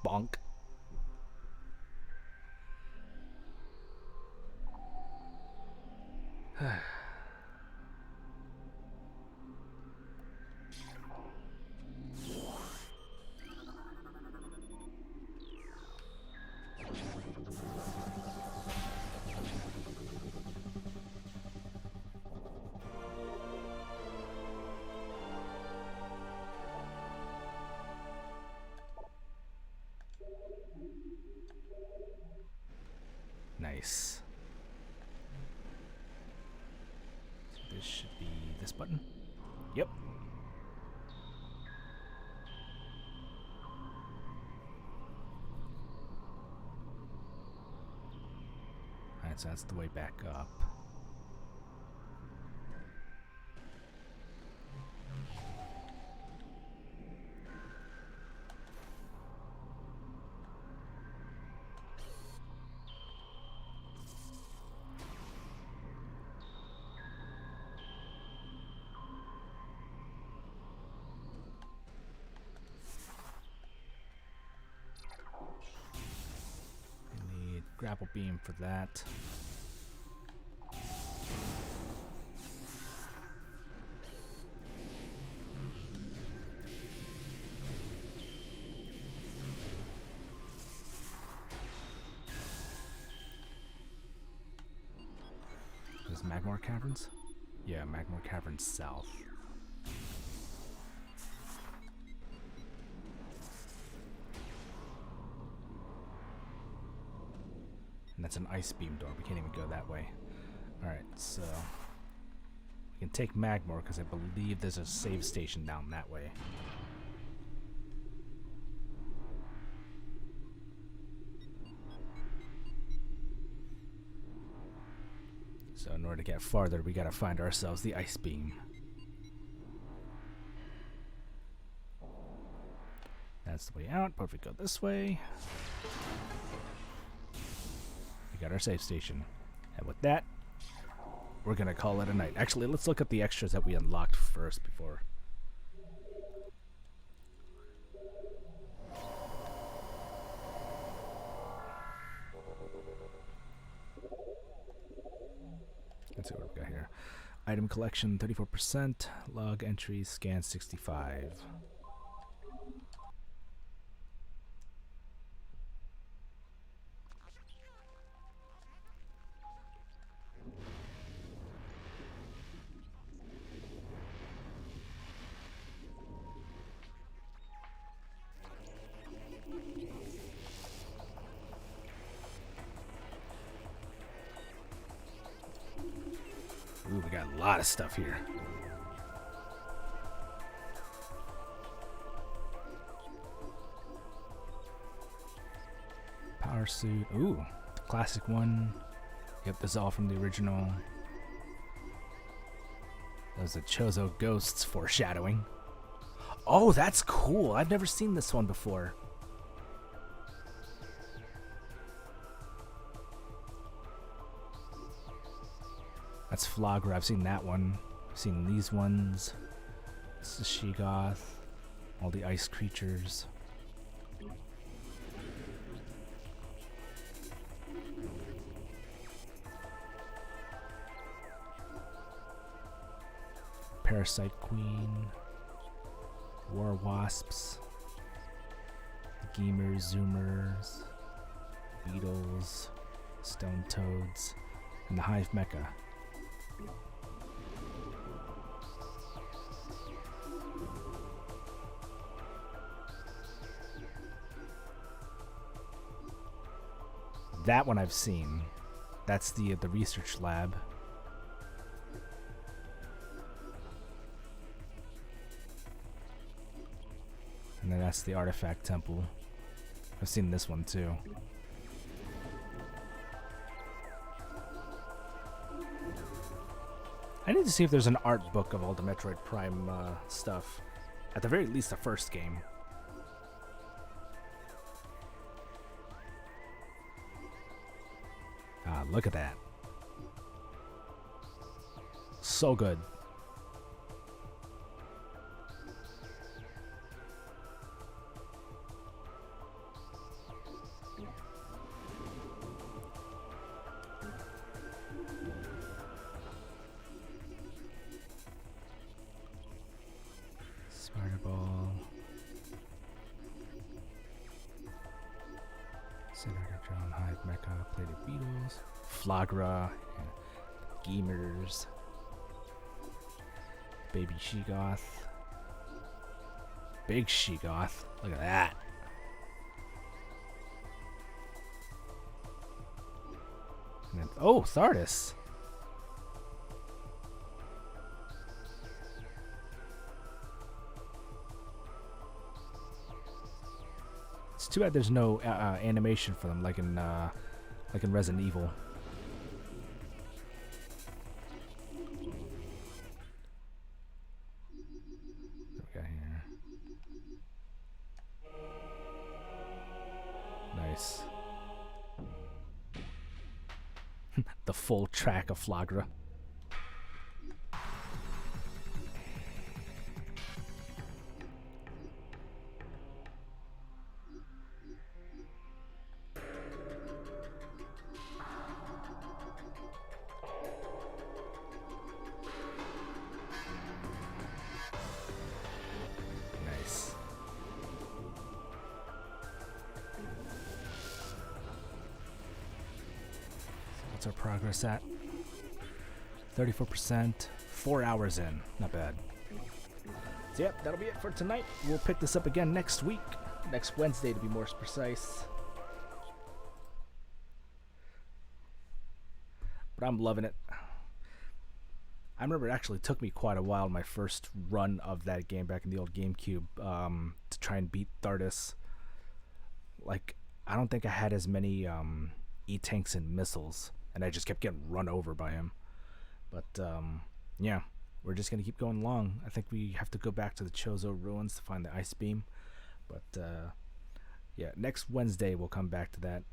Bonk. Nice. So this should be this button. Yep. Alright, so that's the way back up. Grapple beam for that. Is Magmore Caverns? Yeah, Magmore Caverns south. And that's an ice beam door. We can't even go that way. Alright, so we can take Magmore because I believe there's a save station down that way. So in order to get farther, we gotta find ourselves the ice beam. That's the way out, but if we go this way, we got our save station. And with that, we're gonna call it a night. Actually, let's look at the extras that we unlocked first before. Let's see what we've got here. Item collection 34%, log entries, scan 65. Ooh, we got a lot of stuff here. Power suit. Ooh, the classic one. Yep, this is all from the original. That was the Chozo Ghosts foreshadowing. Oh, that's cool. I've never seen this one before. That's Flagra. I've seen that one. I've seen these ones. This is Sheegoth. All the ice creatures. Parasite Queen. War Wasps. Gamers, Zoomers. Beetles. Stone Toads. And the Hive Mecha. That one I've seen. That's the research lab. And then that's the artifact temple. I've seen this one too. I need to see if there's an art book of all the Metroid Prime stuff. At the very least, the first game. Ah, look at that. So good. Spider Ball. Senator John Hyde Mecha, Plated Beetles, Flagra, Gamers, Baby Sheegoth, Big Sheegoth. Look at that. And then, oh, Thardis. It's too bad there's no animation for them, like in Resident Evil. What we got here? Nice. The full track of Flagra. What's our progress at? 34%, 4 hours in. Not bad. So yep, that'll be it for tonight. We'll pick this up again next week. Next Wednesday to be more precise. But I'm loving it. I remember it actually took me quite a while, my first run of that game back in the old GameCube, to try and beat Thardis. Like, I don't think I had as many E-tanks and missiles, and I just kept getting run over by him. But yeah, we're just gonna keep going along. I think we have to go back to the Chozo ruins to find the ice beam. But yeah, next Wednesday we'll come back to that.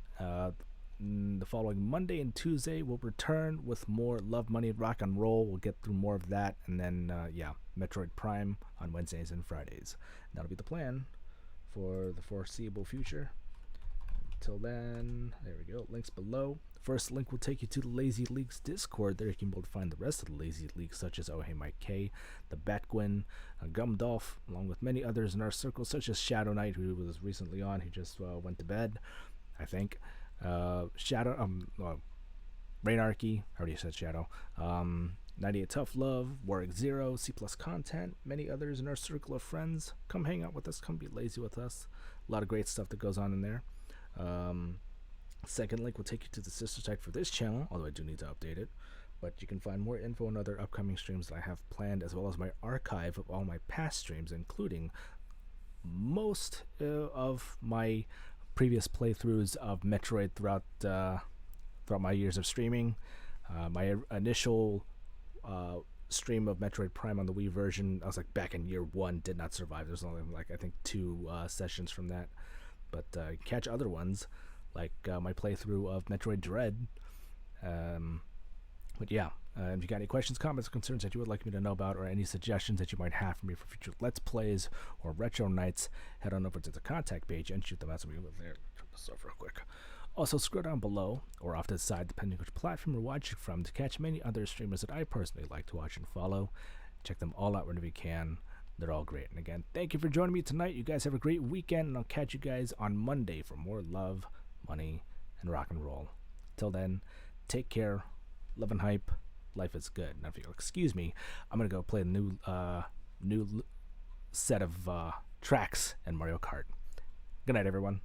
The following Monday and Tuesday we'll return with more Love, Money, and Rock and Roll. We'll get through more of that, and then yeah, Metroid Prime on Wednesdays and Fridays. That'll be the plan for the foreseeable future. Until then, there we go. Links below. First link will take you to the Lazy League's Discord. There you can be able to find the rest of the Lazy League, such as Oh Hey Mike K, the Batgwin, Gumdolph, along with many others in our circle, such as Shadow Knight, who was recently on. He just went to bed, I think. Rainarchy, I already said Shadow. 98 Tough Love, Warwick Zero, C Plus Content, many others in our circle of friends. Come hang out with us. Come be lazy with us. A lot of great stuff that goes on in there. Second link will take you to the sister site for this channel, although I do need to update it. But you can find more info on other upcoming streams that I have planned, as well as my archive of all my past streams, including most of my previous playthroughs of Metroid throughout my years of streaming. My initial stream of Metroid Prime on the Wii version, I was like back in year 1, did not survive. There's only like I think 2 sessions from that. But catch other ones like my playthrough of Metroid Dread. But yeah, if you got any questions, comments, or concerns that you would like me to know about, or any suggestions that you might have for me for future Let's Plays or Retro Nights, head on over to the contact page and shoot them out. So we go there. Turn this off real quick. Also, scroll down below or off to the side, depending which platform you're watching from, to catch many other streamers that I personally like to watch and follow. Check them all out whenever you can. They're all great. And again, thank you for joining me tonight. You guys have a great weekend, and I'll catch you guys on Monday for more love, money, and rock and roll. Till then, take care. Love and hype. Life is good. Now, if you'll excuse me, I'm gonna go play the new set of tracks in Mario Kart. Good night, everyone.